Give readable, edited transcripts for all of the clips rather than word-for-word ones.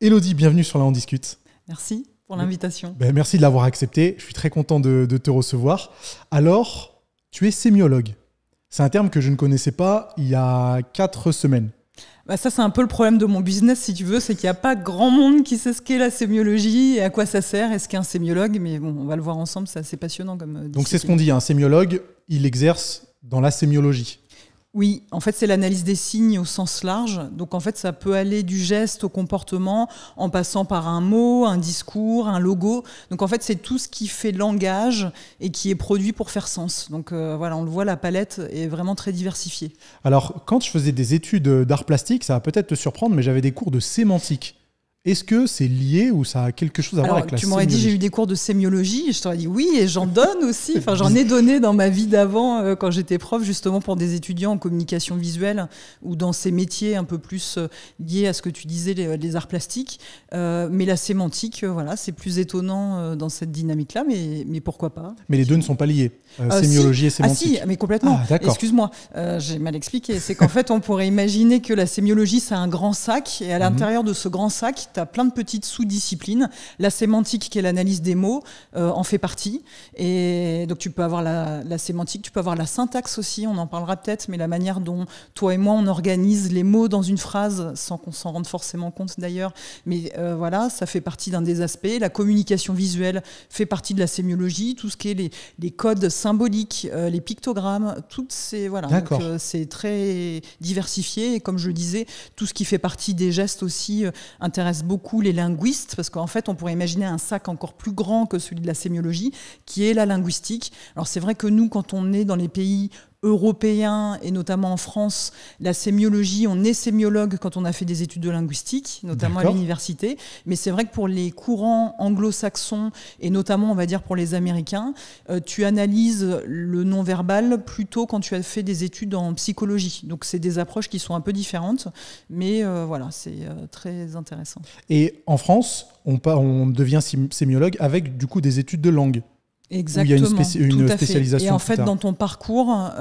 Élodie, bienvenue sur La On Discute. Merci pour l'invitation. Merci de l'avoir accepté. Je suis très content de te recevoir. Alors, tu es sémiologue. C'est un terme que je ne connaissais pas il y a 4 semaines. Ça, c'est un peu le problème de mon business, si tu veux, c'est qu'il n'y a pas grand monde qui sait ce qu'est la sémiologie et à quoi ça sert et ce qu'est un sémiologue. Mais bon, on va le voir ensemble, c'est assez passionnant comme discipline. Donc c'est ce qu'on dit, un sémiologue, il exerce dans la sémiologie. Oui, en fait, c'est l'analyse des signes au sens large. Donc, en fait, ça peut aller du geste au comportement en passant par un mot, un discours, un logo. Donc, en fait, c'est tout ce qui fait langage et qui est produit pour faire sens. Donc, voilà, on le voit, la palette est vraiment très diversifiée. Alors, quand je faisais des études d'art plastique, ça va peut-être te surprendre, mais j'avais des cours de sémantique. Est-ce que c'est lié ou ça a quelque chose à voir avec la sémiologie ? Tu m'aurais dit j'ai eu des cours de sémiologie, et je t'aurais dit oui, et j'en donne aussi. Enfin, j'en ai donné dans ma vie d'avant quand j'étais prof, justement pour des étudiants en communication visuelle ou dans ces métiers un peu plus liés à ce que tu disais, les arts plastiques. Mais la sémantique, voilà, c'est plus étonnant dans cette dynamique-là, mais pourquoi pas ? Mais les deux ne sont pas liés, sémiologie et sémantique. Ah si, mais complètement. Excuse-moi, j'ai mal expliqué. C'est qu'en fait, on pourrait imaginer que la sémiologie, c'est un grand sac, et à l'intérieur de ce grand sac, tu as plein de petites sous-disciplines. La sémantique, qui est l'analyse des mots, en fait partie. Et donc, tu peux avoir la sémantique, tu peux avoir la syntaxe aussi, on en parlera peut-être, mais la manière dont toi et moi, on organise les mots dans une phrase, sans qu'on s'en rende forcément compte d'ailleurs. Mais voilà, ça fait partie d'un des aspects. La communication visuelle fait partie de la sémiologie. Tout ce qui est les codes symboliques, les pictogrammes, toutes ces... Voilà. Donc, c'est très diversifié. Et comme je le disais, tout ce qui fait partie des gestes aussi intéresse beaucoup les linguistes, parce qu'en fait, on pourrait imaginer un sac encore plus grand que celui de la sémiologie, qui est la linguistique. Alors, c'est vrai que nous, quand on est dans les pays européens, et notamment en France, la sémiologie, on est sémiologue quand on a fait des études de linguistique, notamment à l'université, mais c'est vrai que pour les courants anglo-saxons, et notamment, on va dire, pour les Américains, tu analyses le non-verbal plutôt quand tu as fait des études en psychologie. Donc, c'est des approches qui sont un peu différentes, mais voilà, c'est très intéressant. Et en France, on devient sémiologue avec, du coup, des études de langue. Exactement, où il y a une spécialisation. Et en fait, dans ton parcours,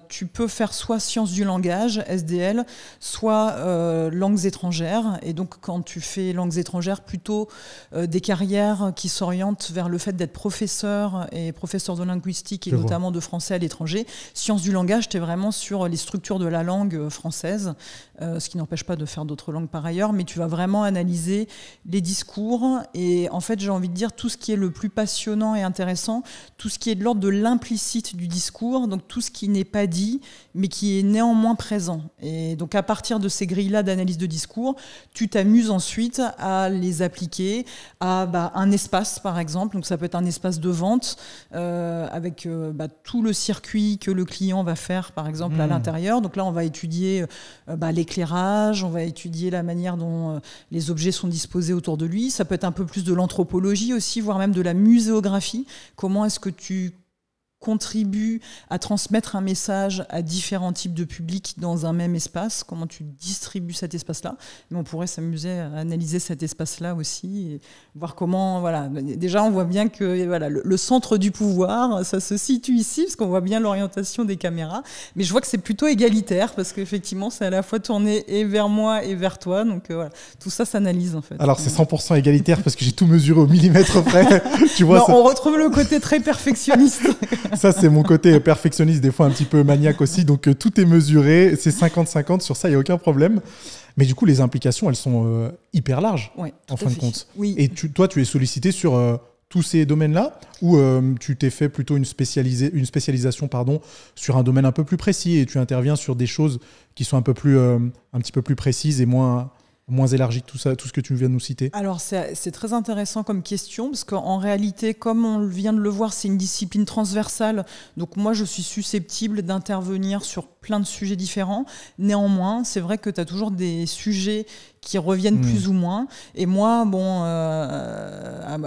tu peux faire soit sciences du langage, SDL, soit langues étrangères. Et donc, quand tu fais langues étrangères, plutôt des carrières qui s'orientent vers le fait d'être professeur et professeur de linguistique et notamment de français à l'étranger. Sciences du langage, tu es vraiment sur les structures de la langue française, ce qui n'empêche pas de faire d'autres langues par ailleurs, mais tu vas vraiment analyser les discours. Et en fait, j'ai envie de dire tout ce qui est le plus passionnant et intéressant, tout ce qui est de l'ordre de l'implicite du discours, donc tout ce qui n'est pas dit, mais qui est néanmoins présent. Et donc à partir de ces grilles-là d'analyse de discours, tu t'amuses ensuite à les appliquer à un espace, par exemple. Donc ça peut être un espace de vente avec tout le circuit que le client va faire, par exemple, à l'intérieur. Donc là, on va étudier l'éclairage, on va étudier la manière dont les objets sont disposés autour de lui. Ça peut être un peu plus de l'anthropologie aussi, voire même de la muséographie. Comment est-ce que tu contribues à transmettre un message à différents types de publics dans un même espace, comment tu distribues cet espace-là. Mais on pourrait s'amuser à analyser cet espace-là aussi et voir comment, voilà, déjà on voit bien que voilà, le centre du pouvoir, ça se situe ici, parce qu'on voit bien l'orientation des caméras, mais je vois que c'est plutôt égalitaire, parce qu'effectivement c'est à la fois tourné et vers moi et vers toi, donc voilà, tout ça s'analyse en fait. Alors c'est 100% égalitaire, parce que j'ai tout mesuré au millimètre près, tu vois. Non, ça... On retrouve le côté très perfectionniste. Ça, c'est mon côté perfectionniste, des fois un petit peu maniaque aussi. Donc, tout est mesuré. C'est 50-50. Sur ça, il n'y a aucun problème. Mais du coup, les implications, elles sont hyper larges, en fin de compte. Oui. Et toi, tu es sollicité sur tous ces domaines-là, ou tu t'es fait plutôt une spécialisation sur un domaine un peu plus précis et tu interviens sur des choses qui sont un petit peu plus précises et moins élargi que tout ça, tout ce que tu viens de nous citer? Alors, c'est très intéressant comme question, parce qu'en réalité, comme on vient de le voir, c'est une discipline transversale. Donc moi, je suis susceptible d'intervenir sur plein de sujets différents. Néanmoins, c'est vrai que tu as toujours des sujets qui reviennent plus ou moins. Et moi,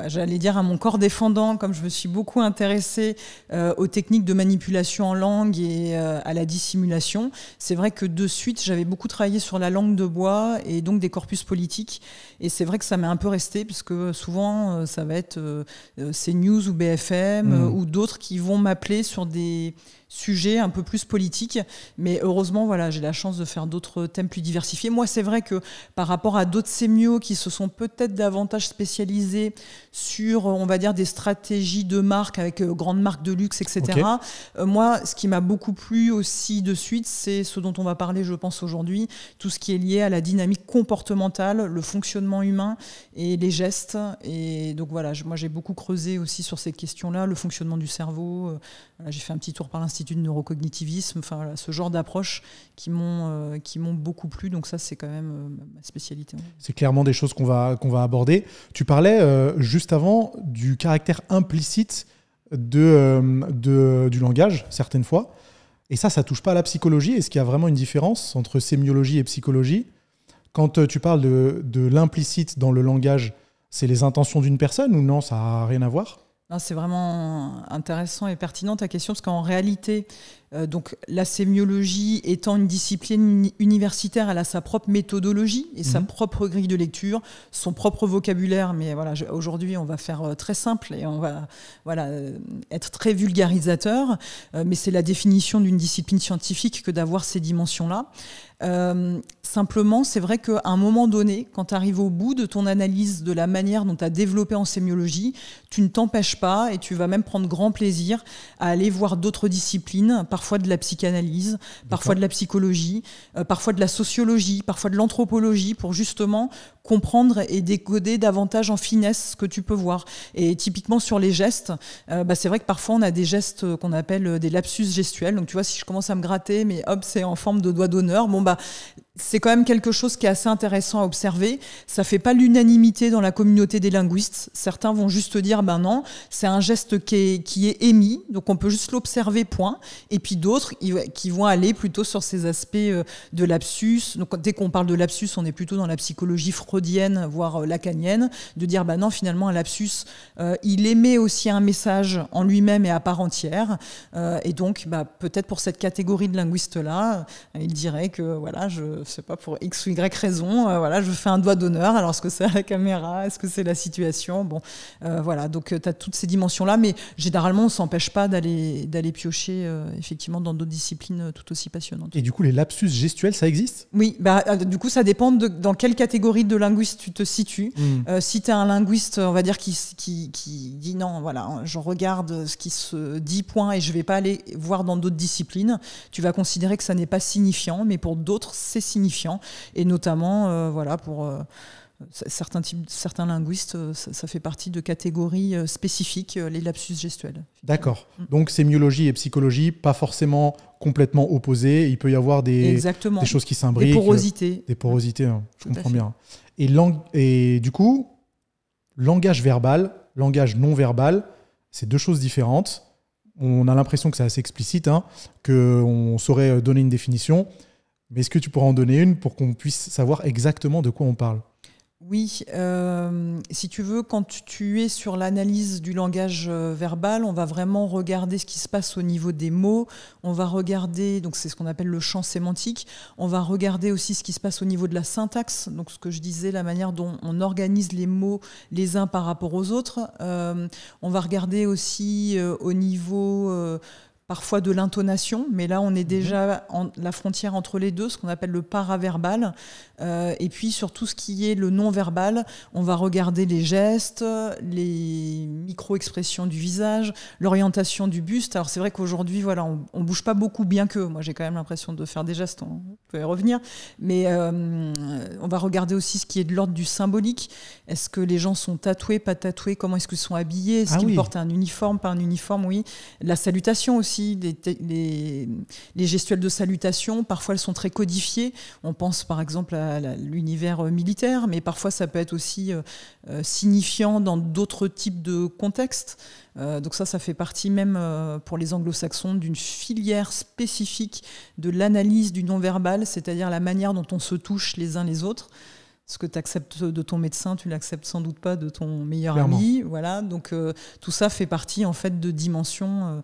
j'allais dire à mon corps défendant, comme je me suis beaucoup intéressée aux techniques de manipulation en langue et à la dissimulation, c'est vrai que de suite, j'avais beaucoup travaillé sur la langue de bois et donc des corpus politiques. Et c'est vrai que ça m'est un peu resté, parce que souvent, ça va être CNews ou BFM ou d'autres qui vont m'appeler sur des sujets un peu plus politiques. Mais heureusement, voilà, j'ai la chance de faire d'autres thèmes plus diversifiés. Moi, c'est vrai que par rapport à d'autres sémios qui se sont peut-être davantage spécialisés sur, on va dire, des stratégies de marque avec grandes marques de luxe, etc. Moi, ce qui m'a beaucoup plu aussi de suite, c'est ce dont on va parler, je pense, aujourd'hui, tout ce qui est lié à la dynamique comportementale, le fonctionnement humain et les gestes. Et donc voilà, moi j'ai beaucoup creusé aussi sur ces questions-là, le fonctionnement du cerveau. Voilà, j'ai fait un petit tour par l'Institut de neurocognitivisme, enfin voilà, ce genre d'approches qui m'ont beaucoup plu. Donc ça, c'est quand même ma spécialité. C'est clairement des choses qu'on va aborder. Tu parlais juste avant du caractère implicite du langage, certaines fois. Et ça touche pas à la psychologie. Est-ce qu'il y a vraiment une différence entre sémiologie et psychologie ? Quand tu parles de l'implicite dans le langage, c'est les intentions d'une personne ou non, ça n'a rien à voir ? C'est vraiment intéressant et pertinent ta question, parce qu'en réalité, donc, la sémiologie étant une discipline universitaire, elle a sa propre méthodologie et sa propre grille de lecture, son propre vocabulaire. Mais voilà, aujourd'hui, on va faire très simple et on va être très vulgarisateur. Mais c'est la définition d'une discipline scientifique que d'avoir ces dimensions-là. Simplement, c'est vrai qu'à un moment donné, quand tu arrives au bout de ton analyse de la manière dont tu as développé en sémiologie, tu ne t'empêches pas et tu vas même prendre grand plaisir à aller voir d'autres disciplines, parfois de la psychanalyse, parfois de la psychologie, parfois de la sociologie, parfois de l'anthropologie, pour justement comprendre et décoder davantage en finesse ce que tu peux voir. Et typiquement sur les gestes, c'est vrai que parfois on a des gestes qu'on appelle des lapsus gestuels. Donc tu vois, si je commence à me gratter, mais hop, c'est en forme de doigt d'honneur, c'est quand même quelque chose qui est assez intéressant à observer. Ça fait pas l'unanimité dans la communauté des linguistes. Certains vont juste dire, non, c'est un geste qui est émis, donc on peut juste l'observer, point. Et puis d'autres qui vont aller plutôt sur ces aspects de lapsus. Donc dès qu'on parle de lapsus, on est plutôt dans la psychologie freudienne, voire lacanienne, de dire, non, finalement, un lapsus, il émet aussi un message en lui-même et à part entière. Et donc, peut-être pour cette catégorie de linguistes-là, il dirait que, voilà, je sais pas, pour X ou Y raison, je fais un doigt d'honneur. Alors, est-ce que c'est à la caméra? Est-ce que c'est la situation? Voilà, donc tu as toutes ces dimensions-là, mais généralement, on ne s'empêche pas d'aller piocher effectivement dans d'autres disciplines tout aussi passionnantes. Et du coup, les lapsus gestuels, ça existe? Oui, du coup, ça dépend dans quelle catégorie de linguiste tu te situes. Si tu es un linguiste, on va dire, qui dit non, voilà, je regarde ce qui se dit, point, et je ne vais pas aller voir dans d'autres disciplines, tu vas considérer que ça n'est pas signifiant, mais pour d'autres, c'est signifiant. Et notamment, pour certains linguistes, ça fait partie de catégories spécifiques, les lapsus gestuels. D'accord. Donc, sémiologie et psychologie, pas forcément complètement opposées. Il peut y avoir des choses qui s'imbriquent. Des porosités. Des porosités, je comprends bien. Et du coup, langage verbal, langage non verbal, c'est deux choses différentes. On a l'impression que c'est assez explicite, qu'on saurait donner une définition. Mais est-ce que tu pourras en donner une pour qu'on puisse savoir exactement de quoi on parle ? Oui, si tu veux, quand tu es sur l'analyse du langage verbal, on va vraiment regarder ce qui se passe au niveau des mots, on va regarder, donc c'est ce qu'on appelle le champ sémantique, on va regarder aussi ce qui se passe au niveau de la syntaxe, donc ce que je disais, la manière dont on organise les mots les uns par rapport aux autres. On va regarder aussi au niveau parfois de l'intonation, mais là on est déjà la frontière entre les deux, ce qu'on appelle le paraverbal. Et puis sur tout ce qui est le non-verbal, on va regarder les gestes, les micro-expressions du visage, l'orientation du buste. Alors c'est vrai qu'aujourd'hui, voilà, on ne bouge pas beaucoup, bien que moi j'ai quand même l'impression de faire des gestes, on peut y revenir, mais on va regarder aussi ce qui est de l'ordre du symbolique. Est-ce que les gens sont tatoués, pas tatoués? Comment est-ce qu'ils sont habillés? Est-ce qu'ils portent un uniforme, pas un uniforme? Oui. La salutation aussi, les gestuels de salutation, parfois elles sont très codifiées. On pense par exemple à l'univers militaire, mais parfois ça peut être aussi signifiant dans d'autres types de contextes. Donc ça fait partie même pour les anglo-saxons d'une filière spécifique de l'analyse du non-verbal, c'est-à-dire la manière dont on se touche les uns les autres. Ce que tu acceptes de ton médecin, tu l'acceptes sans doute pas de ton meilleur ami. Voilà, donc tout ça fait partie en fait de dimensions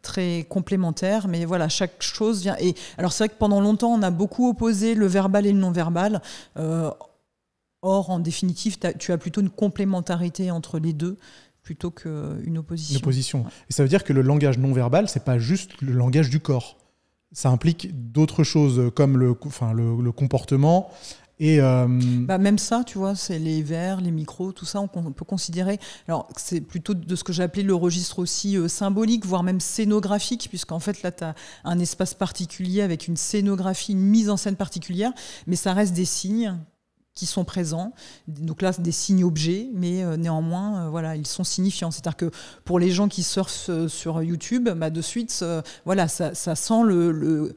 très complémentaires, mais voilà, chaque chose vient. Et alors c'est vrai que pendant longtemps, on a beaucoup opposé le verbal et le non-verbal. Or, en définitive, tu as plutôt une complémentarité entre les deux, plutôt qu'une opposition. Une opposition. Ouais. Et ça veut dire que le langage non-verbal, c'est pas juste le langage du corps. ça implique d'autres choses comme le comportement. Et même ça, tu vois, c'est les verres, les micros, tout ça, on peut considérer. Alors, c'est plutôt de ce que j'ai appelé le registre aussi symbolique, voire même scénographique, puisqu'en fait, là, tu as un espace particulier avec une scénographie, une mise en scène particulière, mais ça reste des signes qui sont présents. Donc là, des signes objets, mais néanmoins, voilà, ils sont signifiants. C'est-à-dire que pour les gens qui surfent sur YouTube, de suite, voilà, ça sent le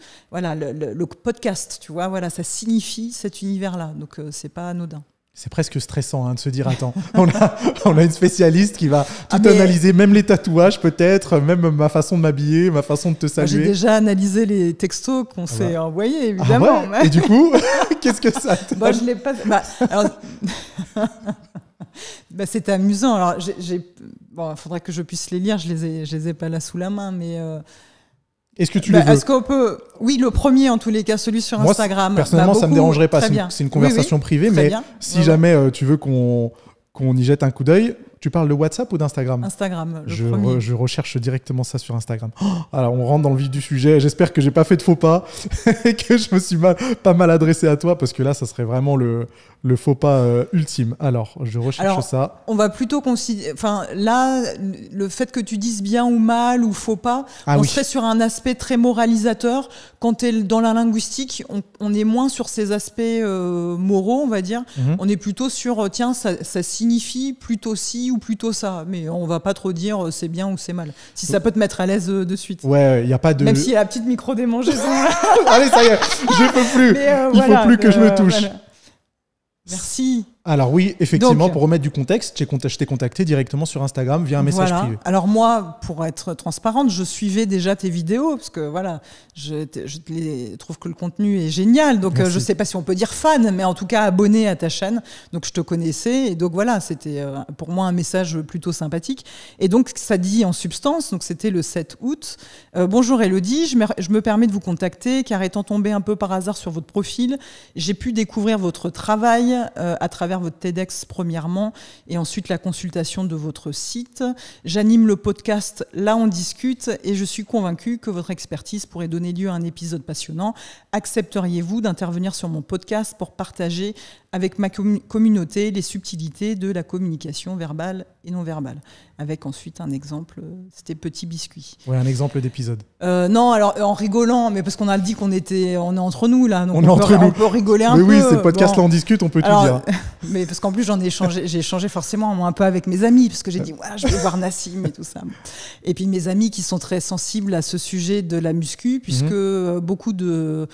podcast, tu vois, voilà, ça signifie cet univers-là. Donc, c'est pas anodin. C'est presque stressant de se dire, attends, on a une spécialiste qui va tout analyser, même les tatouages peut-être, même ma façon de m'habiller, ma façon de te saluer. J'ai déjà analysé les textos qu'on s'est envoyés, évidemment. Ah ouais. Et du coup, qu'est-ce que ça te... Je l'ai pas... c'était amusant. Alors, il faudrait que je puisse les lire, je les ai pas là sous la main, mais... Est-ce que tu les veux ? Est-ce qu'on peut... Oui, le premier, en tous les cas, celui sur Instagram. Personnellement, ça ne me dérangerait pas. C'est une conversation privée, mais si jamais tu veux qu'on y jette un coup d'œil, tu parles de WhatsApp ou d'Instagram ? Instagram, le premier. Je recherche directement ça sur Instagram. Alors, on rentre dans le vif du sujet. J'espère que j'ai pas fait de faux pas et que je me suis pas mal adressé à toi, parce que là, ça serait vraiment le faux pas ultime. Alors, je recherche ça. On va plutôt considérer... Enfin, là, le fait que tu dises bien ou mal ou faux pas, serait sur un aspect très moralisateur. Quand tu es dans la linguistique, on est moins sur ces aspects moraux, on va dire. Mm-hmm. On est plutôt sur, tiens, ça signifie plutôt ci ou plutôt ça. Mais on va pas trop dire c'est bien ou c'est mal. Si ça peut te mettre à l'aise de suite. Ouais, il n'y a pas de... Même s'il y a la petite micro-démangeaison. Allez, ça y est, je peux plus. Il faut plus que je me touche. Voilà. Merci. Alors oui, effectivement, pour remettre du contexte, je t'ai contacté directement sur Instagram via un message privé. Alors moi, pour être transparente, je suivais déjà tes vidéos, parce que voilà, je trouve que le contenu est génial. Donc je ne sais pas si on peut dire fan, mais en tout cas abonné à ta chaîne. Donc je te connaissais, et donc voilà, c'était pour moi un message plutôt sympathique. Et donc ça dit en substance, donc c'était le 7 août. Bonjour Elodie, je me permets de vous contacter, car étant tombée un peu par hasard sur votre profil, j'ai pu découvrir votre travail à travers votre TEDx premièrement, et ensuite la consultation de votre site. J'anime le podcast Là on discute, et je suis convaincue que votre expertise pourrait donner lieu à un épisode passionnant. Accepteriez-vous d'intervenir sur mon podcast pour partager avec ma communauté les subtilités de la communication verbale et non verbale, avec ensuite un exemple, c'était Petit Biscuit. Ouais, un exemple d'épisode. Non, alors en rigolant, mais parce qu'on a dit on est entre nous là, donc on peut rigoler un peu. Oui, c'est le podcast Là on discute, on peut tout dire. Mais parce qu'en plus j'ai échangé forcément un peu avec mes amis, parce que j'ai dit je vais voir Nassim et tout ça. Et puis mes amis qui sont très sensibles à ce sujet de la muscu, puisque beaucoup de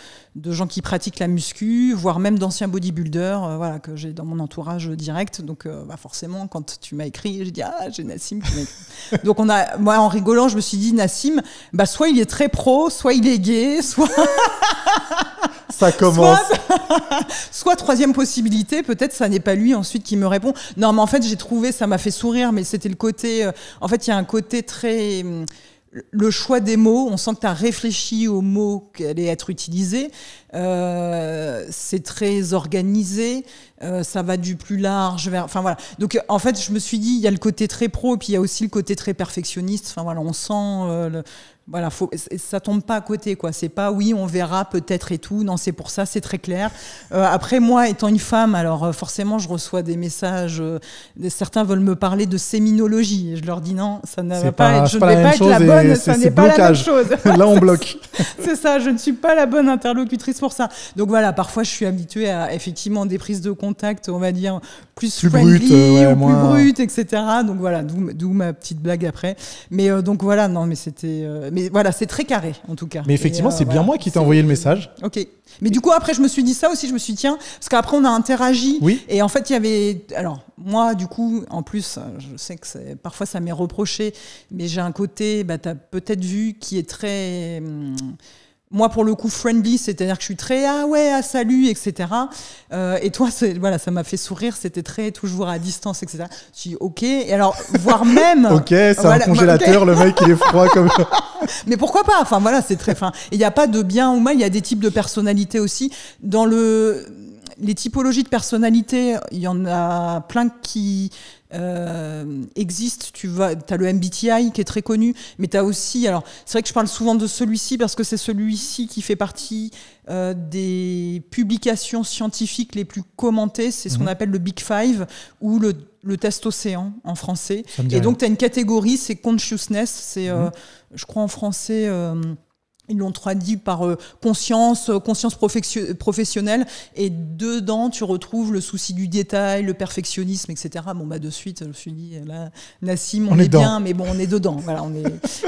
gens qui pratiquent la muscu, voire même d'anciens bodybuilders, que j'ai dans mon entourage direct. Donc forcément, quand tu m'as écrit, j'ai dit j'ai Nassim qui m'a écrit. Donc moi en rigolant, je me suis dit Nassim, soit il est très pro, soit il est gay, soit ça commence. Soit troisième possibilité, peut-être ça n'est pas lui ensuite qui me répond. Non, mais en fait j'ai trouvé, ça m'a fait sourire, mais c'était le côté. En fait, il y a un côté très. Le choix des mots, on sent que tu as réfléchi aux mots qui allaient être utilisés. C'est très organisé, ça va du plus large vers... Enfin voilà. Donc en fait, je me suis dit, il y a le côté très pro, et puis il y a aussi le côté très perfectionniste. Enfin voilà, on sent... Voilà, ça tombe pas à côté, quoi. C'est pas oui, on verra peut-être et tout. Non, c'est pour ça, c'est très clair. Après, moi, étant une femme, alors forcément, je reçois des messages. Certains veulent me parler de séminologie. Et je leur dis non, ça ne va pas être. Je ne vais pas être la bonne. Ça n'est pas la même chose. Là, on bloque. C'est ça. Je ne suis pas la bonne interlocutrice pour ça. Donc voilà, parfois, je suis habituée à effectivement des prises de contact, on va dire plus friendly, ou plus brutes, etc. Donc voilà, d'où ma petite blague après. Mais donc voilà, non, mais c'était. Mais voilà, c'est très carré en tout cas. Mais effectivement, c'est bien moi qui t'ai envoyé le message. Ok. Mais du coup, après, je me suis dit ça aussi. Je me suis dit, tiens, parce qu'après, on a interagi. Oui. Et en fait, il y avait. Alors, moi, du coup, en plus, je sais que parfois ça m'est reproché, mais j'ai un côté, tu as peut-être vu, qui est très. Moi, pour le coup, friendly, c'est-à-dire que je suis très salut, etc. Et toi, voilà, ça m'a fait sourire, c'était très toujours à distance, etc. Je suis ok. Et alors, voire même. Ok, c'est un congélateur, le mec, il est froid comme. Mais pourquoi pas ? Enfin, voilà, c'est très fin. Il n'y a pas de bien ou mal, il y a des types de personnalités aussi. les typologies de personnalité, il y en a plein qui existent. Tu as le MBTI qui est très connu, mais tu as aussi, alors c'est vrai que je parle souvent de celui-ci parce que c'est celui-ci qui fait partie des publications scientifiques les plus commentées. C'est ce qu'on appelle le Big Five ou le test Océan en français. Et donc tu as une catégorie, c'est consciousness, c'est je crois en français... ils l'ont traduit par conscience professionnelle, et dedans tu retrouves le souci du détail, le perfectionnisme, etc. Bon bah de suite je me suis dit là, Nassim, on est bien, mais bon on est dedans. Voilà,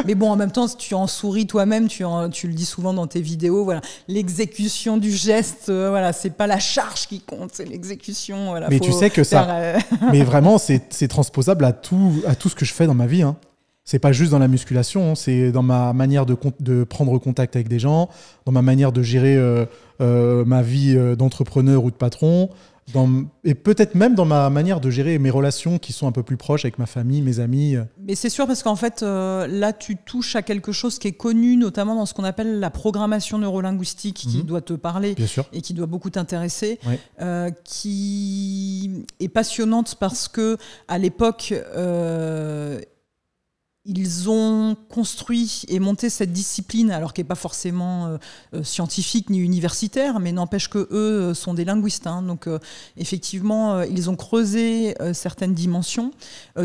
mais bon en même temps tu en souris toi-même, tu le dis souvent dans tes vidéos. Voilà, l'exécution du geste, voilà, c'est pas la charge qui compte, c'est l'exécution. Voilà, mais tu sais que ça, mais vraiment c'est transposable à tout ce que je fais dans ma vie. Hein. C'est pas juste dans la musculation, c'est dans ma manière de prendre contact avec des gens, dans ma manière de gérer ma vie d'entrepreneur ou de patron, et peut-être même dans ma manière de gérer mes relations qui sont un peu plus proches avec ma famille, mes amis. Mais c'est sûr, parce qu'en fait, là, tu touches à quelque chose qui est connu, notamment dans ce qu'on appelle la programmation neurolinguistique, qui doit te parler et qui doit beaucoup t'intéresser, qui est passionnante parce que à l'époque... ils ont construit et monté cette discipline, alors qu'elle n'est pas forcément scientifique ni universitaire, mais n'empêche qu'eux sont des linguistes. Hein. Donc, effectivement, ils ont creusé certaines dimensions.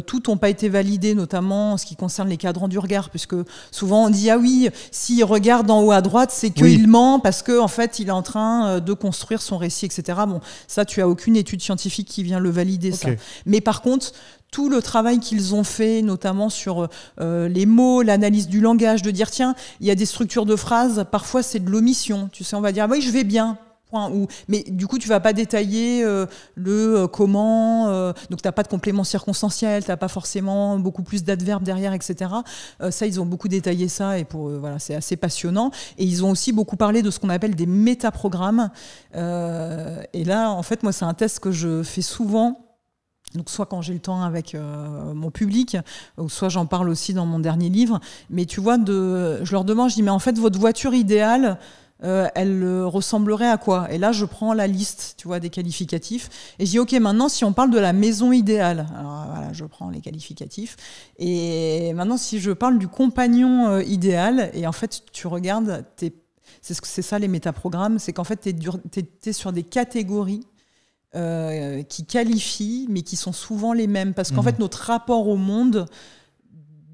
Toutes n'ont pas été validées, notamment en ce qui concerne les cadrans du regard, puisque souvent on dit « Ah oui, s'il regarde en haut à droite, c'est qu'il ment, parce qu'en fait, il est en train de construire son récit, etc. » Bon, ça, tu n'as aucune étude scientifique qui vient le valider, ça. Mais par contre... tout le travail qu'ils ont fait, notamment sur les mots, l'analyse du langage, de dire tiens, il y a des structures de phrases, parfois c'est de l'omission. Tu sais, on va dire oui, je vais bien. Point. Mais du coup, tu vas pas détailler le comment. Donc, tu n'as pas de complément circonstanciel, tu n'as pas forcément beaucoup plus d'adverbes derrière, etc. Ça, ils ont beaucoup détaillé ça et voilà, c'est assez passionnant. Et ils ont aussi beaucoup parlé de ce qu'on appelle des métaprogrammes. Et là, en fait, moi, c'est un test que je fais souvent. Donc soit quand j'ai le temps avec mon public, ou soit j'en parle aussi dans mon dernier livre. Mais tu vois, je leur demande, je dis, mais en fait, votre voiture idéale, elle ressemblerait à quoi? Et là, je prends la liste, tu vois, des qualificatifs. Et je dis, OK, maintenant, si on parle de la maison idéale, alors voilà, je prends les qualificatifs. Et maintenant, si je parle du compagnon idéal, et en fait, tu regardes, c'est ça les métaprogrammes, c'est qu'en fait, t'es sur des catégories qui qualifient, mais qui sont souvent les mêmes. Parce qu'en fait, notre rapport au monde,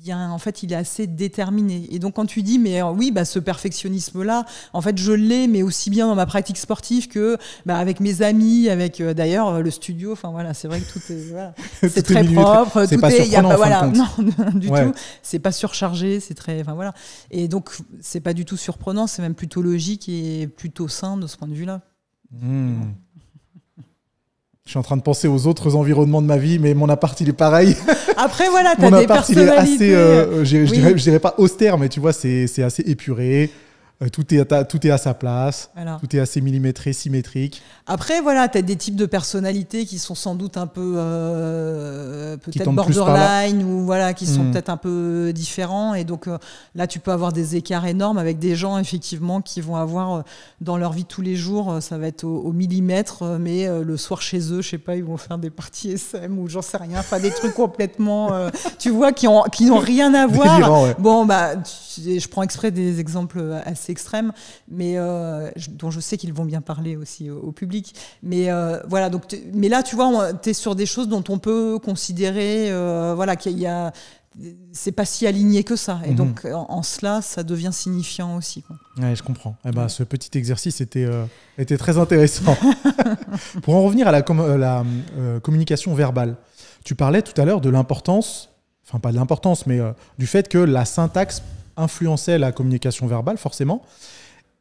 bien, en fait, il est assez déterminé. Et donc, quand tu dis, mais oui, bah, ce perfectionnisme-là, en fait, je l'ai, mais aussi bien dans ma pratique sportive que avec mes amis, avec d'ailleurs le studio. Enfin, voilà, c'est vrai que tout est, voilà, c'est très propre. C'est pas surprenant, voilà, non, du tout. C'est pas surchargé, c'est très, enfin voilà. Et donc, c'est pas du tout surprenant, c'est même plutôt logique et plutôt sain de ce point de vue-là. Je suis en train de penser aux autres environnements de ma vie, mais mon appart, il est pareil. Après, voilà, tu as des personnalités. Je dirais pas austère, mais tu vois, c'est assez épuré. Tout est à sa place, voilà. Tout est assez millimétré, symétrique. Après, voilà, tu as des types de personnalités qui sont sans doute un peu peut-être borderline ou voilà, qui sont peut-être un peu différents. Et donc là, tu peux avoir des écarts énormes avec des gens, effectivement, qui vont avoir dans leur vie de tous les jours, ça va être au millimètre, mais le soir chez eux, je sais pas, ils vont faire des parties SM ou j'en sais rien, enfin des trucs complètement, tu vois, qui n'ont rien à voir. Délirant, ouais. Bon, bah, je prends exprès des exemples assez extrêmes, mais dont je sais qu'ils vont bien parler aussi au public. Mais voilà, donc mais là, tu vois, tu es sur des choses dont on peut considérer voilà, qu'il y a. C'est pas si aligné que ça. Et donc, en cela, ça devient signifiant aussi, quoi. Ouais, je comprends. Eh ben, ce petit exercice était très intéressant. Pour en revenir à la communication verbale, tu parlais tout à l'heure de l'importance, enfin pas de l'importance, mais du fait que la syntaxe influençait la communication verbale, forcément.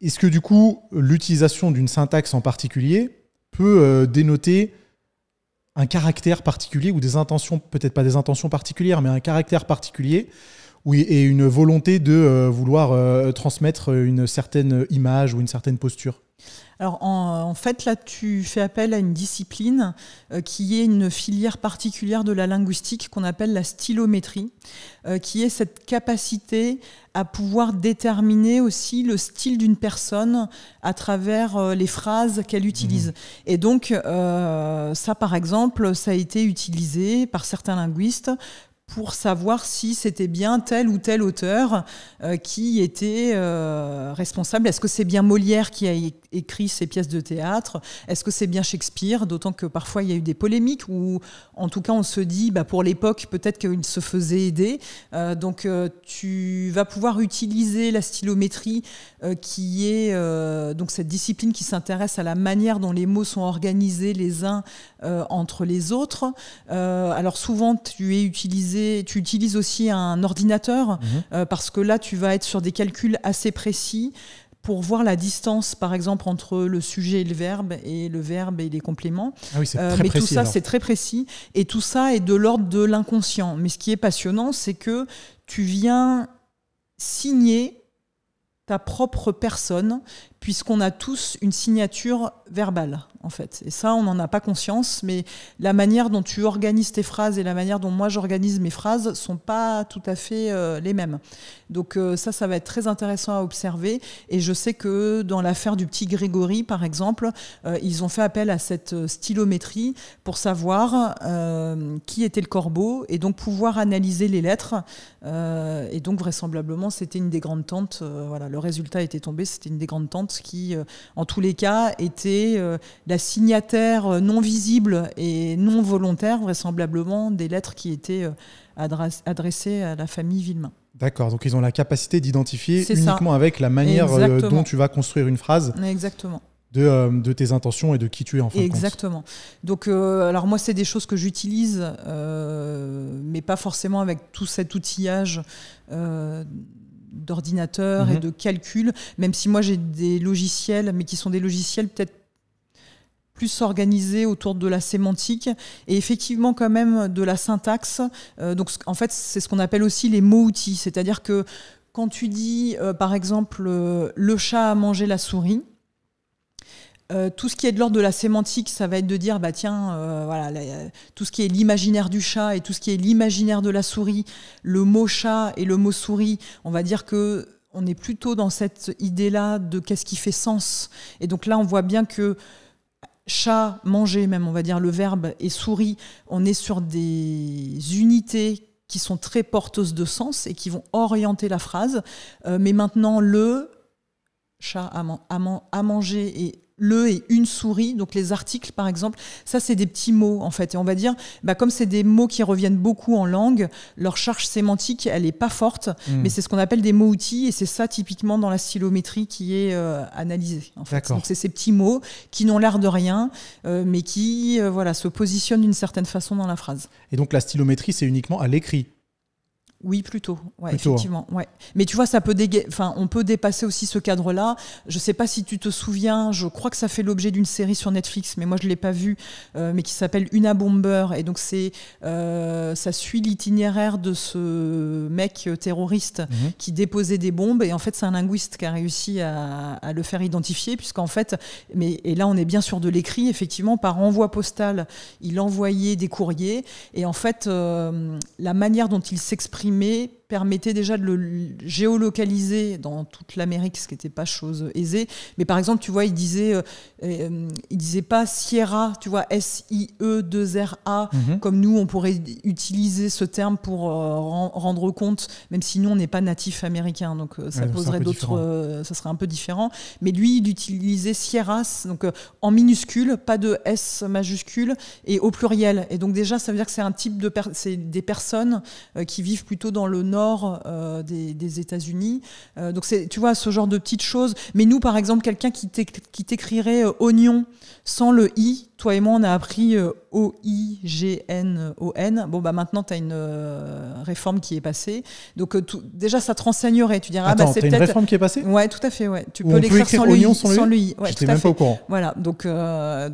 Est-ce que du coup, l'utilisation d'une syntaxe en particulier peut dénoter un caractère particulier ou des intentions, peut-être pas des intentions particulières, mais un caractère particulier et une volonté de vouloir transmettre une certaine image ou une certaine posture? Alors en fait, là, tu fais appel à une discipline qui est une filière particulière de la linguistique qu'on appelle la stylométrie, qui est cette capacité à pouvoir déterminer aussi le style d'une personne à travers les phrases qu'elle utilise. Et donc, ça, par exemple, ça a été utilisé par certains linguistes pour savoir si c'était bien tel ou tel auteur qui était responsable. Est-ce que c'est bien Molière qui a écrit ces pièces de théâtre? Est-ce que c'est bien Shakespeare? D'autant que parfois il y a eu des polémiques où, en tout cas, on se dit, pour l'époque, peut-être qu'il se faisait aider. Donc, tu vas pouvoir utiliser la stylométrie, qui est donc cette discipline qui s'intéresse à la manière dont les mots sont organisés les uns entre les autres. Alors souvent, tu utilises aussi un ordinateur parce que là, tu vas être sur des calculs assez précis pour voir la distance, par exemple, entre le sujet et le verbe et les compléments. Ah oui, c'est très mais précis. Tout ça, alors. c'est très précis. Et tout ça est de l'ordre de l'inconscient. Mais ce qui est passionnant, c'est que tu viens signer ta propre personne, puisqu'on a tous une signature verbale, en fait. Et ça, on n'en a pas conscience, mais la manière dont tu organises tes phrases et la manière dont moi j'organise mes phrases sont pas tout à fait les mêmes. Donc ça va être très intéressant à observer. Et je sais que dans l'affaire du petit Grégory, par exemple, ils ont fait appel à cette stylométrie pour savoir qui était le corbeau et donc pouvoir analyser les lettres. Et donc vraisemblablement, c'était une des grandes tantes. Voilà, le résultat était tombé, c'était une des grandes tantes qui, en tous les cas, était la signataire non visible et non volontaire, vraisemblablement, des lettres qui étaient adressées à la famille Villemain. D'accord, donc ils ont la capacité d'identifier C'est uniquement ça. avec la manière Exactement. dont tu vas construire une phrase. Exactement. De tes intentions et de qui tu es en fin de compte. Exactement. Donc, alors moi, c'est des choses que j'utilise, mais pas forcément avec tout cet outillage d'ordinateur et de calcul, même si moi j'ai des logiciels, mais qui sont des logiciels peut-être plus organisés autour de la sémantique et effectivement quand même de la syntaxe. Donc en fait, c'est ce qu'on appelle aussi les mots-outils, c'est-à-dire que quand tu dis, par exemple, le chat a mangé la souris, tout ce qui est de l'ordre de la sémantique, ça va être de dire, voilà, tout ce qui est l'imaginaire du chat et tout ce qui est l'imaginaire de la souris, le mot chat et le mot souris, on va dire que on est plutôt dans cette idée-là de qu'est-ce qui fait sens. Et donc là, on voit bien que chat, manger même, on va dire le verbe, et souris, on est sur des unités qui sont très porteuses de sens et qui vont orienter la phrase. Mais maintenant, le chat a mangé et le et une souris, donc les articles par exemple, ça c'est des petits mots en fait. Et on va dire, comme c'est des mots qui reviennent beaucoup en langue, leur charge sémantique, elle n'est pas forte, mais c'est ce qu'on appelle des mots-outils et c'est ça typiquement dans la stylométrie qui est analysée. En fait. Donc c'est ces petits mots qui n'ont l'air de rien, mais qui se positionnent d'une certaine façon dans la phrase. Et donc la stylométrie, c'est uniquement à l'écrit? Oui, plutôt. Ouais, plutôt, effectivement. Ouais. Mais tu vois, on peut dépasser aussi ce cadre-là. Je ne sais pas si tu te souviens, je crois que ça fait l'objet d'une série sur Netflix, mais moi je ne l'ai pas vue, mais qui s'appelle Una Bomber. Et donc ça suit l'itinéraire de ce mec terroriste qui déposait des bombes. Et en fait, c'est un linguiste qui a réussi à le faire identifier, puisqu'en fait, et là on est bien sûr de l'écrit, effectivement, par envoi postal, il envoyait des courriers. Et en fait, la manière dont il s'exprime permettait déjà de le géolocaliser dans toute l'Amérique, ce qui n'était pas chose aisée. Mais par exemple, tu vois, il disait pas Sierra, tu vois, S-I-E-2-R-A, comme nous, on pourrait utiliser ce terme pour rendre compte, même si nous, on n'est pas natif américain, donc ça poserait d'autres... ça serait un peu différent. Mais lui, il utilisait Sierras, donc en minuscule, pas de S majuscule, et au pluriel. Et donc déjà, ça veut dire que c'est un type c'est des personnes qui vivent plutôt dans le nord des États-Unis. Donc tu vois, ce genre de petites choses. Mais nous, par exemple, quelqu'un qui t'écrirait oignon sans le i, toi et moi, on a appris O-I-G-N-O-N. Bon, bah maintenant, tu as une réforme qui est passée. Donc, déjà, ça te renseignerait. Tu diras, Attends, c'est t'as une réforme qui est passée ? Ouais, tout à fait. Ouais. Tu Où peux on l'écrire sans oignon le i. Ouais, j'étais même pas au courant. Voilà, donc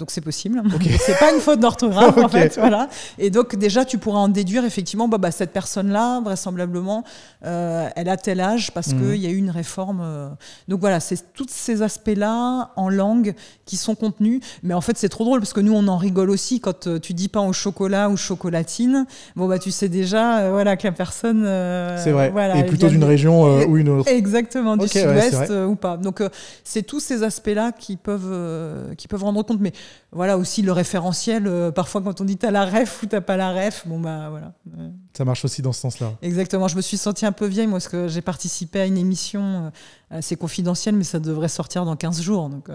c'est possible. Okay. C'est pas une faute d'orthographe, en fait. Voilà. Et donc, déjà, tu pourras en déduire, effectivement, cette personne-là, vraisemblablement, elle a tel âge parce qu'il y a eu une réforme. Donc, voilà, c'est tous ces aspects-là en langue qui sont contenus. Mais en fait, c'est trop drôle parce que nous, on en rigole aussi quand tu dis pain au chocolat ou chocolatine. Tu sais déjà que la personne. C'est vrai. Voilà, et plutôt d'une région ou une autre. Exactement, du sud-ouest ou pas. Donc, c'est tous ces aspects-là qui peuvent rendre compte. Mais voilà, aussi le référentiel. Parfois, quand on dit t'as la ref ou t'as pas la ref, voilà. Ça marche aussi dans ce sens-là. Exactement. Je me suis sentie un peu vieille, moi, parce que j'ai participé à une émission assez confidentielle, mais ça devrait sortir dans 15 jours. Donc,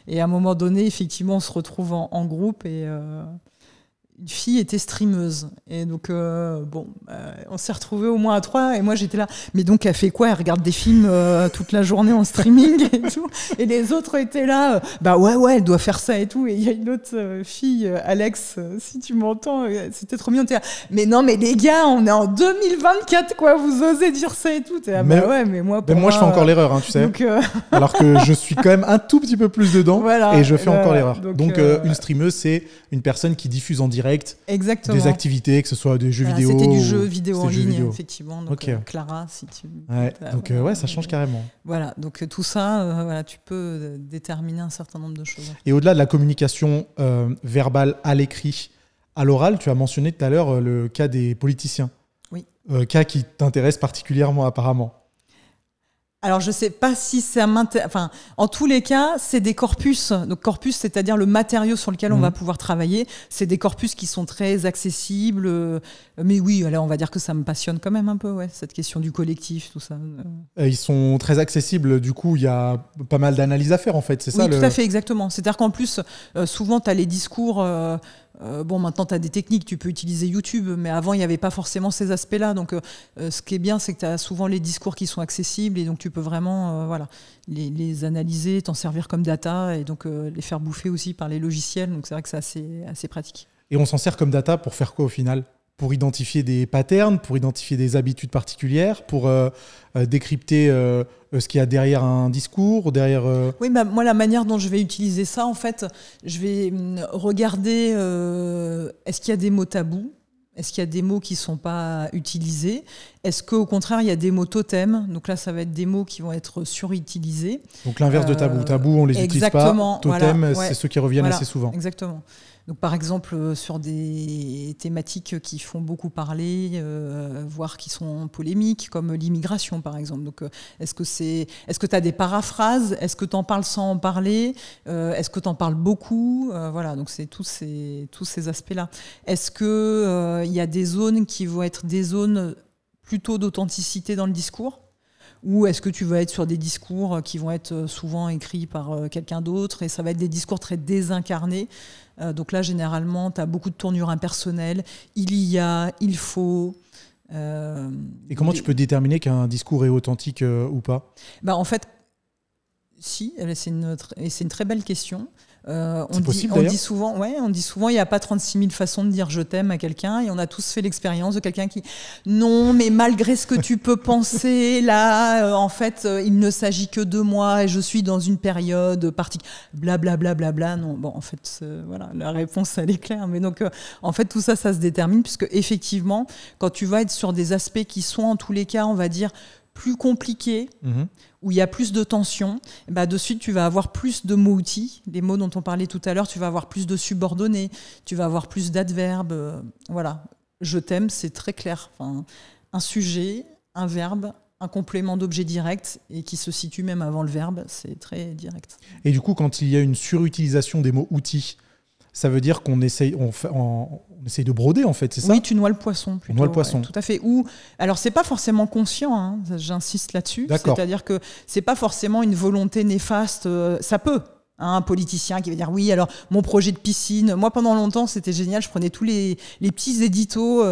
et à un moment donné, effectivement, on se retrouve en groupe et une fille était streameuse. Et donc, on s'est retrouvés au moins à 3. Et moi, j'étais là. Mais donc, elle fait quoi ? Elle regarde des films toute la journée en streaming et tout. Et les autres étaient là. Ouais, elle doit faire ça et tout. Et il y a une autre fille, Alex, si tu m'entends, c'était trop mignon. Mais non, mais les gars, on est en 2024, quoi. Vous osez dire ça et tout. Là, mais moi, moi, je fais encore l'erreur, tu sais. Donc, alors que je suis quand même un tout petit peu plus dedans. Voilà, et je fais encore l'erreur. Donc, une streameuse, c'est une personne qui diffuse en direct des activités, que ce soit des jeux vidéo. C'était du jeu vidéo en ligne, effectivement. Donc, Clara, si tu. Ça change carrément. Voilà, donc tout ça, tu peux déterminer un certain nombre de choses. Et au-delà de la communication verbale à l'écrit, à l'oral, tu as mentionné tout à l'heure le cas des politiciens. Oui. Cas qui t'intéresse particulièrement, apparemment. Alors, je ne sais pas si ça m'intéresse. Enfin, en tous les cas, c'est des corpus. Donc, corpus, c'est-à-dire le matériau sur lequel on va pouvoir travailler. C'est des corpus qui sont très accessibles. Mais oui, alors on va dire que ça me passionne quand même un peu, cette question du collectif, tout ça. Ils sont très accessibles. Du coup, il y a pas mal d'analyses à faire, en fait. C'est ça, tout à fait, exactement. C'est-à-dire qu'en plus, souvent, tu as les discours. Maintenant, tu as des techniques, tu peux utiliser YouTube, mais avant, il n'y avait pas forcément ces aspects-là. Donc, ce qui est bien, c'est que tu as souvent les discours qui sont accessibles et donc tu peux vraiment les analyser, t'en servir comme data et donc les faire bouffer aussi par les logiciels. Donc, c'est vrai que c'est assez pratique. Et on s'en sert comme data pour faire quoi au final ? Pour identifier des patterns, pour identifier des habitudes particulières, pour décrypter ce qu'il y a derrière un discours, derrière... Oui, moi, la manière dont je vais utiliser ça, en fait, je vais regarder est-ce qu'il y a des mots tabous ? Est-ce qu'il y a des mots qui ne sont pas utilisés ? Est-ce qu'au contraire, il y a des mots totems ? Donc là, ça va être des mots qui vont être surutilisés. Donc l'inverse de tabou. Tabou, on ne les utilise pas. Totem, c'est ceux qui reviennent assez souvent. Exactement. Donc, par exemple, sur des thématiques qui font beaucoup parler, voire qui sont polémiques, comme l'immigration, par exemple. Donc, est-ce que tu as des paraphrases ? Est-ce que tu en parles sans en parler ? Est-ce que tu en parles beaucoup ? Voilà, donc c'est tous ces aspects-là. Est-ce qu'il y a des zones qui vont être des zones plutôt d'authenticité dans le discours ? Ou est-ce que tu vas être sur des discours qui vont être souvent écrits par quelqu'un d'autre et ça va être des discours très désincarnés. Donc là, généralement, tu as beaucoup de tournures impersonnelles. Il faut... Et comment tu peux déterminer qu'un discours est authentique ou pas ? En fait, si, c'est une très belle question. On dit souvent, il n'y a pas 36 000 façons de dire je t'aime à quelqu'un et on a tous fait l'expérience de quelqu'un qui non, mais malgré ce que tu peux penser, là, en fait, il ne s'agit que de moi et je suis dans une période particulière, blablabla. Non, en fait, la réponse, elle est claire. Mais donc, en fait, tout ça, ça se détermine puisque effectivement, quand tu vas être sur des aspects qui sont en tous les cas, on va dire, plus compliqués, où il y a plus de tension, de suite, tu vas avoir plus de mots-outils, les mots dont on parlait tout à l'heure, tu vas avoir plus de subordonnés, tu vas avoir plus d'adverbes. Voilà, je t'aime, c'est très clair. Enfin, un sujet, un verbe, un complément d'objet direct, et qui se situe même avant le verbe, c'est très direct. Et du coup, quand il y a une surutilisation des mots outils, ça veut dire qu'on essaye de broder, en fait, c'est ça ? Oui, tu noies le poisson. Plutôt, on noie le poisson. Tout à fait. Alors, c'est pas forcément conscient, j'insiste là-dessus. D'accord. C'est-à-dire que c'est pas forcément une volonté néfaste. Ça peut, un politicien qui va dire oui, alors mon projet de piscine. Moi, pendant longtemps, c'était génial. Je prenais tous les petits éditos.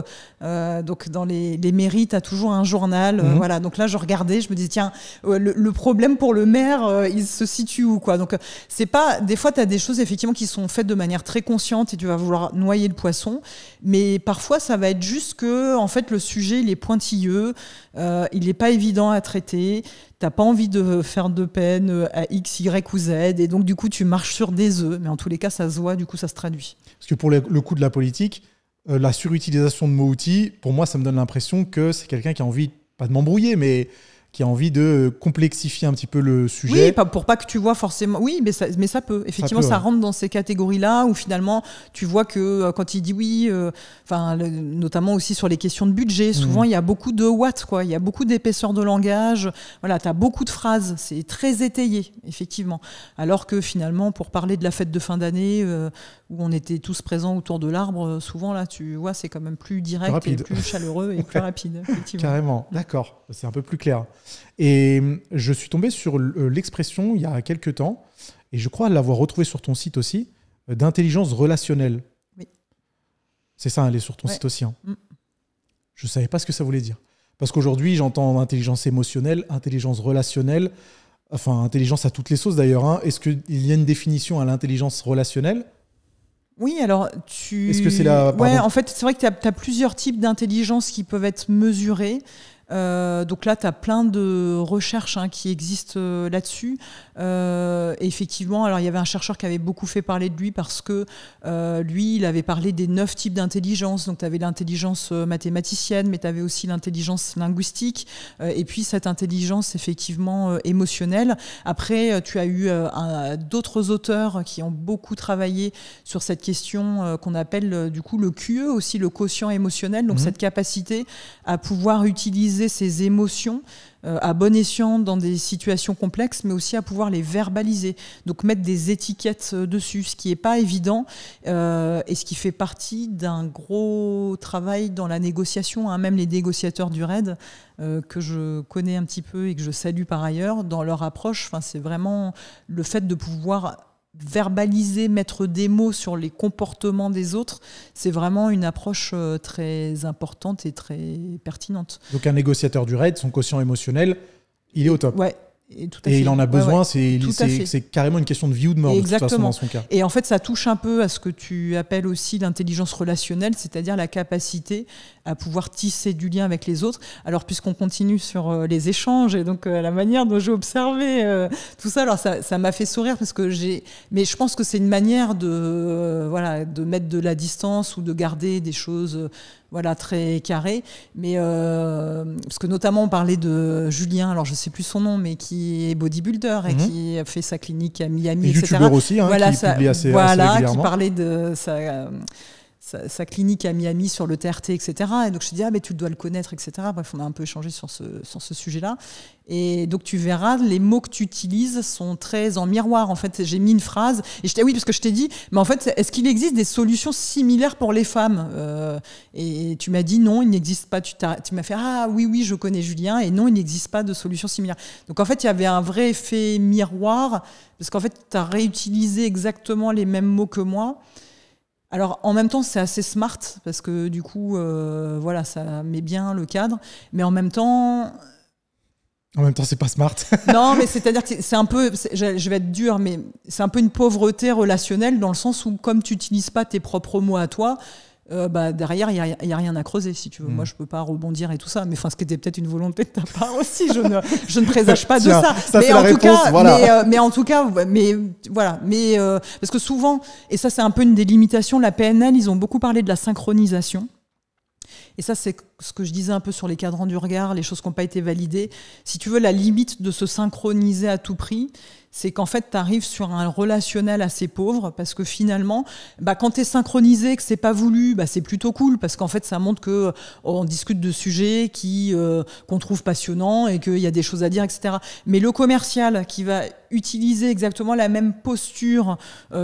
Donc, dans les mairies, tu as toujours un journal. Voilà. Donc là, je regardais, je me disais, tiens, le problème pour le maire, il se situe où, quoi. Donc, c'est pas. Des fois, tu as des choses, effectivement, qui sont faites de manière très consciente et tu vas vouloir noyer le poisson. Mais parfois, ça va être juste que, en fait, le sujet, il est pointilleux, il n'est pas évident à traiter. T'as pas envie de faire de peine à X, Y ou Z, et donc du coup tu marches sur des œufs, mais en tous les cas ça se voit, du coup ça se traduit. Parce que pour le coup de la politique, la surutilisation de mots-outils, pour moi ça me donne l'impression que c'est quelqu'un qui a envie, pas de m'embrouiller, mais qui a envie de complexifier un petit peu le sujet. Oui, pour pas que tu vois forcément. Oui, mais ça peut. Effectivement, ça rentre dans ces catégories-là où finalement, tu vois que quand il dit oui, notamment aussi sur les questions de budget, souvent il y a beaucoup de watts, quoi. Il y a beaucoup d'épaisseur de langage. Voilà, tu as beaucoup de phrases. C'est très étayé, effectivement. Alors que finalement, pour parler de la fête de fin d'année, où on était tous présents autour de l'arbre, souvent là, tu vois, c'est quand même plus direct et plus chaleureux et plus rapide. Effectivement. Carrément, d'accord. C'est un peu plus clair. Et je suis tombé sur l'expression il y a quelques temps, et je crois l'avoir retrouvée sur ton site aussi, d'intelligence relationnelle. Oui. C'est ça, elle est sur ton site aussi. Hein. Je ne savais pas ce que ça voulait dire. Parce qu'aujourd'hui, j'entends intelligence émotionnelle, intelligence relationnelle, enfin intelligence à toutes les sauces d'ailleurs. Hein. Est-ce qu'il y a une définition à l'intelligence relationnelle ? Oui, alors Est-ce que c'est la... Ouais, en fait, c'est vrai que tu as plusieurs types d'intelligence qui peuvent être mesurés. Donc là, tu as plein de recherches qui existent là-dessus. Et effectivement, alors il y avait un chercheur qui avait beaucoup fait parler de lui parce que lui, il avait parlé des 9 types d'intelligence. Donc tu avais l'intelligence mathématicienne, mais tu avais aussi l'intelligence linguistique et puis cette intelligence effectivement émotionnelle. Après, tu as eu d'autres auteurs qui ont beaucoup travaillé sur cette question qu'on appelle du coup le QE, aussi le quotient émotionnel. Donc cette capacité à pouvoir utiliser ses émotions à bon escient dans des situations complexes, mais aussi à pouvoir les verbaliser. Donc mettre des étiquettes dessus, ce qui n'est pas évident et ce qui fait partie d'un gros travail dans la négociation. Même les négociateurs du RAID, que je connais un petit peu et que je salue par ailleurs, dans leur approche, c'est vraiment le fait de pouvoir verbaliser, mettre des mots sur les comportements des autres, c'est vraiment une approche très importante et très pertinente. Donc un négociateur du RAID, son quotient émotionnel, il est au top. Ouais. Et il en a besoin, c'est carrément une question de vie ou de mort. Exactement. De toute façon, dans son cas. Et en fait, ça touche un peu à ce que tu appelles aussi l'intelligence relationnelle, c'est-à-dire la capacité à pouvoir tisser du lien avec les autres. Alors, puisqu'on continue sur les échanges et donc la manière dont j'ai observé tout ça, alors ça m'a fait sourire parce que mais je pense que c'est une manière de mettre de la distance ou de garder des choses très carré, mais parce que notamment on parlait de Julien, alors je sais plus son nom, mais qui est bodybuilder et qui a fait sa clinique à Miami, etc. YouTubeur aussi, qui publie assez régulièrement. Qui parlait de sa clinique à Miami sur le TRT, etc. Et donc je dis mais tu dois le connaître, etc. Bref, on a un peu échangé sur ce sujet-là. Et donc tu verras, les mots que tu utilises sont très en miroir. En fait, j'ai mis une phrase et je t'ai oui parce que je t'ai dit, mais en fait, est-ce qu'il existe des solutions similaires pour les femmes et tu m'as dit non, il n'existe pas. Tu m'as fait oui, je connais Julien et non, il n'existe pas de solution similaire. Donc en fait, il y avait un vrai effet miroir parce qu'en fait, tu as réutilisé exactement les mêmes mots que moi. Alors, en même temps, c'est assez smart parce que du coup, ça met bien le cadre. Mais en même temps... En même temps, c'est pas smart. Non, mais c'est-à-dire que c'est un peu... Je vais être dur, mais c'est un peu une pauvreté relationnelle dans le sens où, comme tu n'utilises pas tes propres mots à toi, derrière, il n'y a rien à creuser, si tu veux. Moi, je ne peux pas rebondir et tout ça. Mais ce qui était peut-être une volonté de ta part aussi. Je ne présage pas de ça. Mais en, tout cas, voilà. Mais en tout cas, voilà. Mais, parce que souvent, et ça, c'est un peu une des limitations, la PNL, ils ont beaucoup parlé de la synchronisation. Et ça, c'est ce que je disais un peu sur les cadrans du regard, les choses qui n'ont pas été validées. Si tu veux, la limite de se synchroniser à tout prix, c'est qu'en fait, tu arrives sur un relationnel assez pauvre parce que finalement, quand tu es synchronisé, que c'est pas voulu, c'est plutôt cool parce qu'en fait, ça montre qu'on discute de sujets qu'on trouve passionnants et qu'il y a des choses à dire, etc. Mais le commercial qui va utiliser exactement la même posture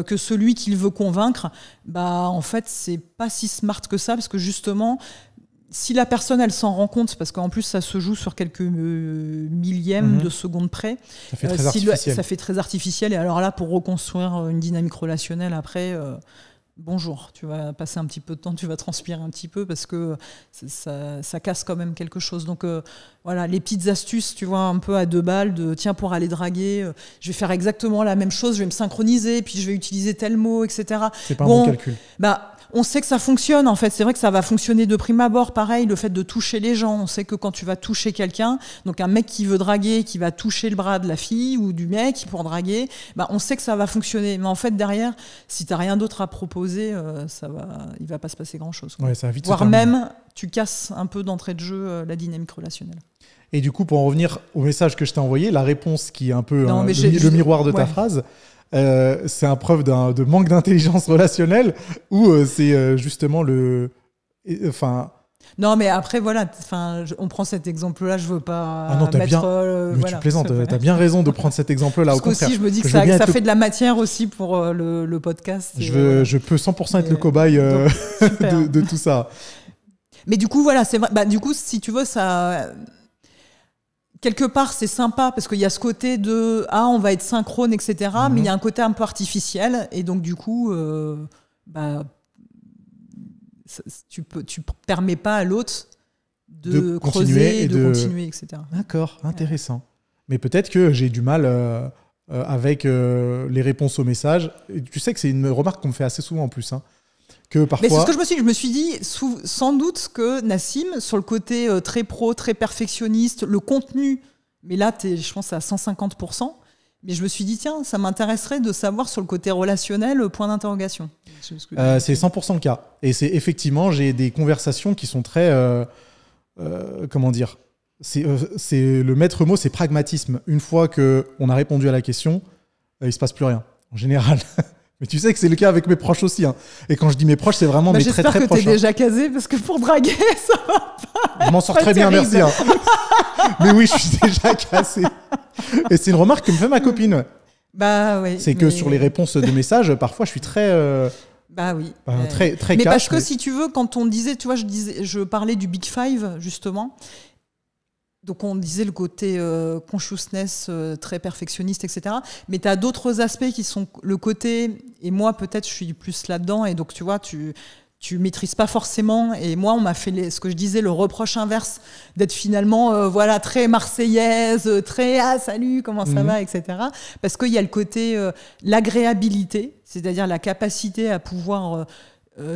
que celui qu'il veut convaincre, en fait, c'est pas si smart que ça parce que justement, si la personne, elle s'en rend compte, parce qu'en plus, ça se joue sur quelques millièmes de secondes près. Ça fait très artificiel. Ça fait très artificiel. Et alors là, pour reconstruire une dynamique relationnelle, après, bonjour, tu vas passer un petit peu de temps, tu vas transpirer un petit peu, parce que ça casse quand même quelque chose. Donc voilà, les petites astuces, tu vois, un peu à 2 balles, de tiens, pour aller draguer, je vais faire exactement la même chose, je vais me synchroniser, puis je vais utiliser tel mot, etc. C'est pas un bon calcul. On sait que ça fonctionne, en fait. C'est vrai que ça va fonctionner de prime abord. Pareil, le fait de toucher les gens. On sait que quand tu vas toucher quelqu'un, donc un mec qui veut draguer, qui va toucher le bras de la fille ou du mec pour draguer, on sait que ça va fonctionner. Mais en fait, derrière, si tu n'as rien d'autre à proposer, il va pas se passer grand-chose. Ouais, ça va vite voire même, tu casses un peu d'entrée de jeu la dynamique relationnelle. Et du coup, pour en revenir au message que je t'ai envoyé, la réponse qui est un peu le miroir de ta phrase, c'est un preuve de manque d'intelligence relationnelle ou c'est justement le... Non, mais après, voilà, on prend cet exemple-là, je veux pas tu plaisantes, t'as bien raison de prendre cet exemple-là. Parce qu'aussi, je me dis que ça fait de la matière aussi pour le podcast. Je peux 100% être le cobaye de tout ça. Mais du coup, voilà, c'est vrai. Du coup, si tu veux, ça... Quelque part, c'est sympa parce qu'il y a ce côté de « Ah, on va être synchrone, etc. » Mais il y a un côté un peu artificiel. Et donc, du coup, tu permets pas à l'autre de creuser, de continuer, etc. D'accord, intéressant. Ouais. Mais peut-être que j'ai du mal avec les réponses aux messages. Et tu sais que c'est une remarque qu'on me fait assez souvent en plus, hein. Que parfois... Mais c'est ce que je me suis dit, sans doute que Nassim, sur le côté très pro, très perfectionniste, le contenu, mais là, je pense à 150%, mais je me suis dit, tiens, ça m'intéresserait de savoir sur le côté relationnel, point d'interrogation. C'est 100% le cas. Et c'est effectivement, j'ai des conversations qui sont très... comment dire, c'est le maître mot, c'est pragmatisme. Une fois qu'on a répondu à la question, il ne se passe plus rien, en général. Mais tu sais que c'est le cas avec mes proches aussi, hein. Et quand je dis mes proches, c'est vraiment mes très très proches. J'espère que t'es déjà casé, parce que pour draguer, ça va pas. Je m'en sors très bien, merci. Hein. Mais oui, je suis déjà casé. Et c'est une remarque que me fait ma copine. Oui. C'est que sur les réponses de messages, parfois, je suis très... très mais cash. Parce que si tu veux, quand on disait, tu vois, je parlais du Big Five, justement. Donc on disait le côté consciousness très perfectionniste, etc. Mais tu as d'autres aspects qui sont le côté... Et moi, peut-être, je suis plus là-dedans. Et donc, tu vois, tu maîtrises pas forcément. Et moi, on m'a fait ce que je disais, le reproche inverse, d'être finalement très marseillaise, très « Ah, salut, comment ça va ?» etc. Parce qu'il y a le côté l'agréabilité, c'est-à-dire la capacité à pouvoir...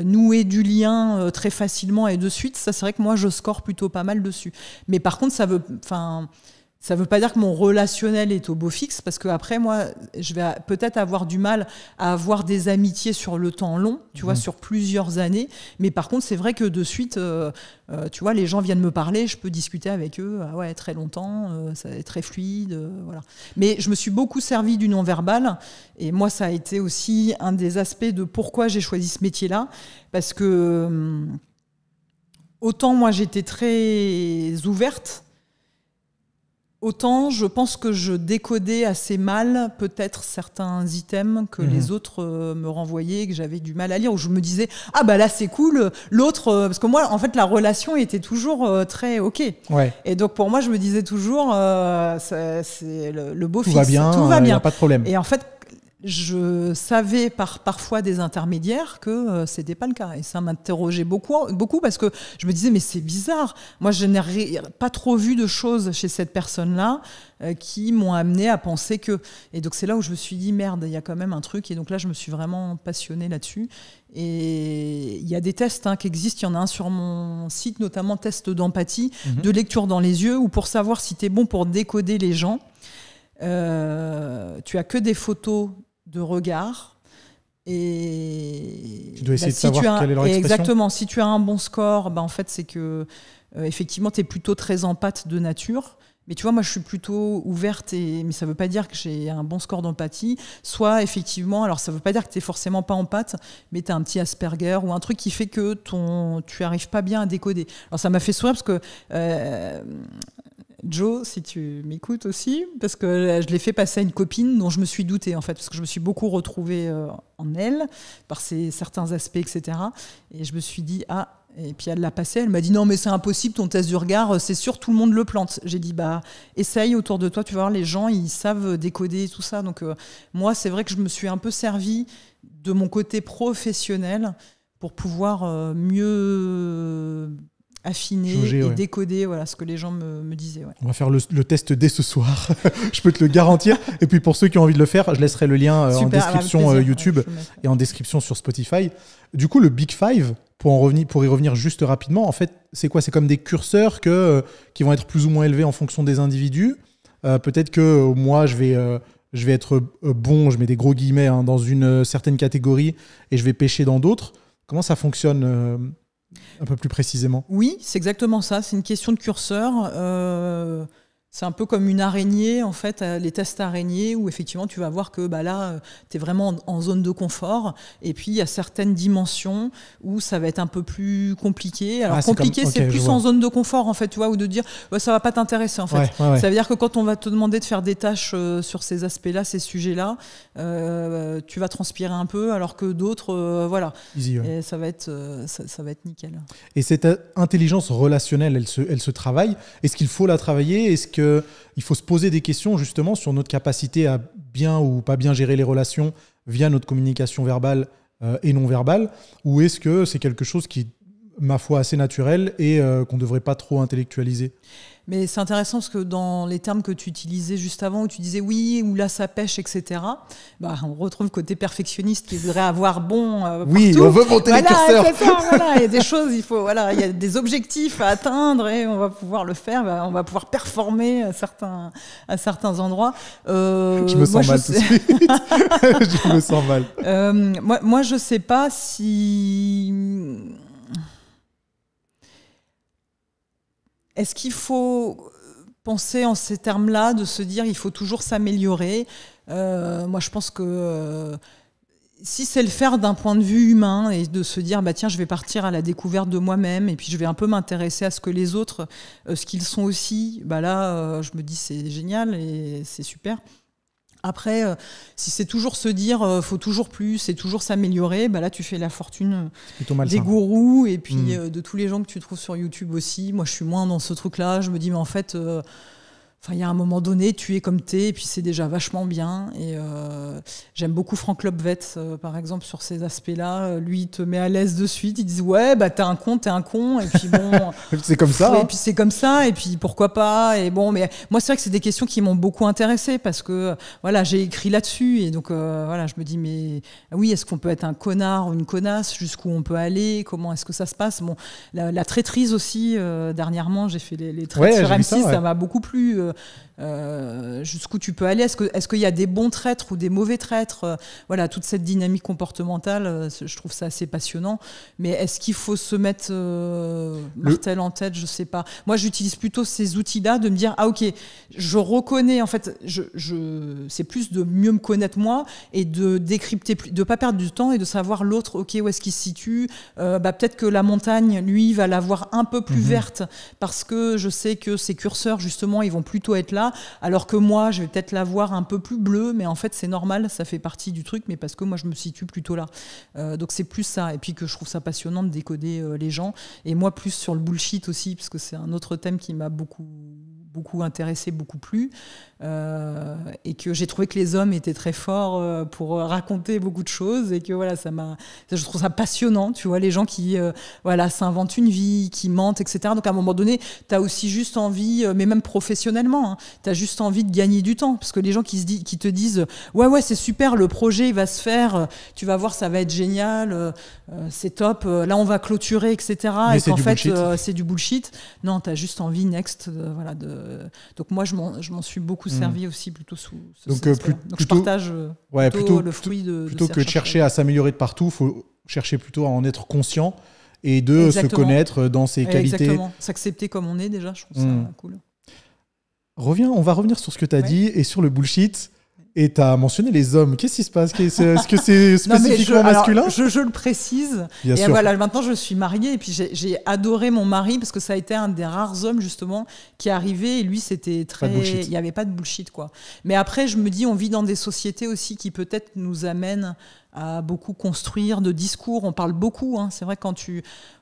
nouer du lien très facilement et de suite, ça c'est vrai que moi je score plutôt pas mal dessus. Mais par contre ça veut pas dire que mon relationnel est au beau fixe, parce que après moi je vais peut-être avoir du mal à avoir des amitiés sur le temps long, tu vois, sur plusieurs années. Mais par contre c'est vrai que de suite, tu vois, les gens viennent me parler, je peux discuter avec eux, très longtemps, ça est très fluide, voilà. Mais je me suis beaucoup servi du non-verbal, et moi ça a été aussi un des aspects de pourquoi j'ai choisi ce métier-là, parce que autant moi j'étais très ouverte, autant je pense que je décodais assez mal peut-être certains items que les autres me renvoyaient, que j'avais du mal à lire, où je me disais « Ah là c'est cool », l'autre... parce que moi en fait la relation était toujours très OK. Ouais. Et donc pour moi je me disais toujours c'est le beau fixe, tout va bien, il n'y a pas de problème. Et en fait je savais parfois des intermédiaires que c'était pas le cas, et ça m'interrogeait beaucoup parce que je me disais mais c'est bizarre, moi je n'ai pas trop vu de choses chez cette personne-là qui m'ont amené à penser que, et donc c'est là où je me suis dit merde, il y a quand même un truc, et donc là je me suis vraiment passionnée là-dessus. Et il y a des tests qui existent, il y en a un sur mon site, notamment test d'empathie, de lecture dans les yeux, où pour savoir si tu es bon pour décoder les gens, tu as que des photos de regard, et tu dois essayer de savoir quelle est leur expression. Exactement, si tu as un bon score, en fait c'est que effectivement tu es plutôt très empathe de nature. Mais tu vois, moi je suis plutôt ouverte, mais ça veut pas dire que j'ai un bon score d'empathie. Soit effectivement, alors ça veut pas dire que tu es forcément pas empathe, mais tu as un petit Asperger ou un truc qui fait que tu arrives pas bien à décoder. Alors ça m'a fait sourire parce que Joe, si tu m'écoutes aussi, parce que je l'ai fait passer à une copine dont je me suis doutée, en fait, parce que je me suis beaucoup retrouvée en elle, par certains aspects, etc. Et je me suis dit, Et puis elle l'a passé, elle m'a dit non mais c'est impossible ton test du regard, c'est sûr tout le monde le plante. J'ai dit bah essaye autour de toi, tu vas voir les gens ils savent décoder tout ça. Donc moi c'est vrai que je me suis un peu servi de mon côté professionnel pour pouvoir mieux affiner et décoder ce que les gens me disaient. Ouais. On va faire le test dès ce soir, je peux te le garantir. Et puis pour ceux qui ont envie de le faire, je laisserai le lien en description YouTube et en description sur Spotify. Du coup, le Big Five, pour y revenir juste rapidement, en fait, c'est quoi? C'est comme des curseurs qui vont être plus ou moins élevés en fonction des individus. Peut-être que moi, je vais être bon, je mets des gros guillemets, dans une certaine catégorie et je vais pêcher dans d'autres. Comment ça fonctionne un peu plus précisément? Oui, c'est exactement ça. C'est une question de curseur. C'est un peu comme une araignée, en fait, les tests araignées, où effectivement, tu vas voir que là, tu es vraiment en zone de confort. Et puis, il y a certaines dimensions où ça va être un peu plus compliqué. Alors, compliqué, c'est plus en zone de confort, en fait, tu vois, ou de dire, ça va pas t'intéresser, en fait. Ouais. Ça veut dire que quand on va te demander de faire des tâches sur ces aspects-là, ces sujets-là, tu vas transpirer un peu, alors que d'autres, voilà. Easy, ouais. Et ça va être nickel. Et cette intelligence relationnelle, elle se travaille. Est-ce qu'il faut la travailler? Est-ce qu'il faut se poser des questions justement sur notre capacité à bien ou pas bien gérer les relations via notre communication verbale et non verbale? Ou est-ce que c'est quelque chose qui est, ma foi, assez naturel et qu'on ne devrait pas trop intellectualiser? Mais c'est intéressant parce que dans les termes que tu utilisais juste avant, où tu disais oui, ou là ça pêche, etc., on retrouve le côté perfectionniste qui voudrait avoir bon oui, partout. On veut monter les curseurs. C'est ça, il y a des choses, il y a des objectifs à atteindre et on va pouvoir le faire, on va pouvoir performer à certains endroits. Je me sens mal tout de suite. Je me sens mal. Moi, je ne sais pas si... Est-ce qu'il faut penser en ces termes-là, de se dire il faut toujours s'améliorer? Moi, je pense que si c'est le faire d'un point de vue humain et de se dire tiens, je vais partir à la découverte de moi-même et puis je vais un peu m'intéresser à ce que les autres, ce qu'ils sont aussi, là, je me dis c'est génial et c'est super. Après, si c'est toujours se dire faut toujours plus et toujours s'améliorer, là tu fais la fortune des gourous et puis de tous les gens que tu trouves sur YouTube aussi. Moi je suis moins dans ce truc-là, je me dis mais en fait il y a un moment donné, tu es comme t'es, et puis c'est déjà vachement bien. Et j'aime beaucoup Franck Lobvet, par exemple, sur ces aspects-là. Lui, il te met à l'aise de suite. Il dit ouais, t'es un con. Et puis bon, c'est comme ça. Et puis c'est comme ça. Et puis pourquoi pas. Et bon, mais moi, c'est vrai que c'est des questions qui m'ont beaucoup intéressée parce que voilà, j'ai écrit là-dessus. Et donc voilà, je me dis mais oui, est-ce qu'on peut être un connard ou une connasse? Jusqu'où on peut aller? Comment est-ce que ça se passe? Bon, la traîtrise aussi. Dernièrement, j'ai fait les traîtres sur M6. Ça m'a beaucoup plu. Jusqu'où tu peux aller, est-ce qu'il y a des bons traîtres ou des mauvais traîtres, voilà, toute cette dynamique comportementale, je trouve ça assez passionnant. Mais est-ce qu'il faut se mettre martel en tête? Je sais pas. Moi j'utilise plutôt ces outils-là, de me dire ok, je reconnais, en fait c'est plus de mieux me connaître moi et de décrypter, de pas perdre du temps et de savoir l'autre, ok, où est-ce qu'il se situe. Peut-être que la montagne, lui, va la voir un peu plus verte parce que je sais que ses curseurs justement ils vont plutôt être là, alors que moi je vais peut-être la voir un peu plus bleue, mais en fait c'est normal, ça fait partie du truc, mais parce que moi je me situe plutôt là. Donc c'est plus ça, et puis que je trouve ça passionnant de décoder les gens, et moi plus sur le bullshit aussi, parce que c'est un autre thème qui m'a beaucoup intéressé, beaucoup plu, et que j'ai trouvé que les hommes étaient très forts pour raconter beaucoup de choses, et que voilà, je trouve ça passionnant, tu vois, les gens qui s'inventent une vie, qui mentent, etc. Donc à un moment donné, tu as aussi juste envie, mais même professionnellement, tu as juste envie de gagner du temps, parce que les gens qui te disent ouais c'est super, le projet il va se faire, tu vas voir, ça va être génial, c'est top, là on va clôturer, etc. Mais et qu'en fait c'est du bullshit. Non, tu as juste envie next, donc moi je m'en suis beaucoup servi aussi plutôt sous ce donc je partage plutôt le fruit de plutôt que de chercher à s'améliorer de partout, il faut chercher plutôt à en être conscient et de se connaître dans ses qualités. Exactement, s'accepter comme on est déjà, je trouve ça cool. On va revenir sur ce que tu as dit et sur le bullshit. Et tu as mentionné les hommes. Qu'est-ce qui se passe? Est-ce que c'est spécifiquement masculin? Je le précise. Bien sûr. Voilà, maintenant, je suis mariée et puis j'ai adoré mon mari parce que ça a été un des rares hommes, justement, qui est arrivé. Et lui, c'était très... Il n'y avait pas de bullshit, quoi. Mais après, je me dis, on vit dans des sociétés aussi qui peut-être nous amènent à beaucoup construire de discours. On parle beaucoup, hein. C'est vrai, quand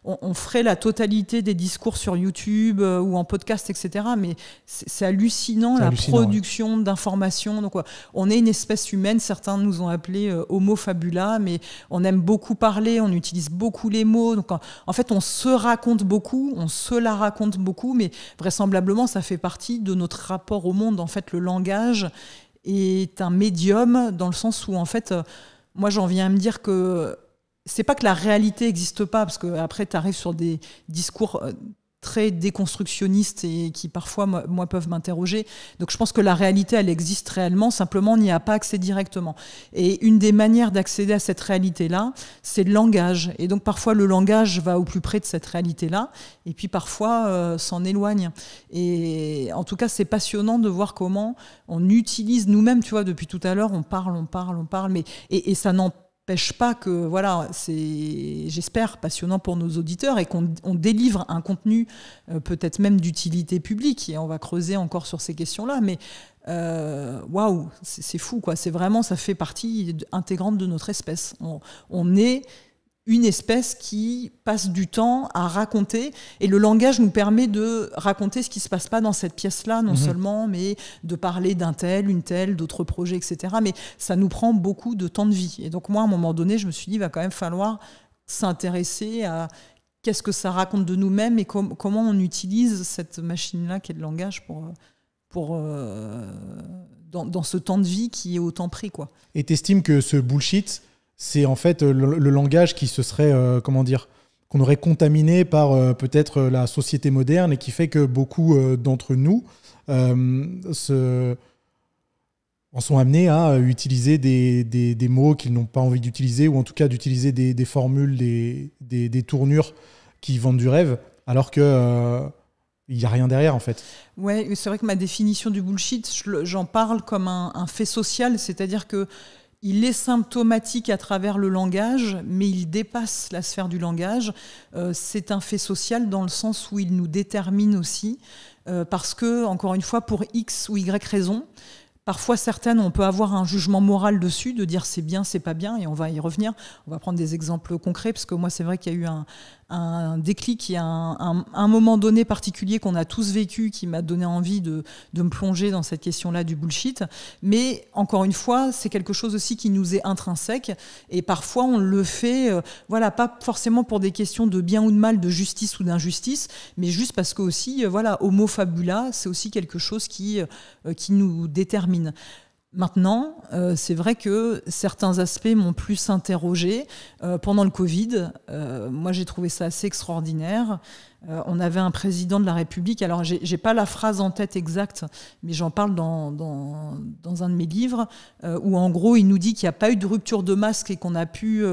on ferait la totalité des discours sur YouTube ou en podcast, etc. Mais c'est hallucinant, production d'informations. Donc, on est une espèce humaine. Certains nous ont appelés Homo fabula, mais on aime beaucoup parler, on utilise beaucoup les mots. Donc, en fait, on se raconte beaucoup, on se la raconte beaucoup, mais vraisemblablement, ça fait partie de notre rapport au monde. En fait, le langage est un médium dans le sens où, en fait, moi, j'en viens à me dire que c'est pas que la réalité n'existe pas, parce qu'après, tu arrives sur des discours très déconstructionnistes et qui, parfois, moi, peuvent m'interroger. Donc, je pense que la réalité, elle existe réellement, simplement, on n'y a pas accès directement. Et une des manières d'accéder à cette réalité-là, c'est le langage. Et donc, parfois, le langage va au plus près de cette réalité-là, et puis, parfois, s'en éloigne. Et en tout cas, c'est passionnant de voir comment on utilise nous-mêmes, tu vois, depuis tout à l'heure, on parle, mais, et ça n'empêche pas que, voilà, c'est, j'espère, passionnant pour nos auditeurs et qu'on délivre un contenu peut-être même d'utilité publique, et on va creuser encore sur ces questions-là, mais waouh, c'est fou, quoi. C'est vraiment, ça fait partie intégrante de notre espèce. On est une espèce qui passe du temps à raconter, et le langage nous permet de raconter ce qui ne se passe pas dans cette pièce-là, non seulement, mais de parler d'un tel, une telle, d'autres projets, etc. Mais ça nous prend beaucoup de temps de vie. Et donc moi, à un moment donné, je me suis dit, il va quand même falloir s'intéresser à qu'est-ce que ça raconte de nous-mêmes et comment on utilise cette machine-là qui est le langage dans ce temps de vie qui est autant pris, quoi. Et t'estimes que ce bullshit, c'est en fait le langage qui se serait, qu'on aurait contaminé par peut-être la société moderne, et qui fait que beaucoup d'entre nous en sont amenés à utiliser des mots qu'ils n'ont pas envie d'utiliser, ou en tout cas d'utiliser des formules, des tournures qui vendent du rêve, alors que il n'y a rien derrière, en fait. Ouais, c'est vrai que ma définition du bullshit, j'en parle comme un fait social, c'est-à-dire que il est symptomatique à travers le langage, mais il dépasse la sphère du langage. C'est un fait social dans le sens où il nous détermine aussi, parce que, encore une fois, pour X ou Y raison, parfois certaines, on peut avoir un jugement moral dessus, de dire c'est bien, c'est pas bien, et on va y revenir. On va prendre des exemples concrets, parce que moi, c'est vrai qu'il y a eu un déclic, il y a un moment donné particulier qu'on a tous vécu, qui m'a donné envie de me plonger dans cette question-là du bullshit. Mais encore une fois, c'est quelque chose aussi qui nous est intrinsèque, et parfois on le fait, voilà, pas forcément pour des questions de bien ou de mal, de justice ou d'injustice, mais juste parce que aussi, voilà, homo fabula, c'est aussi quelque chose qui nous détermine. Maintenant, c'est vrai que certains aspects m'ont plus interrogée. Pendant le Covid, moi j'ai trouvé ça assez extraordinaire. On avait un président de la République, alors j'ai pas la phrase en tête exacte, mais j'en parle dans un de mes livres, où en gros il nous dit qu'il n'y a pas eu de rupture de masque et qu'on a pu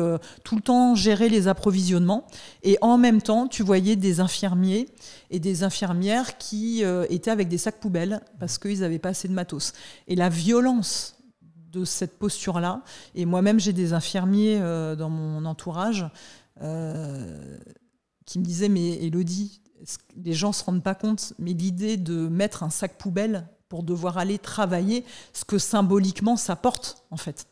tout le temps gérer les approvisionnements. Et en même temps, tu voyais des infirmiers et des infirmières qui étaient avec des sacs poubelles parce qu'ils n'avaient pas assez de matos. Et la violence de cette posture-là, et moi-même j'ai des infirmiers dans mon entourage qui me disaient, mais Élodie, les gens ne se rendent pas compte, mais l'idée de mettre un sac poubelle pour devoir aller travailler, ce que symboliquement ça porte, en fait.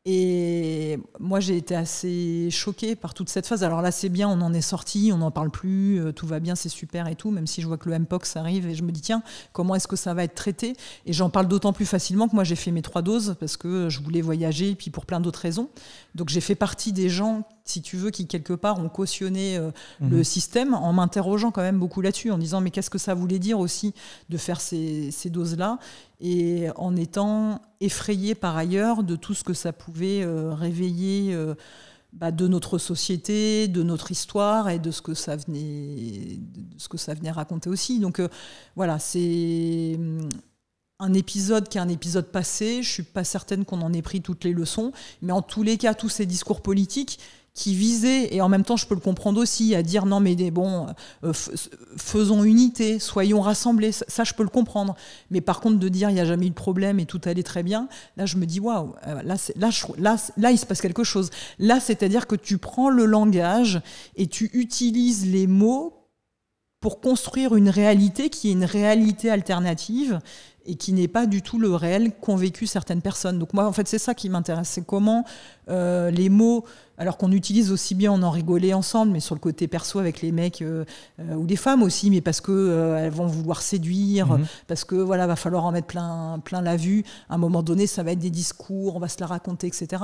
Et moi, j'ai été assez choquée par toute cette phase. Alors là, c'est bien, on en est sorti, on n'en parle plus, tout va bien, c'est super et tout, même si je vois que le Mpox arrive et je me dis, tiens, comment est-ce que ça va être traité ? Et j'en parle d'autant plus facilement que moi, j'ai fait mes 3 doses parce que je voulais voyager, et puis pour plein d'autres raisons. Donc j'ai fait partie des gens, si tu veux, qui quelque part ont cautionné le système, en m'interrogeant quand même beaucoup là-dessus, en disant, mais qu'est-ce que ça voulait dire aussi de faire ces doses-là ? Et en étant effrayée par ailleurs de tout ce que ça pouvait réveiller de notre société, de notre histoire et de ce que ça venait raconter aussi. Donc voilà, c'est un épisode qui est un épisode passé. Je ne suis pas certaine qu'on en ait pris toutes les leçons, mais en tous les cas, tous ces discours politiques qui visait, et en même temps je peux le comprendre aussi, à dire non mais bon, faisons unité, soyons rassemblés, ça je peux le comprendre. Mais par contre de dire il n'y a jamais eu de problème et tout allait très bien, là je me dis waouh, là il se passe quelque chose. Là c'est-à-dire que tu prends le langage et tu utilises les mots pour construire une réalité qui est une réalité alternative et qui n'est pas du tout le réel qu'ont vécu certaines personnes. Donc moi, en fait, c'est ça qui m'intéresse, c'est comment les mots, alors qu'on utilise aussi bien, on en rigolait ensemble, mais sur le côté perso avec les mecs ou les femmes aussi, mais parce que elles vont vouloir séduire, parce que voilà, va falloir en mettre plein la vue. À un moment donné, ça va être des discours, on va se la raconter, etc.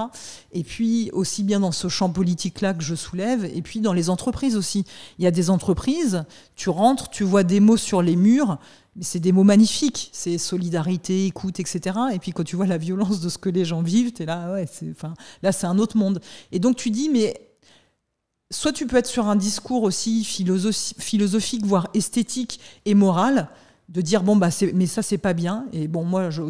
Et puis aussi bien dans ce champ politique-là que je soulève, et puis dans les entreprises aussi. Il y a des entreprises, tu rentres, tu vois des mots sur les murs. Mais c'est des mots magnifiques, c'est solidarité, écoute, etc. Et puis quand tu vois la violence de ce que les gens vivent, t'es là, ouais, là c'est un autre monde. Et donc tu dis, mais soit tu peux être sur un discours aussi philosophique, voire esthétique et moral, de dire bon bah mais ça c'est pas bien. Et bon moi je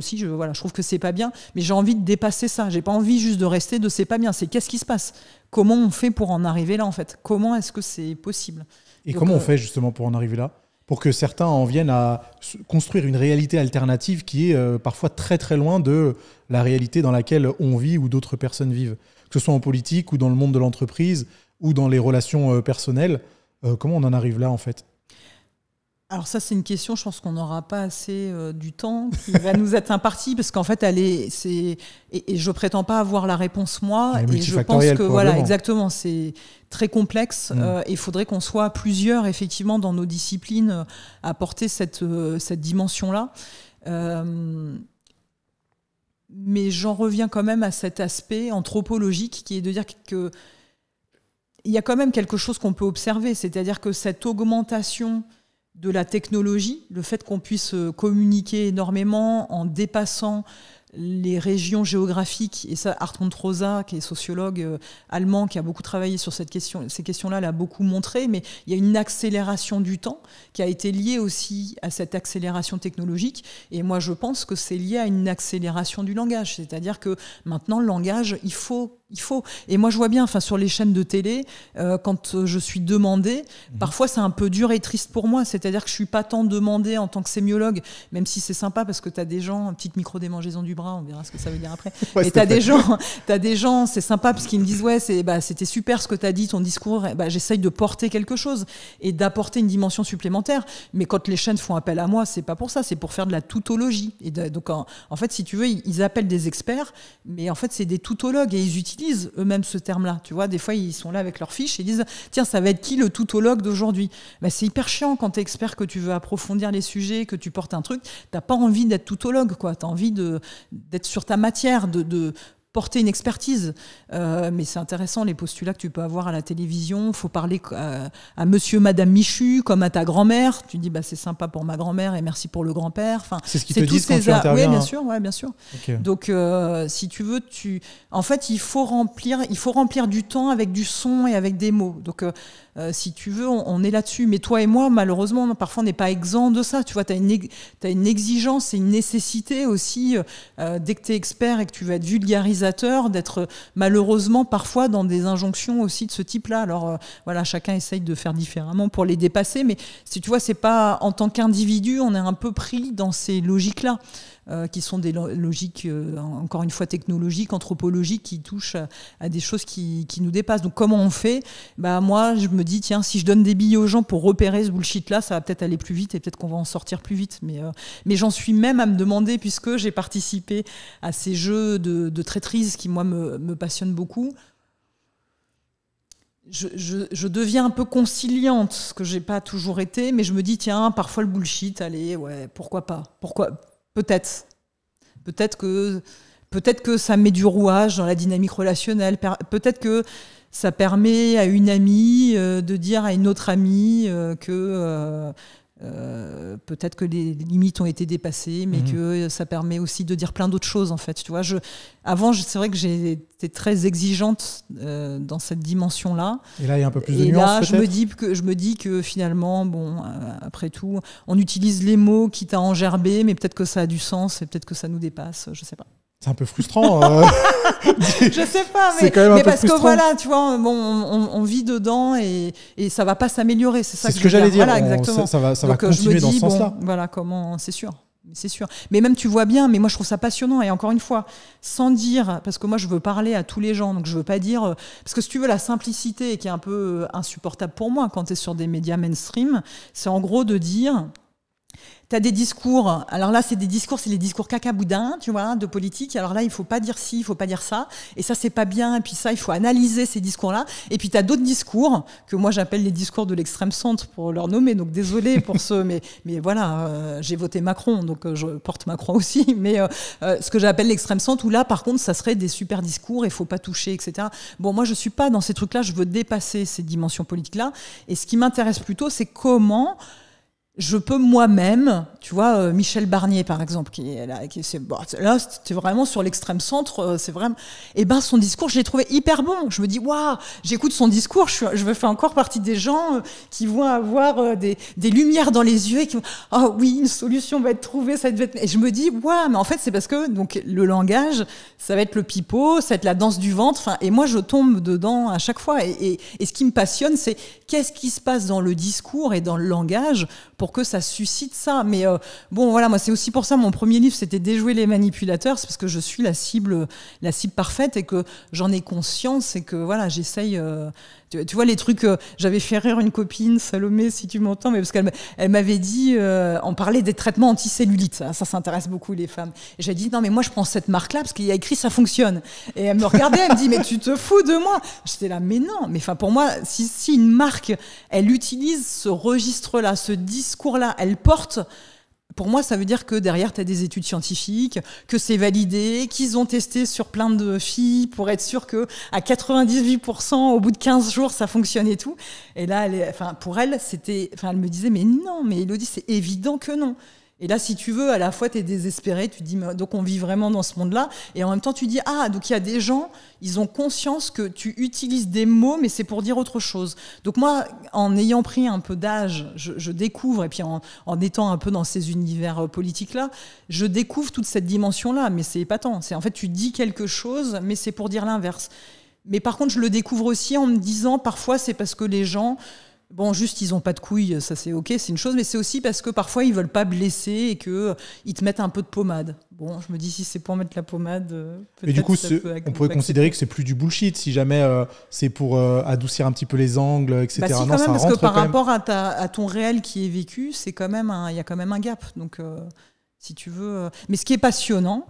trouve que c'est pas bien, mais j'ai envie de dépasser ça. J'ai pas envie juste de rester de c'est pas bien. C'est qu'est-ce qui se passe ? Comment on fait pour en arriver là en fait ? Comment est-ce que c'est possible ? Et donc, comment on fait justement pour en arriver là ? Pour que certains en viennent à construire une réalité alternative qui est parfois très très loin de la réalité dans laquelle on vit ou d'autres personnes vivent. Que ce soit en politique ou dans le monde de l'entreprise ou dans les relations personnelles. Comment on en arrive là en fait ? Alors ça, c'est une question, je pense qu'on n'aura pas assez du temps qui va nous être imparti, parce qu'en fait, et je prétends pas avoir la réponse moi, et je pense que voilà, exactement, c'est très complexe, et il faudrait qu'on soit plusieurs, effectivement, dans nos disciplines, à porter cette dimension-là. Mais j'en reviens quand même à cet aspect anthropologique, qui est de dire que il y a quand même quelque chose qu'on peut observer, c'est-à-dire que cette augmentation de la technologie, le fait qu'on puisse communiquer énormément en dépassant les régions géographiques, et ça, Hartmut Rosa, qui est sociologue allemand, qui a beaucoup travaillé sur ces questions-là, l'a beaucoup montré, mais il y a une accélération du temps qui a été liée aussi à cette accélération technologique, et moi je pense que c'est lié à une accélération du langage, c'est-à-dire que maintenant le langage, il faut. Et moi je vois bien, enfin sur les chaînes de télé, quand je suis demandée, parfois c'est un peu dur et triste pour moi, c'est-à-dire que je suis pas tant demandée en tant que sémiologue, même si c'est sympa parce que tu as des gens, petite micro-démangeaison du bras, on verra ce que ça veut dire après. Ouais, et tu as des gens, c'est sympa parce qu'ils me disent ouais, c'était super ce que tu as dit, ton discours, j'essaye de porter quelque chose et d'apporter une dimension supplémentaire, mais quand les chaînes font appel à moi, c'est pas pour ça, c'est pour faire de la tautologie. Et donc en fait, si tu veux, ils appellent des experts, mais en fait c'est des tautologues, et ils utilisent eux-mêmes ce terme-là. Tu vois, des fois, ils sont là avec leurs fiches et ils disent « Tiens, ça va être qui le tautologue d'aujourd'hui ?» C'est hyper chiant quand tu es expert, que tu veux approfondir les sujets, que tu portes un truc. Tu n'as pas envie d'être tautologue, quoi. Tu as envie d'être sur ta matière, de porter une expertise. Mais c'est intéressant, les postulats que tu peux avoir à la télévision. Il faut parler à monsieur, madame Michu, comme à ta grand-mère. Tu dis, c'est sympa pour ma grand-mère et merci pour le grand-père. Enfin, c'est ce qu'ils te disent quand tu interviens. Oui, bien sûr. Okay. Donc, si tu veux, en fait, il faut remplir du temps avec du son et avec des mots. Donc, si tu veux, on est là-dessus. Mais toi et moi, malheureusement, parfois, on n'est pas exempt de ça. Tu vois, tu as une exigence et une nécessité aussi, dès que tu es expert et que tu vas être vulgarisateur, d'être malheureusement parfois dans des injonctions aussi de ce type-là. Alors voilà, chacun essaye de faire différemment pour les dépasser, mais si tu vois, c'est pas en tant qu'individu, on est un peu pris dans ces logiques-là. Qui sont des logiques, encore une fois, technologiques, anthropologiques, qui touchent à des choses qui nous dépassent. Donc, comment on fait ? Moi, je me dis, tiens, si je donne des billes aux gens pour repérer ce bullshit-là, ça va peut-être aller plus vite et peut-être qu'on va en sortir plus vite. Mais j'en suis même à me demander, puisque j'ai participé à ces jeux de traîtrise qui, moi, me passionnent beaucoup. Je deviens un peu conciliante, ce que j'ai pas toujours été, mais je me dis, tiens, parfois le bullshit, allez, ouais, pourquoi pas ? Peut-être que ça met du rouage dans la dynamique relationnelle. Peut-être que ça permet à une amie de dire à une autre amie que peut-être que les limites ont été dépassées, mais que ça permet aussi de dire plein d'autres choses, en fait. Tu vois, avant, c'est vrai que j'ai été très exigeante dans cette dimension-là. Et là, il y a un peu plus de nuances, peut-être. Je me dis que finalement, après tout, on utilise les mots quitte à engerber, mais peut-être que ça a du sens et peut-être que ça nous dépasse, je sais pas. C'est un peu frustrant. Je sais pas, mais parce frustrant. Que voilà, tu vois, on vit dedans et ça va pas s'améliorer. C'est ça ce que j'allais dire. Voilà, exactement. Ça va continuer dans ce sens-là. Voilà comment, c'est sûr. Mais même tu vois bien, mais moi je trouve ça passionnant. Et encore une fois, sans dire, parce que moi je veux parler à tous les gens, donc je veux pas dire, parce que si tu veux, la simplicité qui est un peu insupportable pour moi quand tu es sur des médias mainstream, c'est en gros de dire, T'as des discours, alors là c'est les discours cacaboudins, tu vois, de politique. Alors là il faut pas dire ci, il faut pas dire ça, et ça c'est pas bien, et puis ça il faut analyser ces discours-là. Et puis t'as d'autres discours que moi j'appelle les discours de l'extrême centre pour leur nommer. Donc désolé pour ceux, mais voilà, j'ai voté Macron, donc je porte Macron aussi. Mais ce que j'appelle l'extrême centre, où là par contre ça serait des super discours, il faut pas toucher, etc. Bon, moi je suis pas dans ces trucs-là, je veux dépasser ces dimensions politiques-là. Et ce qui m'intéresse plutôt, c'est comment je peux moi-même, tu vois, Michel Barnier par exemple, là c'était vraiment sur l'extrême centre, c'est vraiment. Et ben son discours, je l'ai trouvé hyper bon. Je me dis waouh, j'écoute son discours, je vais faire encore partie des gens qui vont avoir des lumières dans les yeux et qui vont ah oui, une solution va être trouvée, ça va être. Et je me dis waouh, mais en fait c'est parce que donc le langage, ça va être le pipeau, ça va être la danse du ventre. Enfin, et moi je tombe dedans à chaque fois. Et ce qui me passionne, c'est qu'est-ce qui se passe dans le discours et dans le langage pour que ça suscite ça. Mais bon, voilà, moi, c'est aussi pour ça, mon premier livre, c'était Déjouer les manipulateurs, c'est parce que je suis la cible parfaite et que j'en ai conscience et que, voilà, j'essaye... tu vois, les trucs... j'avais fait rire une copine, Salomé, si tu m'entends, mais parce qu'elle m'avait dit... on parlait des traitements anticellulite, ça s'intéresse beaucoup, les femmes. Et j'ai dit, non, mais moi, je prends cette marque-là, parce qu'il y a écrit « ça fonctionne ». Et elle me regardait, elle me dit, mais tu te fous de moi. J'étais là, mais non. Mais enfin, pour moi, si une marque, elle utilise ce registre-là, ce discours-là, elle porte... Pour moi, ça veut dire que derrière, tu as des études scientifiques, que c'est validé, qu'ils ont testé sur plein de filles pour être sûr que à 98%, au bout de 15 jours, ça fonctionne et tout. Et là, pour elle, elle me disait, mais non, mais Élodie, c'est évident que non. Et là, si tu veux, à la fois, tu es désespéré, tu te dis, donc on vit vraiment dans ce monde-là, et en même temps, tu dis, ah, donc il y a des gens, ils ont conscience que tu utilises des mots, mais c'est pour dire autre chose. Donc moi, en ayant pris un peu d'âge, je découvre, et puis en étant un peu dans ces univers politiques-là, je découvre toute cette dimension-là, mais c'est épatant. C'est en fait, tu dis quelque chose, mais c'est pour dire l'inverse. Mais par contre, je le découvre aussi en me disant, parfois, c'est parce que les gens... Bon, juste, ils n'ont pas de couilles, ça c'est ok, c'est une chose, mais c'est aussi parce que parfois, ils ne veulent pas blesser et qu'ils te mettent un peu de pommade. Bon, je me dis, si c'est pour mettre la pommade, peut-être. Et du coup, on pourrait accepter. considérer que c'est plus du bullshit, si jamais c'est pour adoucir un petit peu les angles, etc. Bah si, non, quand même, ça parce rentre que par quand même. rapport à ton réel qui est vécu, c'est quand même il y a quand même un gap. Donc, si tu veux... Mais ce qui est passionnant,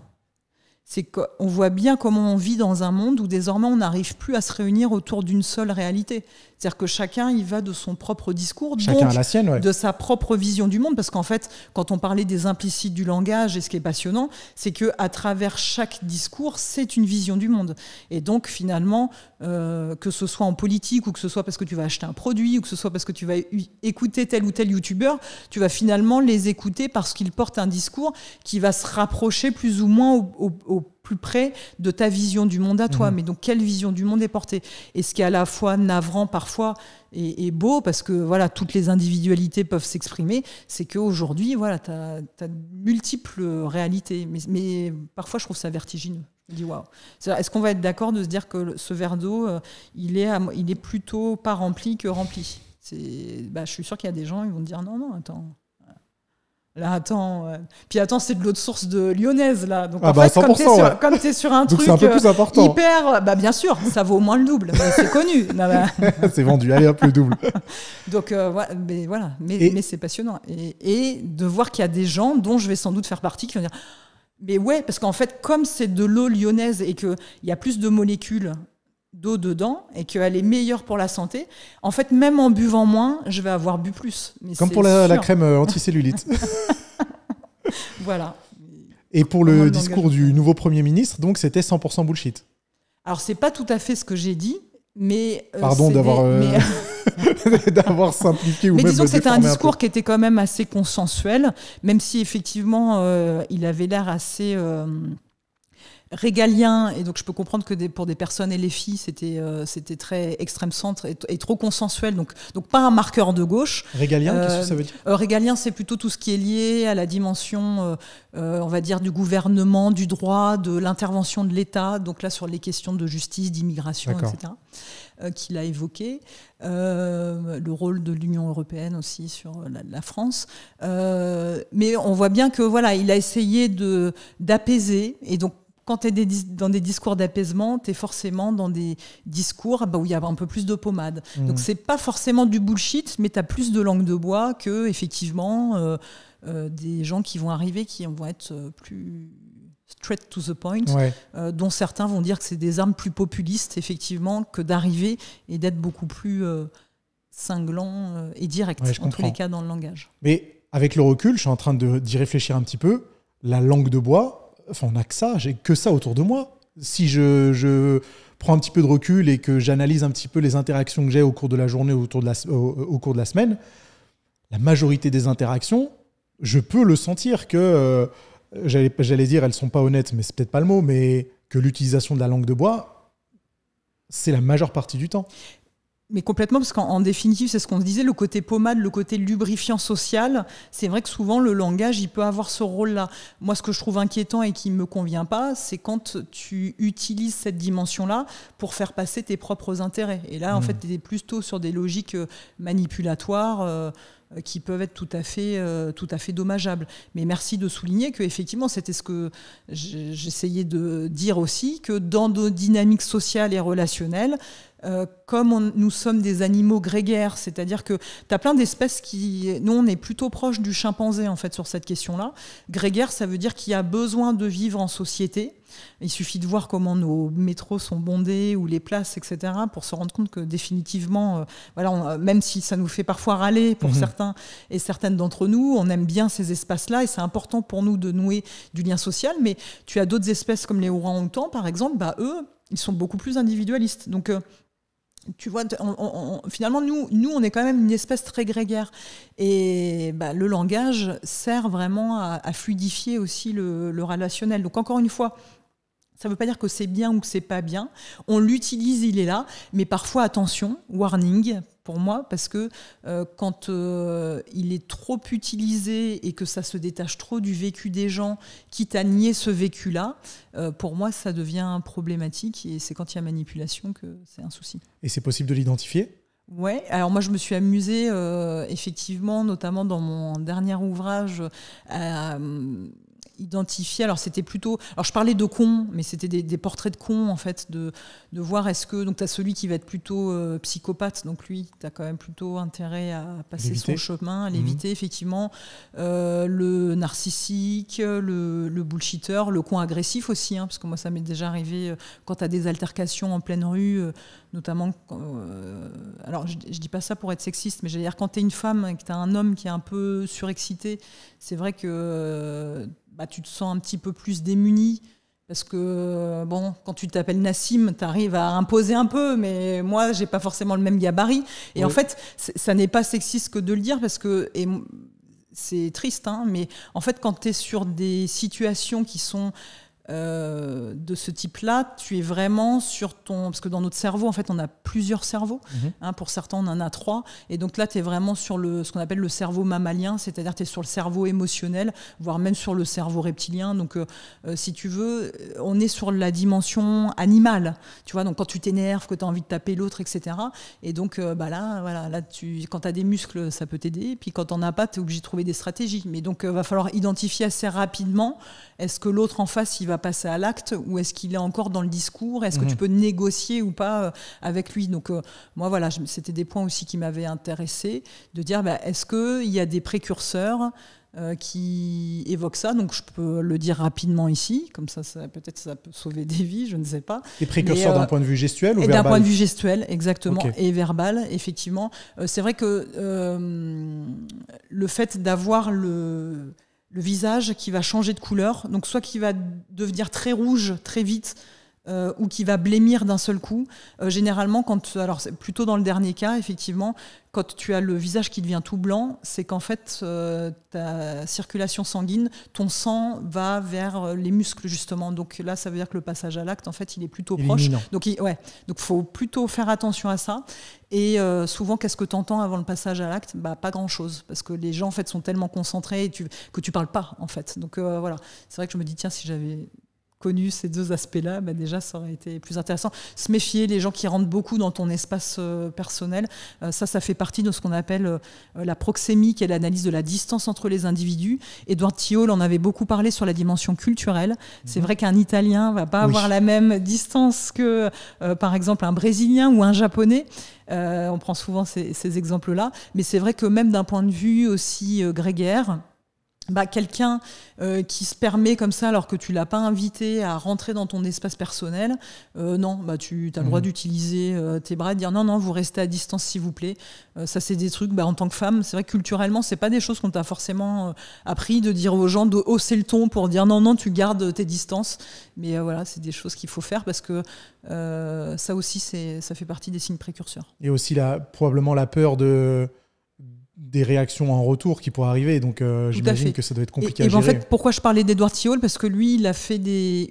c'est qu'on voit bien comment on vit dans un monde où désormais on n'arrive plus à se réunir autour d'une seule réalité. C'est-à-dire que chacun y va de son propre discours, Chacun donc a la sienne, ouais. de sa propre vision du monde. Parce qu'en fait, quand on parlait des implicites du langage, et ce qui est passionnant, c'est qu'à travers chaque discours, c'est une vision du monde. Et donc finalement, que ce soit en politique, ou que ce soit parce que tu vas acheter un produit, ou que ce soit parce que tu vas écouter tel ou tel youtubeur, tu vas finalement les écouter parce qu'ils portent un discours qui va se rapprocher plus ou moins au plus près de ta vision du monde à toi. Mais donc, quelle vision du monde est portée? Et ce qui est à la fois navrant parfois et beau, parce que voilà, toutes les individualités peuvent s'exprimer, c'est qu'aujourd'hui, voilà, tu as multiples réalités. Mais parfois, je trouve ça vertigineux. Je me dis, waouh. Est-ce qu'on va être d'accord de se dire que ce verre d'eau, il est plutôt pas rempli que rempli? Je suis sûr qu'il y a des gens, ils vont te dire, non, attends. Là, attends. Puis attends, c'est de l'eau de source de lyonnaise, là. Donc, en fait, 100%, comme tu es sur un donc truc c'est un peu plus important. hyper... bien sûr, ça vaut au moins le double, mais c'est connu. C'est vendu, allez hop, le double. Donc, mais voilà. Mais c'est passionnant. Et de voir qu'il y a des gens, dont je vais sans doute faire partie, qui vont dire... Mais ouais, parce qu'en fait, comme c'est de l'eau lyonnaise et qu'il y a plus de molécules d'eau dedans et qu'elle est meilleure pour la santé, en fait, même en buvant moins, je vais avoir bu plus. Mais comme pour la crème anticellulite. Voilà. Et pour le discours du nouveau Premier ministre, donc c'était 100% bullshit. Alors, c'est pas tout à fait ce que j'ai dit, mais... Pardon d'avoir d'avoir simplifié ou mais même disons que c'était un discours peu. qui était quand même assez consensuel, même si effectivement, il avait l'air assez... régalien, et donc je peux comprendre que pour des personnes et les filles, c'était très extrême centre et trop consensuel, donc pas un marqueur de gauche. Régalien, qu'est-ce que ça veut dire? Régalien, c'est plutôt tout ce qui est lié à la dimension, on va dire, du gouvernement, du droit, de l'intervention de l'État, donc là sur les questions de justice, d'immigration, etc., qu'il a évoqué. Le rôle de l'Union européenne aussi sur la France. Mais on voit bien que voilà, il a essayé d'apaiser, et donc quand tu es dans des discours d'apaisement, tu es forcément dans des discours où il y a un peu plus de pommade. Donc c'est pas forcément du bullshit, mais tu as plus de langue de bois que effectivement des gens qui vont arriver, qui vont être plus straight to the point, dont certains vont dire que c'est des armes plus populistes, effectivement, que d'arriver et d'être beaucoup plus cinglant et direct, en tous les cas, dans le langage. Mais avec le recul, je suis en train d'y réfléchir un petit peu. La langue de bois, on n'a que ça, j'ai que ça autour de moi. Si je prends un petit peu de recul et que j'analyse un petit peu les interactions que j'ai au cours de la journée, au cours de la semaine, la majorité des interactions, je peux le sentir que, j'allais dire, elles ne sont pas honnêtes, mais c'est peut-être pas le mot, mais que l'utilisation de la langue de bois, c'est la majeure partie du temps. Mais complètement, parce qu'en définitive, c'est ce qu'on se disait, le côté pommade, le côté lubrifiant social, c'est vrai que souvent le langage, il peut avoir ce rôle-là. Moi, ce que je trouve inquiétant et qui ne me convient pas, c'est quand tu utilises cette dimension-là pour faire passer tes propres intérêts. Et là, en fait, tu es plutôt sur des logiques manipulatoires qui peuvent être tout à fait dommageables. Mais merci de souligner qu'effectivement, c'était ce que j'essayais de dire aussi, que dans nos dynamiques sociales et relationnelles, comme nous sommes des animaux grégaires, c'est-à-dire que tu as plein d'espèces qui... Nous, on est plutôt proche du chimpanzé, en fait, sur cette question-là. Grégaire, ça veut dire qu'il y a besoin de vivre en société. Il suffit de voir comment nos métros sont bondés ou les places, etc., pour se rendre compte que définitivement, même si ça nous fait parfois râler pour certains et certaines d'entre nous, on aime bien ces espaces-là et c'est important pour nous de nouer du lien social. Mais tu as d'autres espèces comme les orang-outans, par exemple, eux, ils sont beaucoup plus individualistes. Donc, tu vois, finalement, nous, on est quand même une espèce très grégaire. Et le langage sert vraiment à fluidifier aussi le relationnel. Donc, encore une fois, ça ne veut pas dire que c'est bien ou que c'est pas bien. On l'utilise, il est là. Mais parfois, attention, warning pour moi, parce que quand il est trop utilisé et que ça se détache trop du vécu des gens, quitte à nier ce vécu-là, pour moi, ça devient problématique. Et c'est quand il y a manipulation que c'est un souci. Et c'est possible de l'identifier ? Ouais, alors moi je me suis amusée effectivement, notamment dans mon dernier ouvrage, à identifier. Alors c'était plutôt, alors je parlais de cons, mais c'était des portraits de cons en fait, de voir est-ce que donc tu as celui qui va être plutôt psychopathe, donc lui tu as quand même plutôt intérêt à passer son chemin, à l'éviter effectivement, le narcissique, le bullshitter, le con agressif aussi, parce que moi ça m'est déjà arrivé quand tu as des altercations en pleine rue, notamment alors je dis pas ça pour être sexiste, mais j'allais dire quand tu es une femme et que tu as un homme qui est un peu surexcité, c'est vrai que tu te sens un petit peu plus démuni parce que quand tu t'appelles Nassim, tu arrives à imposer un peu, mais moi j'ai pas forcément le même gabarit et en fait ça n'est pas sexiste que de le dire parce que c'est triste, mais en fait quand tu es sur des situations qui sont de ce type-là, tu es vraiment sur ton... Parce que dans notre cerveau, en fait, on a plusieurs cerveaux. Pour certains, on en a 3. Et donc là, tu es vraiment sur ce qu'on appelle le cerveau mammalien, c'est-à-dire tu es sur le cerveau émotionnel, voire même sur le cerveau reptilien. Donc, si tu veux, on est sur la dimension animale. Tu vois, donc quand tu t'énerves, que tu as envie de taper l'autre, etc. Et donc, là quand tu as des muscles, ça peut t'aider. Et puis quand tu n'en as pas, tu es obligé de trouver des stratégies. Mais donc, va falloir identifier assez rapidement, est-ce que l'autre en face, il va passer à l'acte ou est-ce qu'il est encore dans le discours, est-ce que tu peux négocier ou pas avec lui. Donc moi voilà, c'était des points aussi qui m'avaient intéressé, de dire est-ce qu'il y a des précurseurs qui évoquent ça, donc je peux le dire rapidement ici, comme ça peut-être ça peut sauver des vies, je ne sais pas. Des précurseurs d'un point de vue gestuel ou verbal ? D'un point de vue gestuel, exactement, et verbal, effectivement. C'est vrai que le fait d'avoir le visage qui va changer de couleur, donc soit qui va devenir très rouge très vite, ou qui va blêmir d'un seul coup. Généralement, alors c'est plutôt dans le dernier cas, effectivement, quand tu as le visage qui devient tout blanc, c'est qu'en fait, ta circulation sanguine, ton sang va vers les muscles, justement. Donc là, ça veut dire que le passage à l'acte, en fait, il est plutôt proche. Donc il faut plutôt faire attention à ça. Et souvent, qu'est-ce que tu entends avant le passage à l'acte ? Pas grand-chose, parce que les gens, en fait, sont tellement concentrés que tu parles pas, en fait. Donc voilà, c'est vrai que je me dis, tiens, si j'avais connu ces deux aspects-là, déjà, ça aurait été plus intéressant. Se méfier, les gens qui rentrent beaucoup dans ton espace personnel, ça fait partie de ce qu'on appelle la proxémie, qui est l'analyse de la distance entre les individus. Edward Thiol en avait beaucoup parlé sur la dimension culturelle. C'est vrai qu'un Italien va pas avoir la même distance que, par exemple, un Brésilien ou un Japonais. On prend souvent ces exemples-là. Mais c'est vrai que même d'un point de vue aussi grégaire, quelqu'un qui se permet comme ça, alors que tu l'as pas invité à rentrer dans ton espace personnel, non, tu as le droit d'utiliser tes bras et de dire non, vous restez à distance s'il vous plaît. Ça, c'est des trucs, en tant que femme, c'est vrai que culturellement, c'est pas des choses qu'on t'a forcément appris, de dire aux gens de hausser le ton pour dire non, tu gardes tes distances. Mais voilà, c'est des choses qu'il faut faire parce que ça aussi, ça fait partie des signes précurseurs. Et aussi probablement la peur des réactions en retour qui pourraient arriver, donc j'imagine que ça doit être compliqué à gérer. En fait, pourquoi je parlais d'Edward Thiol, parce que lui, il a fait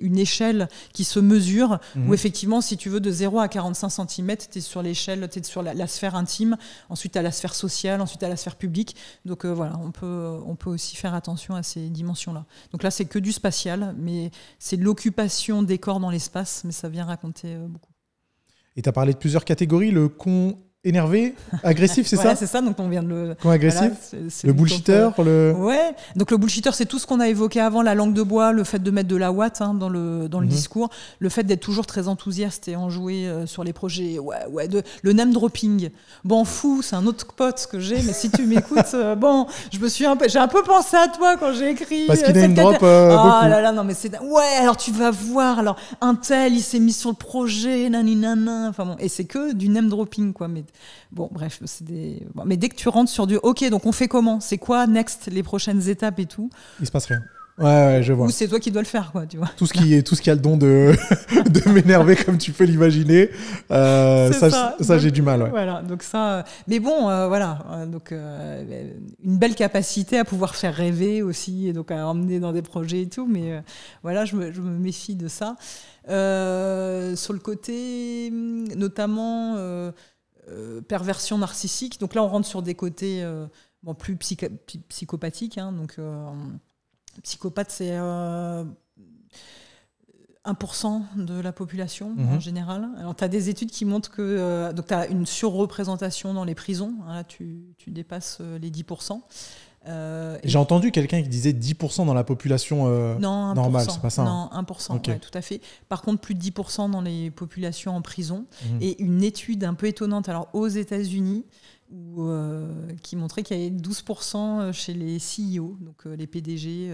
une échelle qui se mesure, où effectivement, si tu veux, de 0 à 45 cm, tu es sur l'échelle, tu es sur la sphère intime, ensuite tu as la sphère sociale, ensuite tu as la sphère publique, donc voilà, on peut aussi faire attention à ces dimensions-là. Donc là, c'est que du spatial, mais c'est de l'occupation des corps dans l'espace, mais ça vient raconter beaucoup. Et tu as parlé de plusieurs catégories, le con énervé, agressif, c'est voilà, ça? C'est ça, donc on vient de le... Con agressif, le bullshitter, Ouais, donc le bullshitter, c'est tout ce qu'on a évoqué avant, la langue de bois, le fait de mettre de la ouate dans le discours, le fait d'être toujours très enthousiaste et enjoué sur les projets, le name dropping. Fou, c'est un autre pote que j'ai, mais si tu m'écoutes, j'ai un peu pensé à toi quand j'ai écrit... Parce qu'il a une drop beaucoup. Là là, non, mais c'est... Ouais, alors tu vas voir, alors un tel, il s'est mis sur le projet, naninana, enfin bon, et c'est que du name dropping, quoi, mais... Bon, bref, mais dès que tu rentres sur du OK, donc on fait comment? C'est quoi next, les prochaines étapes et tout? Il se passe rien. Ouais, je vois. Ou c'est toi qui dois le faire, quoi, tu vois. Tout ce qui a le don de m'énerver, comme tu peux l'imaginer, ça j'ai du mal. Ouais. Voilà, donc ça. Mais bon, voilà, donc une belle capacité à pouvoir faire rêver aussi, et donc à emmener dans des projets et tout. Mais voilà, je me méfie de ça. Sur le côté, notamment. Perversion narcissique. Donc là, on rentre sur des côtés plus psychopathiques. Donc, psychopathe, c'est 1% de la population en général. Alors, tu as des études qui montrent que tu as une surreprésentation dans les prisons. Là, tu dépasses les 10%. J'ai entendu quelqu'un qui disait 10% dans la population normale, c'est pas ça? Non, 1%, okay. Ouais, tout à fait. Par contre, plus de 10% dans les populations en prison. Et une étude un peu étonnante, alors aux États-Unis, qui montrait qu'il y avait 12% chez les CEO, donc les PDG,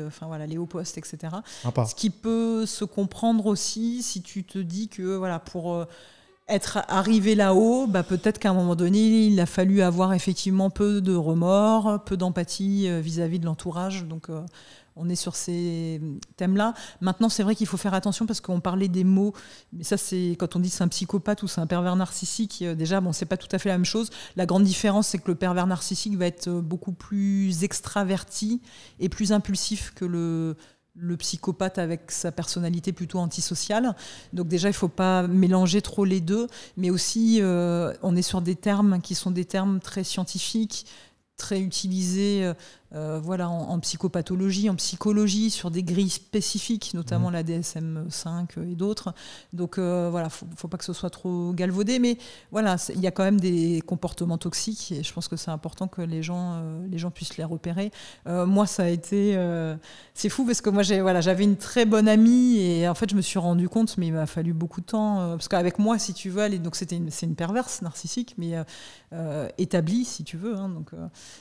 les hauts postes, etc. Ce qui peut se comprendre aussi si tu te dis que pour... être arrivé là-haut, peut-être qu'à un moment donné, il a fallu avoir effectivement peu de remords, peu d'empathie vis-à-vis de l'entourage. Donc, on est sur ces thèmes-là. Maintenant, c'est vrai qu'il faut faire attention parce qu'on parlait des mots. Mais ça, c'est quand on dit c'est un psychopathe ou c'est un pervers narcissique. Déjà, c'est pas tout à fait la même chose. La grande différence, c'est que le pervers narcissique va être beaucoup plus extraverti et plus impulsif que le psychopathe avec sa personnalité plutôt antisociale. Donc déjà, il ne faut pas mélanger trop les deux, mais aussi, on est sur des termes qui sont des termes très scientifiques, très utilisés en psychopathologie, en psychologie, sur des grilles spécifiques, notamment la DSM-5 et d'autres. Donc faut pas que ce soit trop galvaudé, mais voilà, il y a quand même des comportements toxiques et je pense que c'est important que les gens puissent les repérer. Moi, ça a été... c'est fou parce que moi, j'avais une très bonne amie et en fait, je me suis rendu compte, mais il m'a fallu beaucoup de temps, parce qu'avec moi, si tu veux, donc c'est une perverse narcissique, mais établie, si tu veux.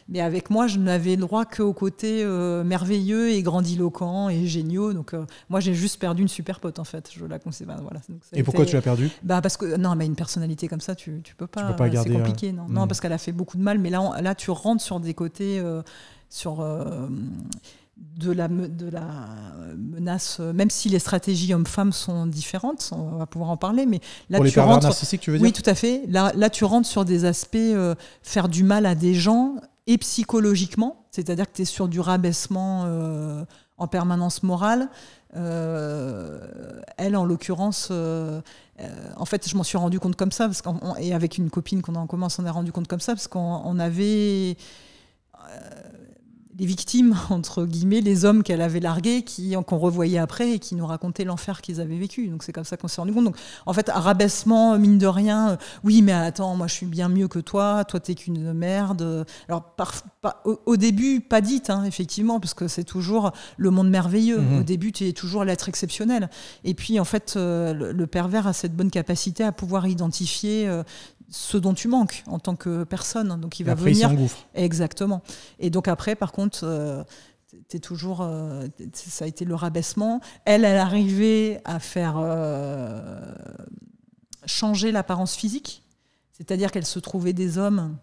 Mais avec moi, je n'avais le droit qu'au côté merveilleux et grandiloquent et géniaux. Donc moi, j'ai juste perdu une super pote, en fait. Je la considère. Voilà. Donc, et pourquoi tu l'as perdue? parce que mais une personnalité comme ça, tu peux pas. Tu peux pas garder. C'est compliqué, non. Non, parce qu'elle a fait beaucoup de mal. Mais là, tu rentres sur des côtés de la menace, même si les stratégies hommes-femmes sont différentes, on va pouvoir en parler, mais là pour les pervers narcissiques, tu veux dire? Oui, tout à fait. Là, tu rentres sur des aspects faire du mal à des gens et psychologiquement, c'est-à-dire que tu es sur du rabaissement en permanence morale. Elle, en l'occurrence, en fait, je m'en suis rendu compte comme ça, et avec une copine qu'on a en commun, on s'en est rendu compte comme ça, parce qu'on avait... les victimes, entre guillemets, les hommes qu'elle avait largués, qu'on revoyait après et qui nous racontaient l'enfer qu'ils avaient vécu. Donc c'est comme ça qu'on s'est rendu compte. Donc en fait, un rabaissement, mine de rien, oui, mais attends, moi je suis bien mieux que toi t'es qu'une merde. Alors au début, pas dite, hein, effectivement, parce que c'est toujours le monde merveilleux. Au début, tu es toujours l'être exceptionnel. Et puis en fait, le pervers a cette bonne capacité à pouvoir identifier ce dont tu manques en tant que personne. Donc il va après, venir. Il s'engouffre. Exactement. Et donc après, par contre, t'es toujours, ça a été le rabaissement. Elle arrivait à faire changer l'apparence physique, c'est-à-dire qu'elle se trouvait des hommes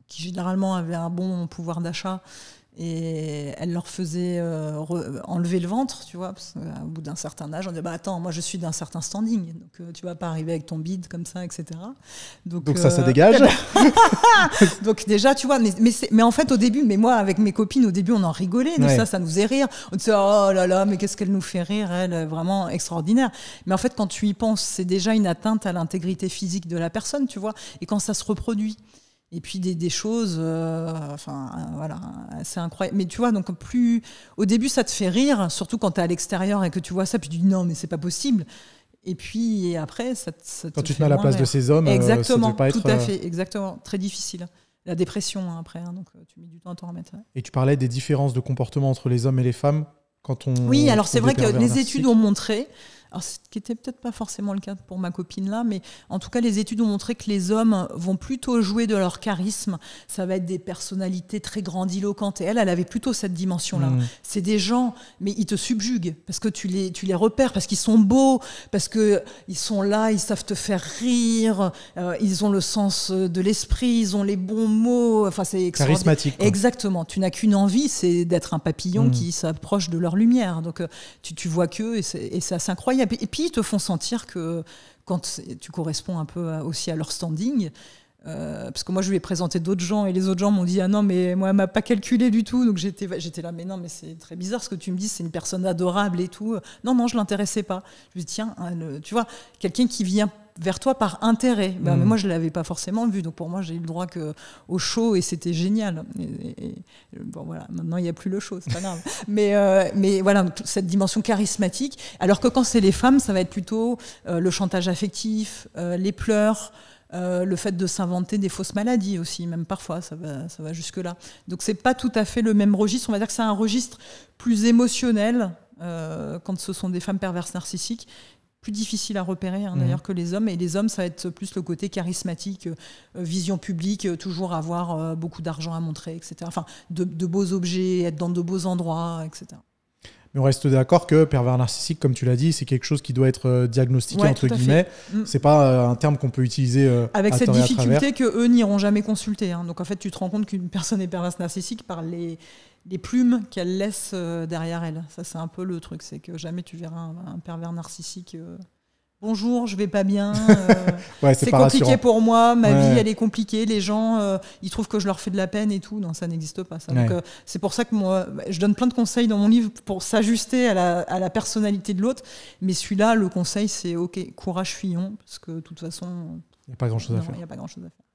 qui généralement avaient un bon pouvoir d'achat. Et elle leur faisait enlever le ventre, tu vois, parce qu'au bout d'un certain âge, on disait attends, moi je suis d'un certain standing, donc tu vas pas arriver avec ton bide comme ça, etc. Donc ça dégage. Donc déjà, tu vois, mais en fait au début, mais moi avec mes copines au début, on en rigolait de ça nous faisait rire. On disait oh là là, mais qu'est-ce qu'elle nous fait rire, elle, vraiment extraordinaire. Mais en fait, quand tu y penses, c'est déjà une atteinte à l'intégrité physique de la personne, tu vois, et quand ça se reproduit. Et puis des choses, voilà, c'est incroyable. Mais tu vois, donc au début, ça te fait rire, surtout quand t'es à l'extérieur et que tu vois ça, puis tu dis non, mais c'est pas possible. Et puis après, ça quand tu te mets à la place de ces hommes, exactement, ça devait pas être... tout à fait, exactement, très difficile. La dépression après, hein, donc tu mets du temps à t'en remettre. Ouais. Et tu parlais des différences de comportement entre les hommes et les femmes quand on... Oui, alors c'est vrai que les études ont montré. Alors, ce qui n'était peut-être pas forcément le cas pour ma copine là, mais en tout cas, les études ont montré que les hommes vont plutôt jouer de leur charisme. Ça va être des personnalités très grandiloquentes. Et elle avait plutôt cette dimension-là. C'est des gens, mais ils te subjuguent parce que tu les repères, parce qu'ils sont beaux, parce qu'ils sont là, ils savent te faire rire, ils ont le sens de l'esprit, ils ont les bons mots. Enfin, c'est charismatique. Quoi. Exactement. Tu n'as qu'une envie, c'est d'être un papillon qui s'approche de leur lumière. Donc, tu vois qu'eux et c'est assez incroyable. Et puis, ils te font sentir que quand tu corresponds un peu aussi à leur standing, parce que moi, je lui ai présenté d'autres gens et les autres gens m'ont dit « Ah non, mais moi, elle m'a pas calculé du tout. » Donc, j'étais là « Mais non, mais c'est très bizarre ce que tu me dis. C'est une personne adorable et tout. » Non, je l'intéressais pas. Je me dis « Tiens, tu vois, quelqu'un qui vient vers toi par intérêt. » Mais moi, je l'avais pas forcément vu. Donc, pour moi, j'ai eu le droit au show et c'était génial. Bon, voilà, maintenant, il n'y a plus le show, c'est pas grave. mais voilà, cette dimension charismatique. Alors que quand c'est les femmes, ça va être plutôt le chantage affectif, les pleurs, le fait de s'inventer des fausses maladies aussi, même parfois, ça va jusque-là. Donc, c'est pas tout à fait le même registre. On va dire que c'est un registre plus émotionnel quand ce sont des femmes perverses narcissiques. Plus difficile à repérer d'ailleurs que les hommes. Et les hommes, ça va être plus le côté charismatique, vision publique, toujours avoir beaucoup d'argent à montrer, etc. Enfin, de beaux objets, être dans de beaux endroits, etc. Mais on reste d'accord que pervers narcissique, comme tu l'as dit, c'est quelque chose qui doit être diagnostiqué, entre guillemets. C'est pas un terme qu'on peut utiliser avec cette difficulté qu'eux n'iront jamais consulter. Donc en fait, tu te rends compte qu'une personne est perverse narcissique par les plumes qu'elle laisse derrière elle. Ça, c'est un peu le truc. C'est que jamais tu verras un pervers narcissique. Bonjour, je vais pas bien. C'est compliqué pour moi. Ma vie, elle est compliquée. Les gens, ils trouvent que je leur fais de la peine et tout. Non, ça n'existe pas. Ça. Donc, c'est pour ça que moi, je donne plein de conseils dans mon livre pour s'ajuster à la personnalité de l'autre. Mais celui-là, le conseil, c'est OK, courage, fuyons, parce que de toute façon, il n'y a pas grand-chose à faire. Il n'y a pas grand-chose à faire.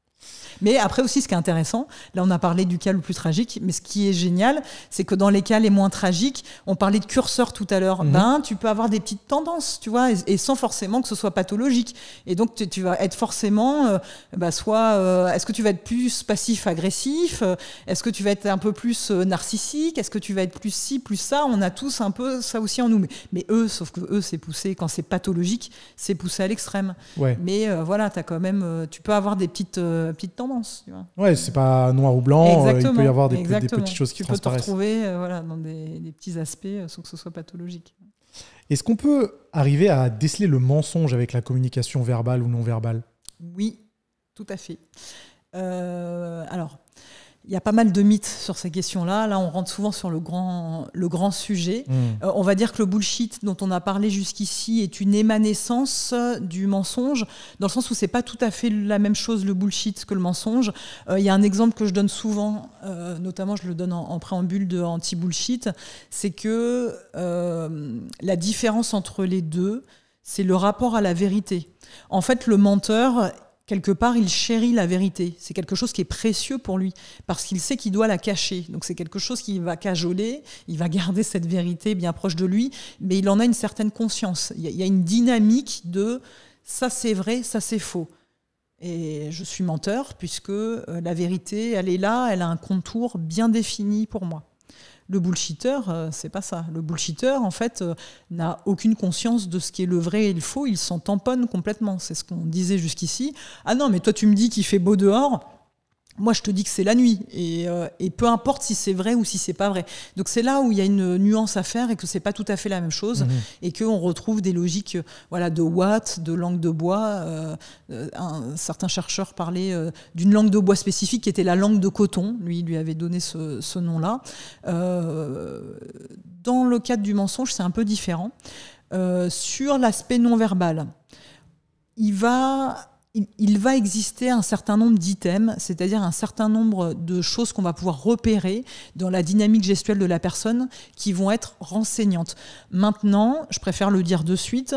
Mais après aussi, ce qui est intéressant, là on a parlé du cas le plus tragique, mais ce qui est génial, c'est que dans les cas les moins tragiques, on parlait de curseur tout à l'heure, tu peux avoir des petites tendances, tu vois, et sans forcément que ce soit pathologique. Et donc tu vas être forcément, soit, est-ce que tu vas être plus passif-agressif, est-ce que tu vas être un peu plus narcissique, est-ce que tu vas être plus ci, plus ça, on a tous un peu ça aussi en nous. Mais eux, sauf que eux, c'est poussé, quand c'est pathologique, c'est poussé à l'extrême. Ouais. Mais voilà, t'as quand même, tu peux avoir des petites tendances. Tu vois. Ouais, c'est pas noir ou blanc, il peut y avoir des petites choses qui transparaissent. Tu peux te retrouver voilà, dans des petits aspects sans que ce soit pathologique. Est-ce qu'on peut arriver à déceler le mensonge avec la communication verbale ou non verbale ? Oui, tout à fait. Alors, il y a pas mal de mythes sur ces questions-là. Là, on rentre souvent sur le grand sujet. On va dire que le bullshit dont on a parlé jusqu'ici est une émanescence du mensonge, dans le sens où c'est pas tout à fait la même chose le bullshit que le mensonge. Il y a un exemple que je donne souvent, notamment je le donne en préambule de anti-bullshit, c'est que la différence entre les deux, c'est le rapport à la vérité. En fait, le menteur, quelque part, il chérit la vérité. C'est quelque chose qui est précieux pour lui, parce qu'il sait qu'il doit la cacher. Donc c'est quelque chose qu'il va cajoler, il va garder cette vérité bien proche de lui, mais il en a une certaine conscience. Il y a une dynamique de « ça c'est vrai, ça c'est faux ». Et je suis menteur, puisque la vérité, elle est là, elle a un contour bien défini pour moi. Le bullshitter, c'est pas ça. Le bullshitter, en fait, n'a aucune conscience de ce qui est le vrai et le faux. Il s'en tamponne complètement. C'est ce qu'on disait jusqu'ici. Ah non, mais toi, tu me dis qu'il fait beau dehors. Moi, je te dis que c'est la nuit. Et peu importe si c'est vrai ou si c'est pas vrai. Donc, c'est là où il y a une nuance à faire et que c'est pas tout à fait la même chose. Et qu'on retrouve des logiques voilà, de watts, de langue de bois. Certains chercheurs parlaient d'une langue de bois spécifique qui était la langue de coton. Lui avait donné ce nom-là. Dans le cadre du mensonge, c'est un peu différent. Sur l'aspect non-verbal, il va exister un certain nombre d'items, c'est-à-dire un certain nombre de choses qu'on va pouvoir repérer dans la dynamique gestuelle de la personne qui vont être renseignantes. Maintenant, je préfère le dire de suite,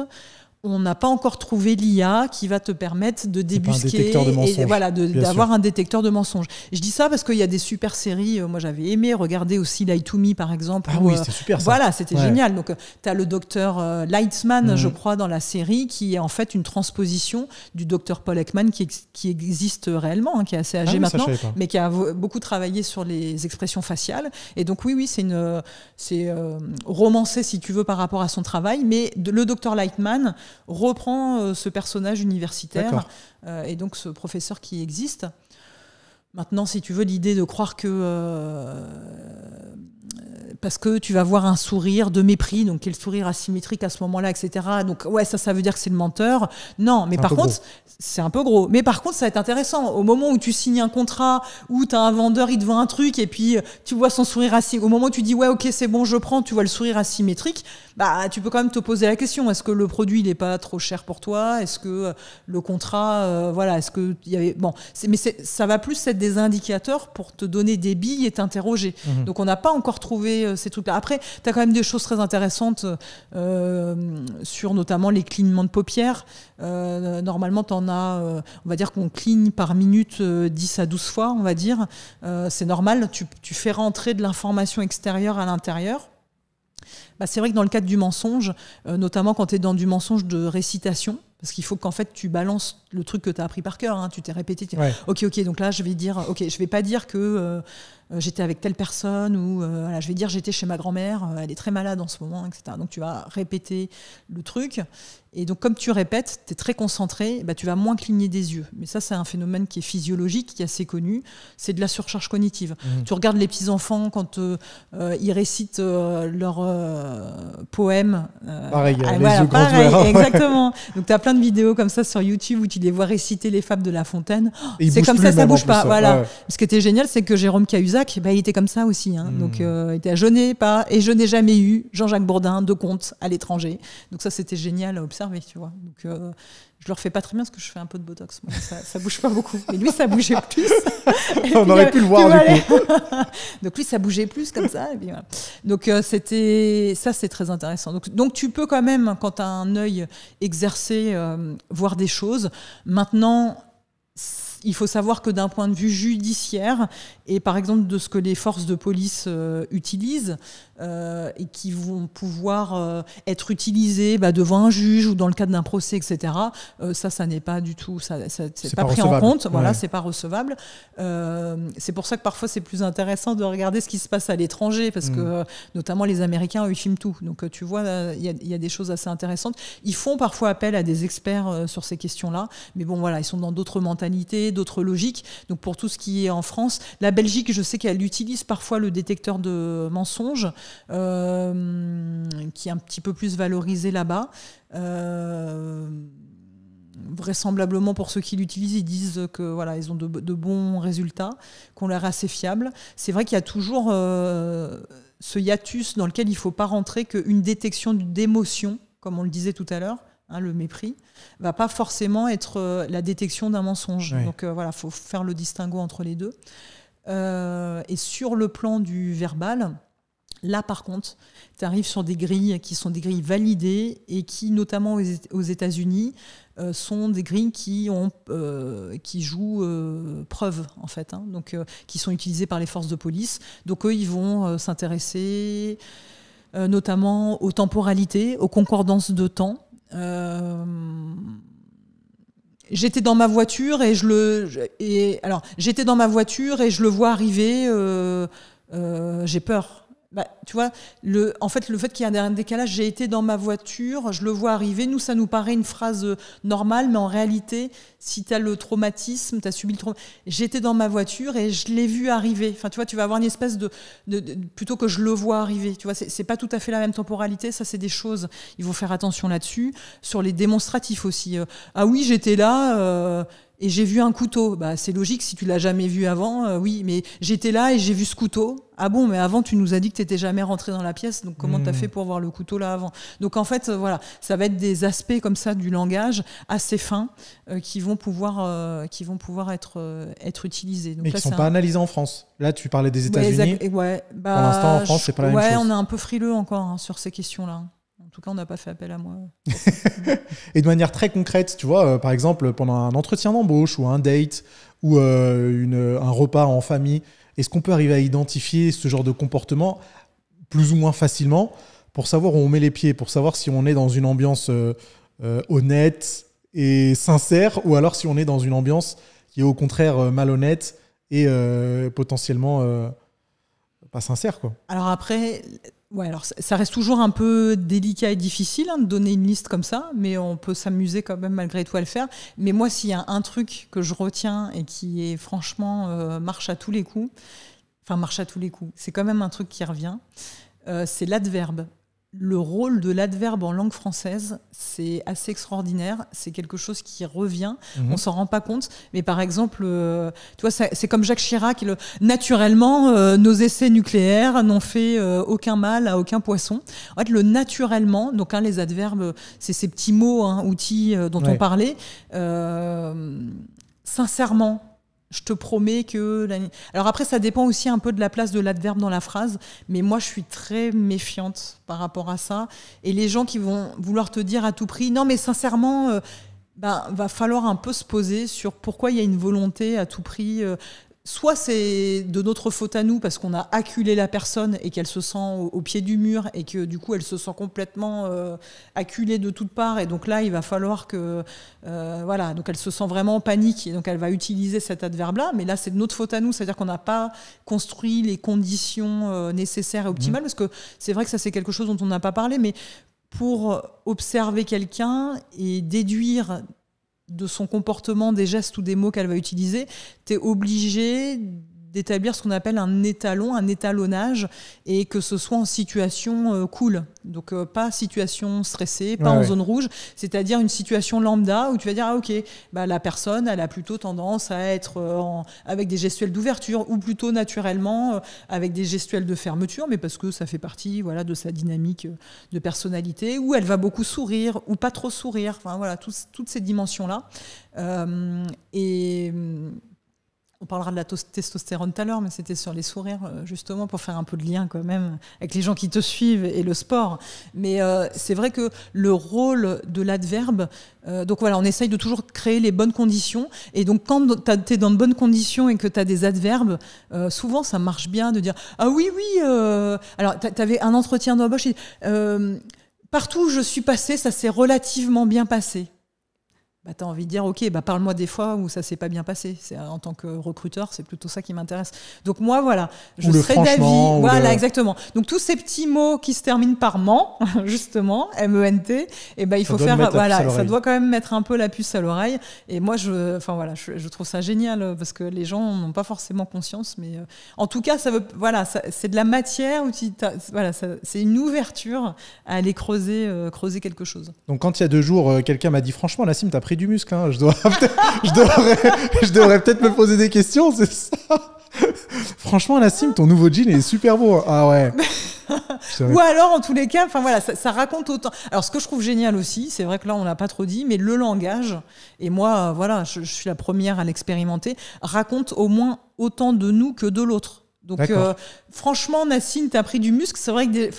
on n'a pas encore trouvé l'IA qui va te permettre de débusquer et voilà, d'avoir un détecteur de mensonges. Je dis ça parce qu'il y a des super séries. Moi, j'avais aimé regarder aussi Lie to Me, par exemple. Ah oui, c'était super ça. Voilà, c'était génial. Donc, tu as le docteur Lightman, je crois, dans la série, qui est en fait une transposition du docteur Paul Ekman qui existe réellement, qui est assez âgé maintenant, mais qui a beaucoup travaillé sur les expressions faciales. Et donc, oui, c'est romancé, si tu veux, par rapport à son travail. Mais le docteur Lightman reprend ce personnage universitaire et donc ce professeur qui existe. Maintenant, si tu veux, l'idée de croire que parce que tu vas voir un sourire de mépris, donc quel sourire asymétrique à ce moment-là, etc. Donc ouais, ça veut dire que c'est le menteur. Non, mais par contre, c'est un peu gros. Mais par contre, ça va être intéressant. Au moment où tu signes un contrat, où tu as un vendeur, il te vend un truc, et puis tu vois son sourire asymétrique. Au moment où tu dis ouais, ok, c'est bon, je prends, tu vois le sourire asymétrique, bah tu peux quand même te poser la question, est-ce que le produit il est pas trop cher pour toi? Est-ce que le contrat, voilà, est-ce que il y avait bon, ça va plus être des indicateurs pour te donner des billes et t'interroger. Donc on n'a pas encore trouvé ces trucs-là. Après, tu as quand même des choses très intéressantes sur notamment les clignements de paupières. Normalement, tu en as, on va dire qu'on cligne par minute 10 à 12 fois, on va dire. C'est normal, tu fais rentrer de l'information extérieure à l'intérieur. Bah, c'est vrai que dans le cadre du mensonge, notamment quand tu es dans du mensonge de récitation, parce qu'il faut qu'en fait tu balances le truc que tu as appris par cœur, hein, tu t'es répété, ok, donc là je vais dire, je vais pas dire que j'étais avec telle personne ou voilà, je vais dire j'étais chez ma grand-mère, elle est très malade en ce moment, etc. Donc tu vas répéter le truc. Et donc, comme tu répètes, tu es très concentré, bah, tu vas moins cligner des yeux. Mais ça, c'est un phénomène qui est physiologique, qui est assez connu. C'est de la surcharge cognitive. Tu regardes les petits-enfants quand ils récitent leurs poèmes. Pareil, les voilà, yeux grands ouverts. Exactement. Donc, tu as plein de vidéos comme ça sur YouTube où tu les vois réciter les fables de La Fontaine. C'est comme ça bouge pas. Voilà. Ce qui était génial, c'est que Jérôme Cahuzac, bah, il était comme ça aussi. Hein. Donc, il était je n'ai pas et je n'ai jamais eu Jean-Jacques Bourdin de conte à l'étranger. Donc, ça, c'était génial à observer, tu vois. Donc, je le refais pas très bien parce que je fais un peu de botox. Moi, ça bouge pas beaucoup. Et lui, ça bougeait plus. On aurait pu le voir, du coup. Donc, lui, ça bougeait plus comme ça. Et puis, voilà. Donc, ça, c'est très intéressant. Donc, tu peux quand même, quand tu as un œil exercé, voir des choses. Maintenant, il faut savoir que d'un point de vue judiciaire, et par exemple de ce que les forces de police utilisent, et qui vont pouvoir être utilisées devant un juge ou dans le cadre d'un procès, etc., ça n'est pas du tout, c'est pas pris en compte, voilà, c'est pas recevable. C'est pour ça que parfois c'est plus intéressant de regarder ce qui se passe à l'étranger, parce que notamment les Américains, eux, ils filment tout. Donc tu vois, il y a des choses assez intéressantes. Ils font parfois appel à des experts sur ces questions-là, mais bon, voilà, ils sont dans d'autres mentalités, d'autres logiques. Donc pour tout ce qui est en France, la Belgique, je sais qu'elle utilise parfois le détecteur de mensonges, qui est un petit peu plus valorisé là-bas. Vraisemblablement, pour ceux qui l'utilisent, ils disent que voilà, ils ont de bons résultats, qu'on l'air assez fiable. C'est vrai qu'il y a toujours ce hiatus dans lequel il ne faut pas rentrer qu'une détection d'émotion, comme on le disait tout à l'heure, hein, le mépris, va pas forcément être la détection d'un mensonge. Oui. Donc voilà, faut faire le distinguo entre les deux. Et sur le plan du verbal, Là, par contre, tu arrives sur des grilles qui sont des grilles validées et qui, notamment aux États-Unis, sont des grilles qui jouent preuve, en fait, hein, donc, qui sont utilisées par les forces de police. Donc, eux, ils vont s'intéresser notamment aux temporalités, aux concordances de temps. J'étais dans ma voiture et je le vois arriver. J'ai peur. Bah, tu vois, le fait qu'il y ait un décalage, j'ai été dans ma voiture, je le vois arriver, nous, ça nous paraît une phrase normale, mais en réalité, si tu as le traumatisme, tu as subi le traumatisme, j'étais dans ma voiture et je l'ai vu arriver. Enfin, tu vois, tu vas avoir une espèce de plutôt que je le vois arriver. Tu vois, c'est pas tout à fait la même temporalité, ça, c'est des choses, il faut faire attention là-dessus. Sur les démonstratifs aussi. Ah oui, j'étais là... et j'ai vu un couteau. Bah, c'est logique, si tu l'as jamais vu avant, oui, mais j'étais là et j'ai vu ce couteau. Ah bon, mais avant, tu nous as dit que tu n'étais jamais rentré dans la pièce, donc comment tu as fait pour voir le couteau là avant? Donc en fait, voilà, ça va être des aspects comme ça du langage assez fins qui vont pouvoir être utilisés. Donc, mais là, qui ne sont pas analysés en France. Là, tu parlais des États-Unis. Ouais, pour l'instant, en France, c'est pas la même chose. Ouais, on est un peu frileux encore hein, sur ces questions-là. En tout cas, on n'a pas fait appel à moi. Et de manière très concrète, tu vois, par exemple, pendant un entretien d'embauche ou un date ou un repas en famille, est-ce qu'on peut arriver à identifier ce genre de comportement plus ou moins facilement pour savoir où on met les pieds, pour savoir si on est dans une ambiance honnête et sincère ou alors si on est dans une ambiance qui est au contraire malhonnête et potentiellement pas sincère, quoi. Alors après... Ouais, alors ça reste toujours un peu délicat et difficile hein, de donner une liste comme ça, mais on peut s'amuser quand même malgré tout à le faire. Mais moi, s'il y a un truc que je retiens et qui est franchement marche à tous les coups, c'est quand même un truc qui revient, c'est l'adverbe. Le rôle de l'adverbe en langue française, c'est assez extraordinaire. C'est quelque chose qui revient. On s'en rend pas compte. Mais par exemple, tu vois, c'est comme Jacques Chirac. Naturellement, nos essais nucléaires n'ont fait aucun mal à aucun poisson. En fait, le naturellement, donc les adverbes, c'est ces petits mots, outils dont on parlait. Sincèrement. Je te promets que... Alors après, ça dépend aussi un peu de la place de l'adverbe dans la phrase, mais moi, je suis très méfiante par rapport à ça. Et les gens qui vont vouloir te dire à tout prix, non, mais sincèrement, va falloir un peu se poser sur pourquoi il y a une volonté à tout prix... Soit c'est de notre faute à nous parce qu'on a acculé la personne et qu'elle se sent au pied du mur et que du coup elle se sent complètement acculée de toutes parts et donc là il va falloir que donc elle se sent vraiment en panique et donc elle va utiliser cet adverbe-là, mais là c'est de notre faute à nous, c'est-à-dire qu'on n'a pas construit les conditions nécessaires et optimales parce que c'est vrai que ça c'est quelque chose dont on n'a pas parlé, mais pour observer quelqu'un et déduire de son comportement, des gestes ou des mots qu'elle va utiliser, tu es obligé d'établir ce qu'on appelle un étalon, un étalonnage, et que ce soit en situation cool. Donc pas situation stressée, pas en zone rouge, c'est-à-dire une situation lambda où tu vas dire, ah ok, la personne, elle a plutôt tendance à être avec des gestuels d'ouverture, ou plutôt naturellement avec des gestuels de fermeture, mais parce que ça fait partie de sa dynamique de personnalité, où elle va beaucoup sourire, ou pas trop sourire, enfin voilà, toutes ces dimensions-là. On parlera de la testostérone tout à l'heure, mais c'était sur les sourires, justement, pour faire un peu de lien quand même avec les gens qui te suivent et le sport. Mais c'est vrai que le rôle de l'adverbe, donc voilà, on essaye de toujours créer les bonnes conditions. Et donc quand tu es dans de bonnes conditions et que tu as des adverbes, souvent ça marche bien de dire « Ah oui, oui !» Alors, tu avais un entretien d'embauche et partout où je suis passée, ça s'est relativement bien passé. Tu as envie de dire, ok, parle-moi des fois où ça s'est pas bien passé. En tant que recruteur, c'est plutôt ça qui m'intéresse. Donc moi, voilà, je serais d'avis. Voilà, exactement. Donc tous ces petits mots qui se terminent par ment, justement, M-E-N-T, il faut faire, ça doit quand même mettre un peu la puce à l'oreille. Et moi, je trouve ça génial parce que les gens n'ont pas forcément conscience, mais en tout cas, c'est de la matière où c'est une ouverture à aller creuser quelque chose. Donc quand il y a 2 jours, quelqu'un m'a dit, franchement, Nassim, t'as pris du muscle, hein. je devrais peut-être me poser des questions, c'est ça. Franchement, Nassim, ton nouveau jean est super beau. Ah ouais. Ou alors, en tous les cas, ça raconte autant. Alors, ce que je trouve génial aussi, c'est vrai que là, on l'a pas trop dit, mais le langage, et moi, je suis la première à l'expérimenter, raconte au moins autant de nous que de l'autre. Donc, franchement, Nassim, t'as pris du muscle. C'est vrai que,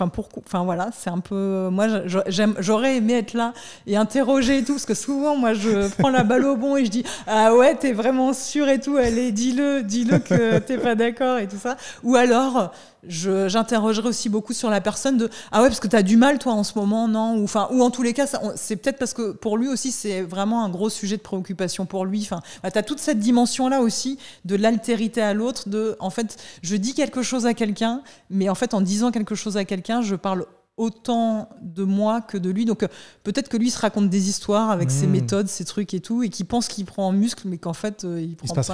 voilà, c'est un peu. Moi, j'aurais aimé être là et interroger et tout, parce que souvent, moi, je prends la balle au bon et je dis ah ouais, t'es vraiment sûr et tout. Allez, dis-le que t'es pas d'accord et tout ça. Ou alors, j'interrogerai aussi beaucoup sur la personne de ah ouais, parce que t'as du mal toi en ce moment, non, ou en tous les cas, c'est peut-être parce que pour lui aussi, c'est vraiment un gros sujet de préoccupation pour lui. Enfin, t'as toute cette dimension là aussi de l'altérité à l'autre, de en fait, je dis quelque chose à quelqu'un, mais en fait, en disant quelque chose à quelqu'un, je parle autant de moi que de lui. Donc peut-être que lui se raconte des histoires avec ses méthodes, ses trucs et tout, et qu'il pense qu'il prend en muscle, mais qu'en fait il se passe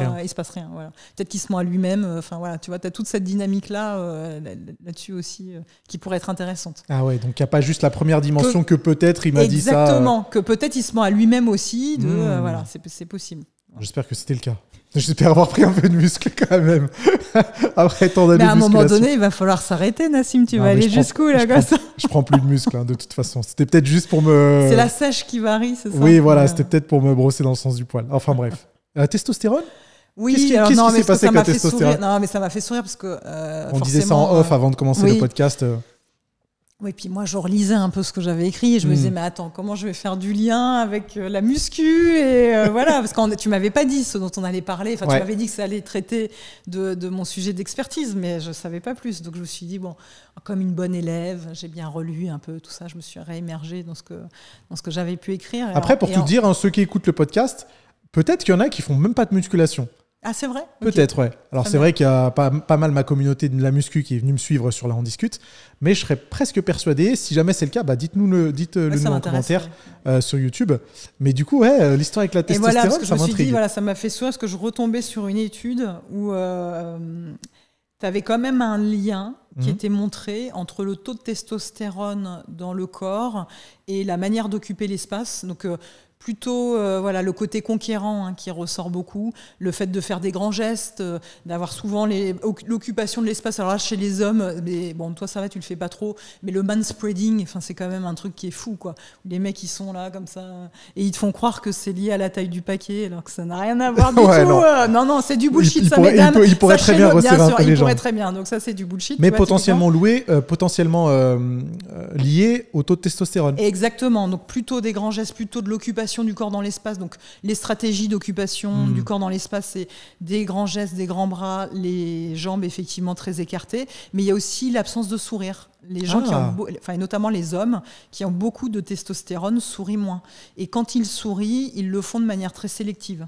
rien. Voilà. Peut-être qu'il se ment à lui-même. Enfin voilà, tu vois, t'as toute cette dynamique là là-dessus aussi qui pourrait être intéressante. Ah ouais, donc il n'y a pas juste la première dimension que peut-être il m'a dit ça. Exactement, que peut-être il se ment à lui-même aussi. Voilà, c'est possible. J'espère que c'était le cas. J'espère avoir pris un peu de muscle quand même. Après tant d'années de musculation. Mais à un moment donné, il va falloir s'arrêter, Nassim. Tu vas aller jusqu'où là comme ça? Je prends plus de muscle de toute façon. C'était peut-être juste pour me. C'est la sèche qui varie, c'est ça? Oui, voilà, c'était peut-être pour me brosser dans le sens du poil. Enfin bref. La testostérone? Oui, qu'est-ce qui s'est passé avec la testostérone? Non, mais ça m'a fait sourire parce que. On disait ça en off avant de commencer le podcast. Oui, puis moi, je relisais un peu ce que j'avais écrit et je me disais, mais attends, comment je vais faire du lien avec la muscu et voilà, parce que tu m'avais pas dit ce dont on allait parler. Enfin, tu m'avais dit que ça allait traiter de mon sujet d'expertise, mais je savais pas plus. Donc, je me suis dit, bon, comme une bonne élève, j'ai bien relu un peu tout ça. Je me suis réémergée dans ce que j'avais pu écrire. Après, pour tout dire, ceux qui écoutent le podcast, peut-être qu'il y en a qui font même pas de musculation. Ah, c'est vrai? Peut-être, ouais. Alors, c'est vrai qu'il y a pas mal ma communauté de la muscu qui est venue me suivre sur Là On Discute, mais je serais presque persuadé, si jamais c'est le cas, dites-le nous en commentaire sur YouTube. Mais du coup, l'histoire avec la testostérone, voilà, parce que ça m'intrigue. Je me suis dit, ça m'a fait sourire parce que je retombais sur une étude où tu avais quand même un lien qui était montré entre le taux de testostérone dans le corps et la manière d'occuper l'espace. Donc, plutôt le côté conquérant qui ressort beaucoup, le fait de faire des grands gestes, d'avoir souvent l'occupation de l'espace. Alors là, chez les hommes, mais bon, toi ça va, tu le fais pas trop, mais le manspreading, c'est quand même un truc qui est fou, quoi. Les mecs ils sont là comme ça et ils te font croire que c'est lié à la taille du paquet alors que ça n'a rien à voir du tout. Non, c'est du bullshit. Il pourrait très bien recevoir un peu les gens. Il pourrait très bien. Donc ça c'est du bullshit. Mais potentiellement lié au taux de testostérone. Exactement. Donc plutôt des grands gestes, plutôt de l'occupation du corps dans l'espace. Donc les stratégies d'occupation du corps dans l'espace, c'est des grands gestes, des grands bras, les jambes effectivement très écartées, mais il y a aussi l'absence de sourire. Les gens et notamment les hommes qui ont beaucoup de testostérone sourient moins. Et quand ils sourient, ils le font de manière très sélective.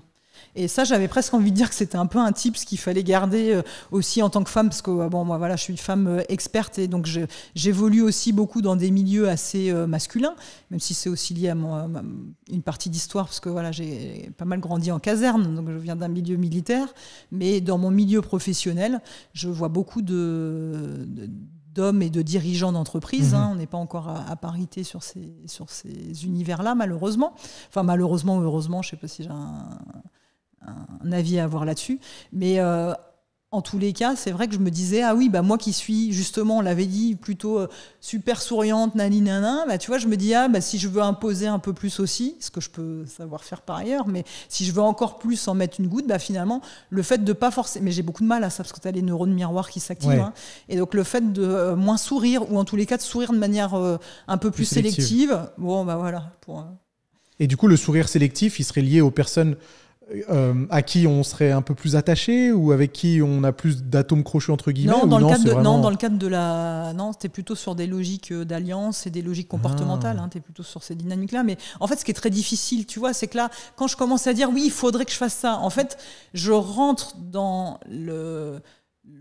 Et ça, j'avais presque envie de dire que c'était un peu un tips qu'il fallait garder aussi en tant que femme, parce que moi, je suis une femme experte et donc j'évolue aussi beaucoup dans des milieux assez masculins, même si c'est aussi lié à une partie d'histoire, parce que j'ai pas mal grandi en caserne, donc je viens d'un milieu militaire, mais dans mon milieu professionnel, je vois beaucoup d'hommes et de dirigeants d'entreprises. On n'est pas encore à parité sur ces univers-là, malheureusement. Enfin, malheureusement ou heureusement, je ne sais pas si j'ai un avis à avoir là-dessus. Mais en tous les cas, c'est vrai que je me disais, moi qui suis, justement, on l'avait dit, plutôt super souriante, naninana, tu vois, je me dis, si je veux imposer un peu plus aussi, ce que je peux savoir faire par ailleurs, mais si je veux encore plus en mettre une goutte, finalement, le fait de pas forcer, mais j'ai beaucoup de mal à ça, parce que tu as les neurones miroirs qui s'activent, et donc le fait de moins sourire, ou en tous les cas de sourire de manière un peu plus sélective, voilà. Et du coup, le sourire sélectif, il serait lié aux personnes à qui on serait un peu plus attaché ou avec qui on a plus d'atomes crochus entre guillemets? Non, dans le cadre de la... Non, c'était plutôt sur des logiques d'alliance et des logiques comportementales. T'es plutôt sur ces dynamiques-là. Mais en fait, ce qui est très difficile, tu vois, c'est que là, quand je commence à dire oui, il faudrait que je fasse ça, en fait, je rentre dans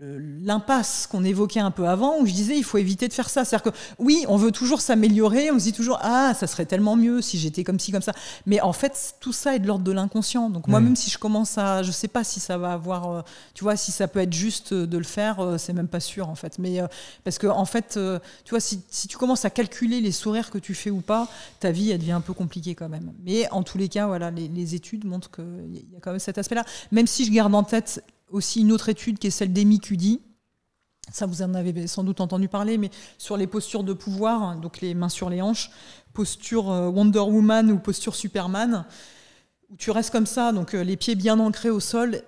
l'impasse qu'on évoquait un peu avant, où je disais il faut éviter de faire ça. C'est-à-dire que oui, on veut toujours s'améliorer, on se dit toujours ça serait tellement mieux si j'étais comme ci, comme ça. Mais en fait, tout ça est de l'ordre de l'inconscient. Donc moi, même si je commence je sais pas si ça va avoir, tu vois, si ça peut être juste de le faire, c'est même pas sûr en fait. Mais parce que en fait, tu vois, si tu commences à calculer les sourires que tu fais ou pas, ta vie elle devient un peu compliquée quand même. Mais en tous les cas, les études montrent qu'il y a quand même cet aspect-là. Même si je garde en tête aussi une autre étude qui est celle d'Amy Cuddy. Ça, vous en avez sans doute entendu parler, mais sur les postures de pouvoir, donc les mains sur les hanches, posture Wonder Woman ou posture Superman, où tu restes comme ça, donc les pieds bien ancrés au sol,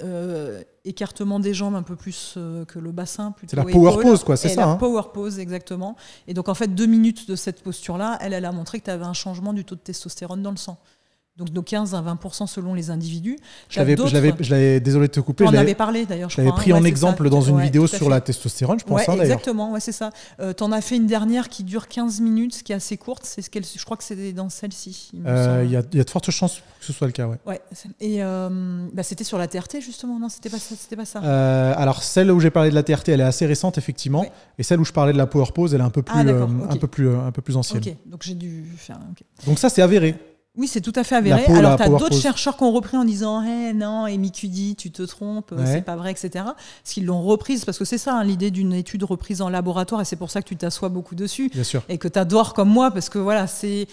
écartement des jambes un peu plus que le bassin. C'est la power pose, quoi, c'est ça. La power pose, exactement. Et donc, en fait, 2 minutes de cette posture-là, elle a montré que tu avais un changement du taux de testostérone dans le sang. Donc, de 15 à 20% selon les individus. Désolé de te couper. On en avait parlé d'ailleurs, je crois. Je l'avais pris en exemple dans une vidéo sur la testostérone, je pense, d'ailleurs. Exactement, c'est ça. Tu en as fait une dernière qui dure 15 minutes, qui est assez courte. Je crois que c'est dans celle-ci. Il y a de fortes chances que ce soit le cas, ouais. Et c'était sur la TRT, justement, non? C'était pas ça. Alors, celle où j'ai parlé de la TRT, elle est assez récente, effectivement. Ouais. Et celle où je parlais de la power pose, elle est un peu plus ancienne. Ok, donc j'ai dû faire... Donc ça, c'est avéré. Oui, c'est tout à fait avéré. Alors, tu as d'autres chercheurs qui ont repris en disant non, Amy tu te trompes, c'est pas vrai, etc. Parce qu'ils l'ont reprise, parce que c'est ça, l'idée d'une étude reprise en laboratoire, et c'est pour ça que tu t'assois beaucoup dessus. Bien sûr. Et que tu adores comme moi, parce que voilà, c'est.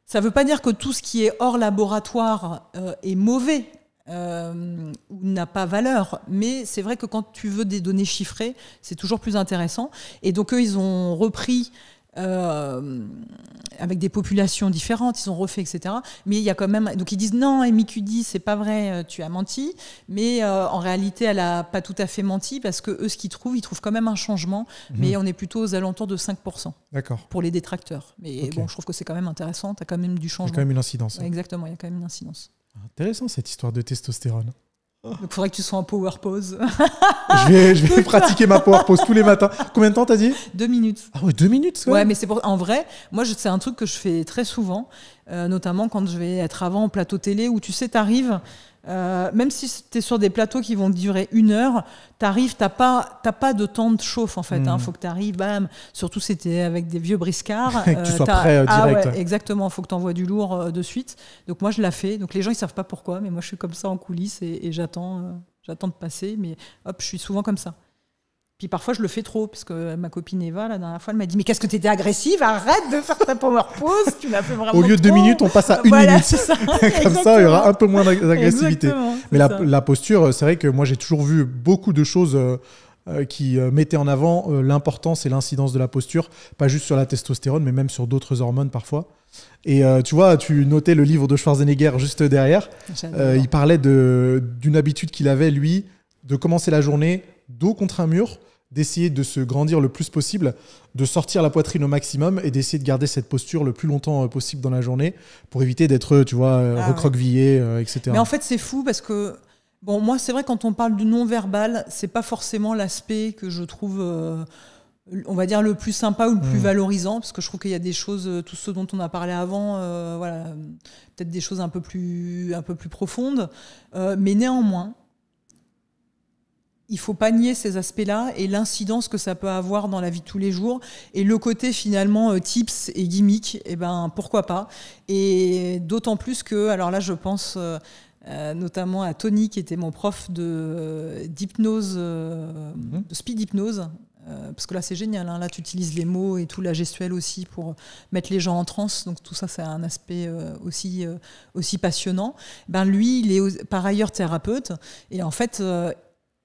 Ça veut pas dire que tout ce qui est hors laboratoire est mauvais. Ou n'a pas valeur, mais c'est vrai que quand tu veux des données chiffrées, c'est toujours plus intéressant. Et donc, eux, ils ont repris. Avec des populations différentes, ils ont refait, etc. Mais il y a quand même... Donc ils disent non, Amy Cuddy, c'est pas vrai, tu as menti. Mais en réalité, elle a pas tout à fait menti parce que eux, ce qu'ils trouvent quand même un changement. Mais on est plutôt aux alentours de 5%. D'accord. Pour les détracteurs. Mais bon, je trouve que c'est quand même intéressant. Tu as quand même du changement. Il y a quand même une incidence. Ouais, exactement, il y a quand même une incidence. Intéressant cette histoire de testostérone. Donc il faudrait que tu sois en power pose. je vais pratiquer ma power pose tous les matins. Combien de temps t'as dit? 2 minutes. Ah ouais, 2 minutes. Ouais, mais en vrai, moi c'est un truc que je fais très souvent, notamment quand je vais être avant en plateau télé où tu sais, t'arrives, même si t'es sur des plateaux qui vont durer 1 heure, t'arrives, t'as pas de temps de chauffe en fait. Faut que t'arrives, bam. Surtout c'était avec des vieux briscards. Que tu sois prêt direct. Ouais, exactement. Faut que t'envoies du lourd de suite. Donc moi je la fais. Donc les gens ils savent pas pourquoi, mais moi je suis comme ça en coulisses et j'attends de passer. Mais hop, je suis souvent comme ça. Puis parfois, je le fais trop, parce que ma copine Eva, la dernière fois, elle m'a dit « Mais qu'est-ce que tu étais agressive? Arrête de faire ta power pose, tu l'as fait vraiment Au lieu de 2 minutes, on passe à 1 minute. C'est ça. Comme ça, il y aura un peu moins d'agressivité. Mais la posture, c'est vrai que moi, j'ai toujours vu beaucoup de choses qui mettaient en avant l'importance et l'incidence de la posture, pas juste sur la testostérone, mais même sur d'autres hormones parfois. Et tu vois, tu notais le livre de Schwarzenegger juste derrière. Il parlait d'une habitude qu'il avait, lui, de commencer la journée dos contre un mur, d'essayer de se grandir le plus possible, de sortir la poitrine au maximum et d'essayer de garder cette posture le plus longtemps possible dans la journée pour éviter d'être, tu vois, recroquevillé, etc. Mais en fait, c'est fou parce que, bon, moi, c'est vrai, quand on parle du non-verbal, c'est pas forcément l'aspect que je trouve, on va dire, le plus sympa ou le plus valorisant, parce que je trouve qu'il y a des choses, tout ce dont on a parlé avant, voilà, peut-être des choses un peu plus profondes, mais néanmoins, il ne faut pas nier ces aspects-là et l'incidence que ça peut avoir dans la vie de tous les jours. Et le côté finalement tips et gimmick, eh ben, pourquoi pas. Et d'autant plus que, alors là je pense notamment à Tony qui était mon prof d'hypnose, de speed hypnose. Parce que là c'est génial, hein. Là tu utilises les mots et tout, la gestuelle aussi pour mettre les gens en transe, donc tout ça c'est un aspect aussi passionnant. Ben, lui il est par ailleurs thérapeute et en fait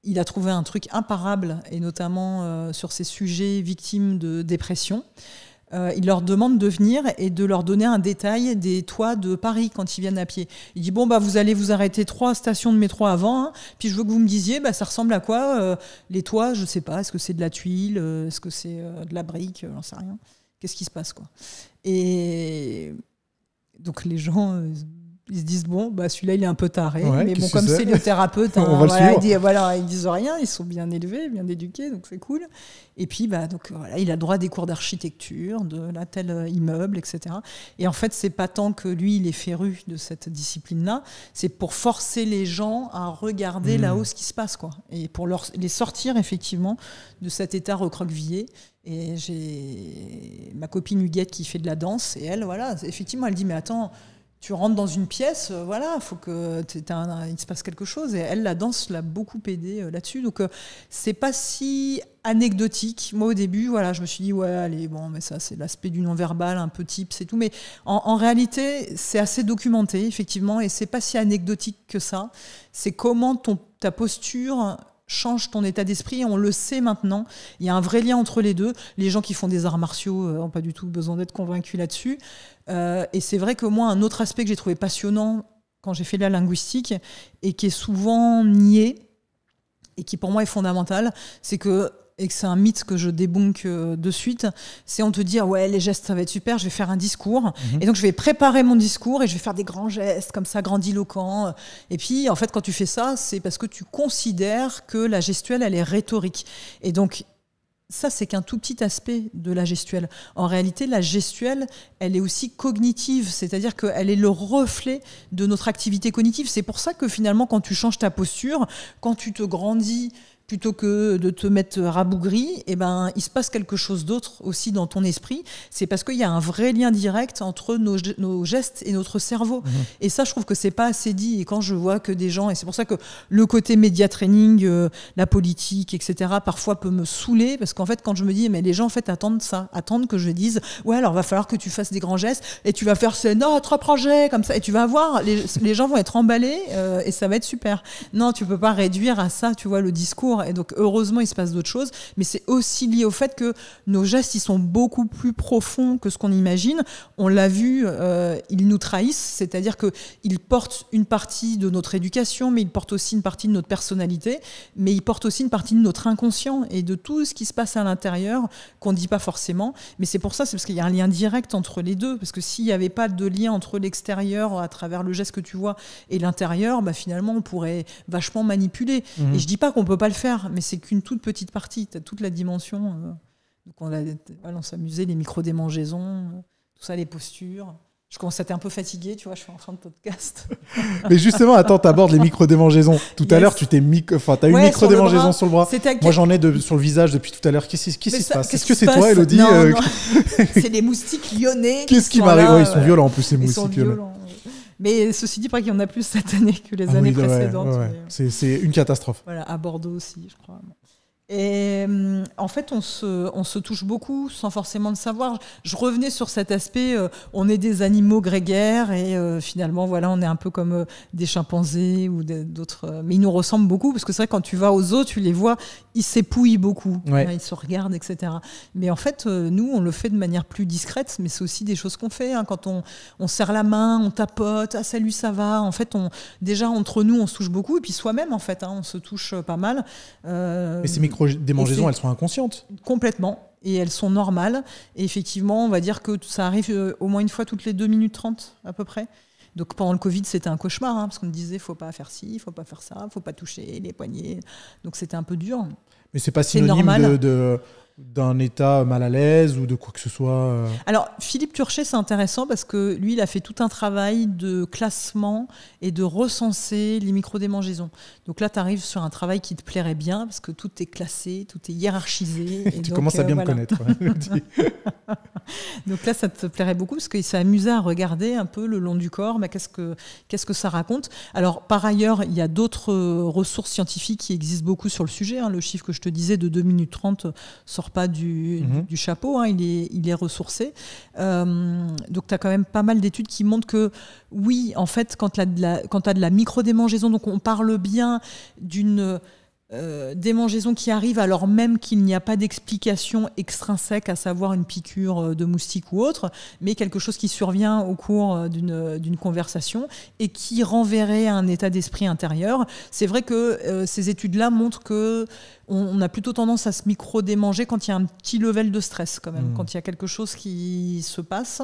il a trouvé un truc imparable, et notamment sur ces sujets victimes de dépression. Il leur demande de venir et de leur donner un détail des toits de Paris quand ils viennent à pied. Il dit, bon, bah, vous allez vous arrêter 3 stations de métro avant, hein, puis je veux que vous me disiez, bah, ça ressemble à quoi les toits, je sais pas, est-ce que c'est de la tuile, est-ce que c'est de la brique, j'en sais rien. Qu'est-ce qui se passe, quoi. Et donc les gens... ils se disent, bon, bah, celui-là, il est un peu taré. Ouais, mais bon, comme c'est le thérapeute, hein, ils disent rien, ils sont bien élevés, bien éduqués, donc c'est cool. Et puis, bah, donc, voilà, il a droit à des cours d'architecture, de la tel immeuble, etc. Et en fait, c'est pas tant que lui, il est féru de cette discipline-là, c'est pour forcer les gens à regarder là-haut ce qui se passe, quoi. Et pour les sortir, effectivement, de cet état recroquevillé. Et j'ai ma copine Huguette qui fait de la danse, et elle, voilà, effectivement, elle dit, mais attends, tu rentres dans une pièce, voilà, faut que il se passe quelque chose. Et elle, la danse l'a beaucoup aidée là-dessus. Donc, c'est pas si anecdotique. Moi, au début, voilà, je me suis dit, ouais, allez, bon, mais ça, c'est l'aspect du non-verbal, un peu type, c'est tout. Mais en réalité, c'est assez documenté, effectivement, et c'est pas si anecdotique que ça. C'est comment ta posture change ton état d'esprit, et on le sait maintenant. Il y a un vrai lien entre les deux. Les gens qui font des arts martiaux n'ont pas du tout besoin d'être convaincus là-dessus. Et c'est vrai que moi, un autre aspect que j'ai trouvé passionnant quand j'ai fait la linguistique et qui est souvent nié et qui pour moi est fondamental, c'est que et que c'est un mythe que je débunk de suite, c'est on te dit ouais, les gestes ça va être super, je vais faire un discours et donc je vais préparer mon discours et je vais faire des grands gestes comme ça grandiloquents et puis en fait quand tu fais ça, c'est parce que tu considères que la gestuelle elle est rhétorique et donc ça, c'est qu'un tout petit aspect de la gestuelle. En réalité, la gestuelle, elle est aussi cognitive, c'est-à-dire qu'elle est le reflet de notre activité cognitive. C'est pour ça que finalement, quand tu changes ta posture, quand tu te grandis, plutôt que de te mettre rabougri, eh ben, il se passe quelque chose d'autre aussi dans ton esprit. C'est parce qu'il y a un vrai lien direct entre nos gestes et notre cerveau. Et ça, je trouve que c'est pas assez dit. Et quand je vois que des gens, et c'est pour ça que le côté média training, la politique, etc., parfois peut me saouler, parce qu'en fait, quand je me dis, mais les gens, en fait, attendent ça, attendent que je dise, ouais, alors va falloir que tu fasses des grands gestes, et tu vas faire notre projet, comme ça, et tu vas voir, les gens vont être emballés, et ça va être super. Non, tu peux pas réduire à ça, tu vois, le discours. Et donc, heureusement, il se passe d'autres choses. Mais c'est aussi lié au fait que nos gestes, ils sont beaucoup plus profonds que ce qu'on imagine. On l'a vu, ils nous trahissent. C'est-à-dire qu'ils portent une partie de notre éducation, mais ils portent aussi une partie de notre personnalité, mais ils portent aussi une partie de notre inconscient et de tout ce qui se passe à l'intérieur qu'on ne dit pas forcément. Mais c'est pour ça, c'est parce qu'il y a un lien direct entre les deux. Parce que s'il n'y avait pas de lien entre l'extérieur, à travers le geste que tu vois, et l'intérieur, bah, finalement, on pourrait vachement manipuler. Et je ne dis pas qu'on ne peut pas le faire, mais c'est qu'une toute petite partie. Tu as toute la dimension. Donc on s'amusait, les micro-démangeaisons, tout ça, les postures. Je commence à être un peu fatiguée, tu vois, je suis en fin de podcast. Mais justement, attends, tu abordes les micro-démangeations. Tout à l'heure, tu t'as eu une micro-démangeaison sur le bras. Moi, j'en ai sur le visage depuis tout à l'heure. Qu'est-ce qui se passe? Est-ce que c'est toi, Elodie? Non. C'est les moustiques lyonnais. Qu'est-ce qui m'arrive? Ouais, ils sont violents en plus, ces moustiques lyonnais. Mais ceci dit, pas qu'il y en a plus cette année que les années précédentes. Ouais. C'est une catastrophe. Voilà, à Bordeaux aussi, je crois. Et en fait, on se touche beaucoup sans forcément le savoir. Je revenais sur cet aspect, on est des animaux grégaires et finalement, voilà, on est un peu comme des chimpanzés ou d'autres. Mais ils nous ressemblent beaucoup parce que c'est vrai, quand tu vas aux zoos, tu les vois, ils s'épouillent beaucoup, ils se regardent, etc. Mais en fait, nous, on le fait de manière plus discrète, mais c'est aussi des choses qu'on fait. Quand on serre la main, on tapote, ah salut, ça va. En fait, déjà, entre nous, on se touche beaucoup et puis soi-même, en fait, on se touche pas mal. Mais ces micro-démangeaisons, elles sont inconscientes. Complètement. Et elles sont normales. Et effectivement, on va dire que ça arrive au moins une fois toutes les 2 minutes 30 à peu près. Donc pendant le Covid, c'était un cauchemar, parce qu'on me disait, faut pas faire ci, faut pas faire ça, faut pas toucher les poignets. Donc c'était un peu dur. Mais c'est pas synonyme d'un état mal à l'aise ou de quoi que ce soit. Alors Philippe Turchet, c'est intéressant parce que lui, il a fait tout un travail de classement et de recenser les micro-démangeaisons. Donc là, tu arrives sur un travail qui te plairait bien parce que tout est classé, tout est hiérarchisé. Et tu commences à bien me connaître. Donc là, ça te plairait beaucoup parce qu'il s'est amusé à regarder un peu le long du corps, mais qu'est-ce que ça raconte. Alors par ailleurs, il y a d'autres ressources scientifiques qui existent beaucoup sur le sujet. Le chiffre que je te disais de 2 minutes 30 sort pas du chapeau, il est ressourcé. Donc tu as quand même pas mal d'études qui montrent que oui, en fait, quand tu as de la micro-démangeaison, donc on parle bien d'une démangeaison qui arrive alors même qu'il n'y a pas d'explication extrinsèque, à savoir une piqûre de moustique ou autre, mais quelque chose qui survient au cours d'une conversation et qui renverrait à un état d'esprit intérieur. C'est vrai que ces études-là montrent que on a plutôt tendance à se micro-démanger quand il y a un petit level de stress quand même, quand il y a quelque chose qui se passe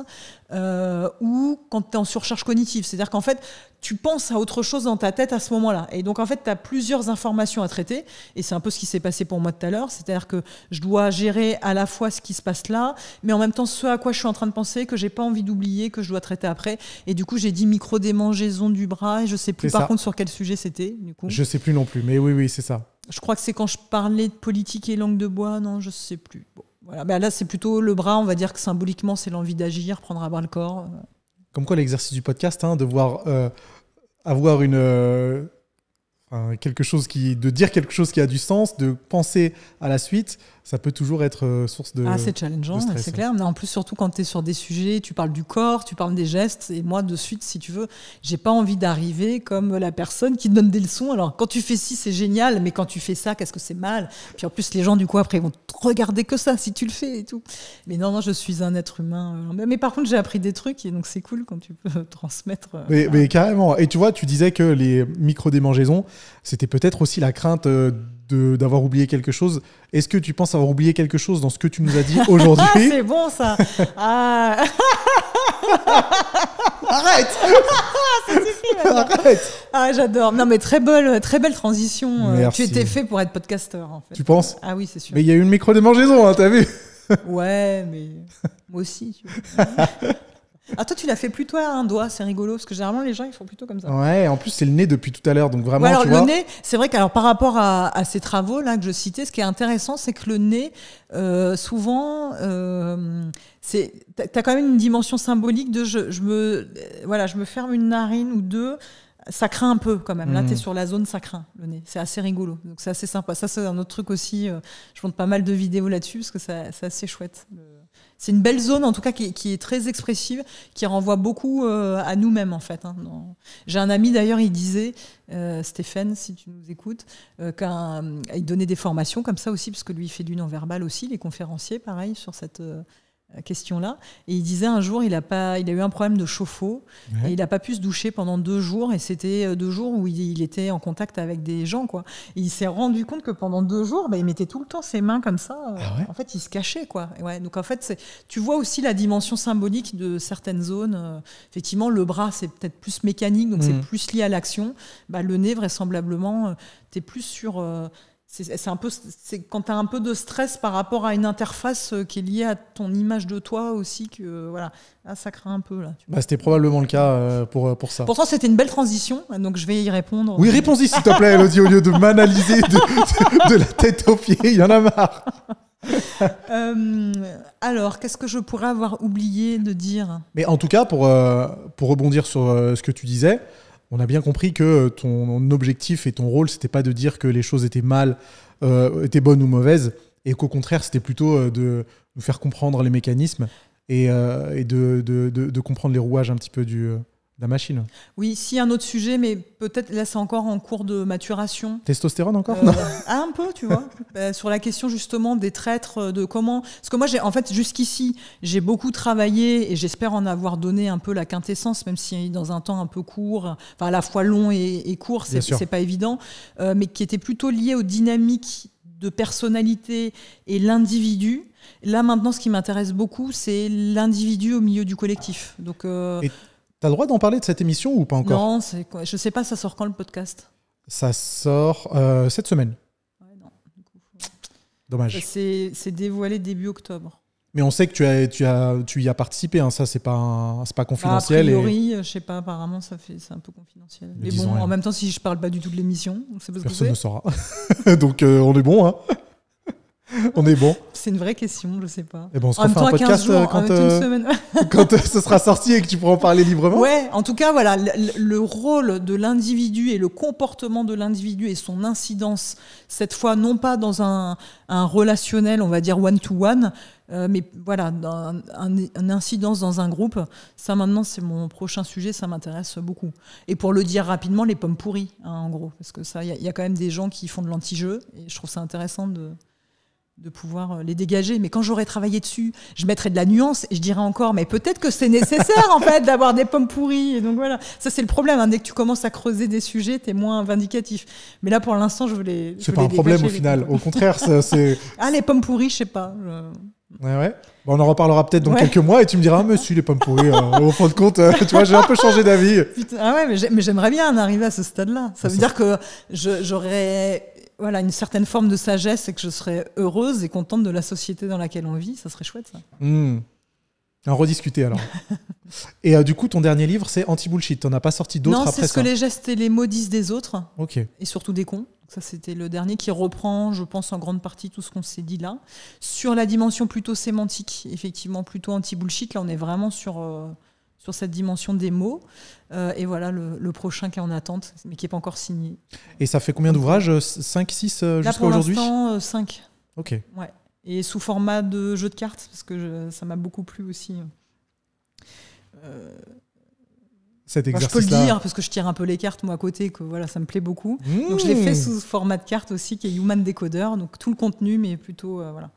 ou quand tu es en surcharge cognitive. C'est-à-dire qu'en fait, tu penses à autre chose dans ta tête à ce moment-là. Et donc, en fait, tu as plusieurs informations à traiter. Et c'est un peu ce qui s'est passé pour moi tout à l'heure. C'est-à-dire que je dois gérer à la fois ce qui se passe là, mais en même temps ce à quoi je suis en train de penser, que j'ai pas envie d'oublier, que je dois traiter après. Et du coup, j'ai dit micro-démangeaison du bras. Et je sais plus par contre sur quel sujet c'était. Du coup. Je sais plus non plus. Mais oui, c'est ça. Je crois que c'est quand je parlais de politique et langue de bois. Non, je sais plus. Bon, voilà. Ben là, c'est plutôt le bras. On va dire que symboliquement, c'est l'envie d'agir, prendre à bras le corps. Comme quoi, l'exercice du podcast, de voir avoir quelque chose de dire quelque chose qui a du sens, de penser à la suite, ça peut toujours être source de. Ah, c'est challengeant, c'est clair. Mais en plus, surtout quand tu es sur des sujets, tu parles du corps, tu parles des gestes. Et moi, de suite, si tu veux, j'ai pas envie d'arriver comme la personne qui donne des leçons. Alors, quand tu fais ci, c'est génial, mais quand tu fais ça, qu'est-ce que c'est mal? Puis en plus, les gens, du coup, après, ils vont te regarder que ça si tu le fais et tout. Mais non, je suis un être humain. Mais par contre, j'ai appris des trucs et donc c'est cool quand tu peux transmettre. Mais carrément. Et tu vois, tu disais que les micro-démangeaisons, c'était peut-être aussi la crainte d'avoir oublié quelque chose. Est-ce que tu penses avoir oublié quelque chose dans ce que tu nous as dit aujourd'hui? Ah, c'est bon ça. Ah. Arrête. Ça suffit, arrête. Ah, j'adore. Non, mais très belle transition. Merci. Tu étais fait pour être podcasteur, en fait. Tu penses? Ah oui, c'est sûr. Mais il y a eu une micro-démangeaison, hein, t'as vu? Ouais, mais moi aussi. Tu vois. Ah, toi, tu l'as fait plutôt à un doigt, c'est rigolo, parce que généralement, les gens, ils font plutôt comme ça. Ouais, en plus, c'est le nez depuis tout à l'heure, donc vraiment, ouais, alors, tu le vois... nez, c'est vrai qu'alors par rapport à ces travaux-là que je citais, ce qui est intéressant, c'est que le nez, souvent, t'as quand même une dimension symbolique de je me ferme une narine ou deux. Ça craint un peu quand même. Là, t'es sur la zone, ça craint le nez. C'est assez rigolo. Donc, c'est assez sympa. Ça, c'est un autre truc aussi. Je montre pas mal de vidéos là-dessus parce que c'est assez chouette. C'est une belle zone, en tout cas, qui est très expressive, qui renvoie beaucoup à nous-mêmes, en fait. Hein. J'ai un ami, d'ailleurs, il disait, Stéphane, si tu nous écoutes, il donnait des formations comme ça aussi, parce que lui, il fait du non-verbal aussi, les conférenciers, pareil, sur cette... question-là. Et il disait un jour, il a eu un problème de chauffe-eau et il n'a pas pu se doucher pendant 2 jours. Et c'était 2 jours où il était en contact avec des gens, quoi. Et il s'est rendu compte que pendant 2 jours, il mettait tout le temps ses mains comme ça. En fait, il se cachait, quoi. Ouais, donc en fait, tu vois aussi la dimension symbolique de certaines zones. Effectivement, le bras, c'est peut-être plus mécanique, donc c'est plus lié à l'action. Le nez, vraisemblablement, tu es plus sur... C'est quand tu as un peu de stress par rapport à une interface qui est liée à ton image de toi aussi que voilà, là, ça craint un peu là. C'était probablement le cas pour ça. Pourtant c'était une belle transition, donc je vais y répondre. Oui, réponds-y s'il te plaît, Elodie, au lieu de m'analyser de la tête aux pieds, il y en a marre. Alors, qu'est-ce que je pourrais avoir oublié de dire? Mais en tout cas, pour rebondir sur ce que tu disais, on a bien compris que ton objectif et ton rôle, c'était pas de dire que les choses étaient étaient bonnes ou mauvaises, et qu'au contraire, c'était plutôt de nous faire comprendre les mécanismes et de comprendre les rouages un petit peu de la machine. Oui, si un autre sujet, mais peut-être là c'est encore en cours de maturation. Testostérone encore? Un peu, tu vois. Sur la question justement des traîtres, de comment... Parce que moi, jusqu'ici, j'ai beaucoup travaillé et j'espère en avoir donné un peu la quintessence, même si dans un temps un peu court, enfin à la fois long et court, c'est pas évident, mais qui était plutôt lié aux dynamiques de personnalité et l'individu. Là maintenant, ce qui m'intéresse beaucoup, c'est l'individu au milieu du collectif. Donc... T'as le droit d'en parler de cette émission ou pas encore? Non, je sais pas, ça sort quand le podcast? Ça sort cette semaine. Ouais, non, du coup, dommage. C'est dévoilé début octobre. Mais on sait que tu y as participé, hein. Ça c'est pas confidentiel. A priori, je sais pas, apparemment c'est un peu confidentiel. Mais bon, en même temps, si je parle pas du tout de l'émission, on sait pas ce que c'est. Personne ne saura. Donc on est bon, hein. On est bon. C'est une vraie question, je sais pas. Et bon, on se refait un podcast quand ce sera sorti et que tu pourras en parler librement. Ouais, en tout cas, voilà, le rôle de l'individu et le comportement de l'individu et son incidence, cette fois, non pas dans un relationnel, on va dire one-to-one, mais voilà, une incidence dans un groupe. Ça, maintenant, c'est mon prochain sujet, ça m'intéresse beaucoup. Et pour le dire rapidement, les pommes pourries, hein, en gros. Parce que ça, il y a quand même des gens qui font de l'anti-jeu, et je trouve ça intéressant de pouvoir les dégager. Mais quand j'aurai travaillé dessus, je mettrai de la nuance et je dirai encore, mais peut-être que c'est nécessaire en fait d'avoir des pommes pourries. Et donc voilà, ça c'est le problème. Hein. Dès que tu commences à creuser des sujets, t'es moins vindicatif. Mais là pour l'instant, je veux les. C'est pas un problème au final. Au contraire, c'est. Ah, les pommes pourries, je sais pas. Ouais. Bon, on en reparlera peut-être dans quelques mois et tu me diras, monsieur, les pommes pourries, au fond de compte, tu vois, j'ai un peu changé d'avis. Putain, ah ouais, mais j'aimerais bien en arriver à ce stade-là. Ça veut dire que j'aurais une certaine forme de sagesse et que je serais heureuse et contente de la société dans laquelle on vit. Ça serait chouette, ça. En rediscuter alors. Et du coup, ton dernier livre, c'est Anti-Bullshit. T'en as pas sorti d'autres après ça? Non, c'est ce que les gestes et les mots disent des autres. Ok. Et surtout des cons. Ça, c'était le dernier qui reprend, je pense, en grande partie tout ce qu'on s'est dit là. Sur la dimension plutôt sémantique, effectivement, plutôt anti-bullshit. Là, on est vraiment sur cette dimension des mots. Et voilà le prochain qui est en attente, mais qui n'est pas encore signé. Et ça fait combien d'ouvrages? 5, 6 jusqu'à aujourd'hui? Là, pour l'instant, 5. Ok. Ouais. Et sous format de jeu de cartes, parce que ça m'a beaucoup plu aussi. Cet je peux le dire, parce que je tire un peu les cartes, moi, à côté, que voilà, ça me plaît beaucoup. Donc, je l'ai fait sous format de carte aussi, qui est Human Decoder. Donc, tout le contenu, mais plutôt, voilà.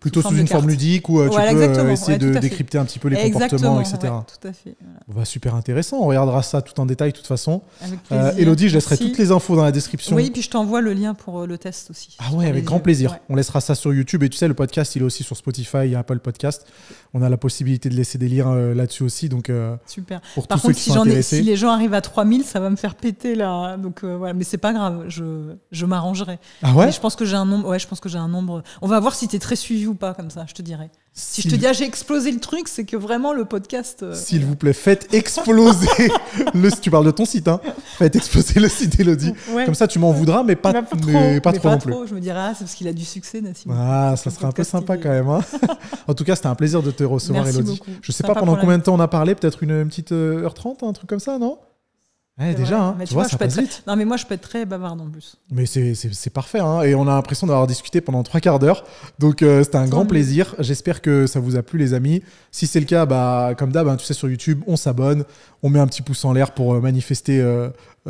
Plutôt sous une forme ludique où tu peux essayer de décrypter un petit peu les comportements, etc. Ouais, tout à fait. Voilà. Super intéressant. On regardera ça tout en détail, de toute façon. Avec plaisir. Élodie, je laisserai toutes les infos dans la description. Oui, puis je t'envoie le lien pour le test aussi. Ah ouais, avec grand plaisir. Ouais. On laissera ça sur YouTube. Et tu sais, le podcast, il est aussi sur Spotify et Apple Podcast. On a la possibilité de laisser des liens là-dessus aussi. Donc, super. Pour tous ceux qui sont intéressés. Si les gens arrivent à 3000, ça va me faire péter là. Donc, voilà. Mais c'est pas grave. Je m'arrangerai. Ah ouais. Mais je pense que j'ai un nombre. Ouais, je pense que j'ai un nombre. On va voir si t'es très suivi ou pas, comme ça, je te dirais. Si je te dis j'ai explosé le truc, c'est que vraiment le podcast. S'il vous plaît, faites exploser tu parles de ton site, hein. Faites exploser le site Élodie. Ouais. Comme ça, tu m'en voudras, mais pas trop non plus. Je me dirais, c'est parce qu'il a du succès, Nassim. Ah, ça serait un peu sympa quand même. Hein. En tout cas, c'était un plaisir de te recevoir, Élodie. Je sais pas pendant combien de temps on a parlé, peut-être une petite heure 30, un truc comme ça, non? Ouais, déjà, hein, tu vois, ça passe vite. Non, mais moi, je peux être très bavarde en plus. Mais c'est parfait, hein, et on a l'impression d'avoir discuté pendant 3/4 d'heure. Donc, c'était un grand plaisir. J'espère que ça vous a plu, les amis. Si c'est le cas, comme d'hab, tu sais, sur YouTube, on s'abonne, on met un petit pouce en l'air pour manifester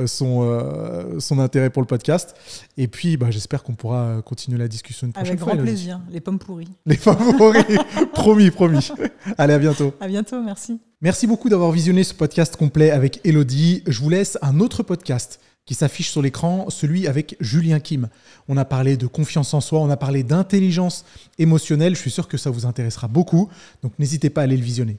son intérêt pour le podcast. Et puis, j'espère qu'on pourra continuer la discussion une prochaine fois. Avec grand plaisir. Les pommes pourries. Les pommes pourries. Promis. Allez, à bientôt. À bientôt, merci. Merci beaucoup d'avoir visionné ce podcast complet avec Élodie. Je vous laisse un autre podcast qui s'affiche sur l'écran, celui avec Julien Kim. On a parlé de confiance en soi, on a parlé d'intelligence émotionnelle. Je suis sûr que ça vous intéressera beaucoup. Donc, n'hésitez pas à aller le visionner.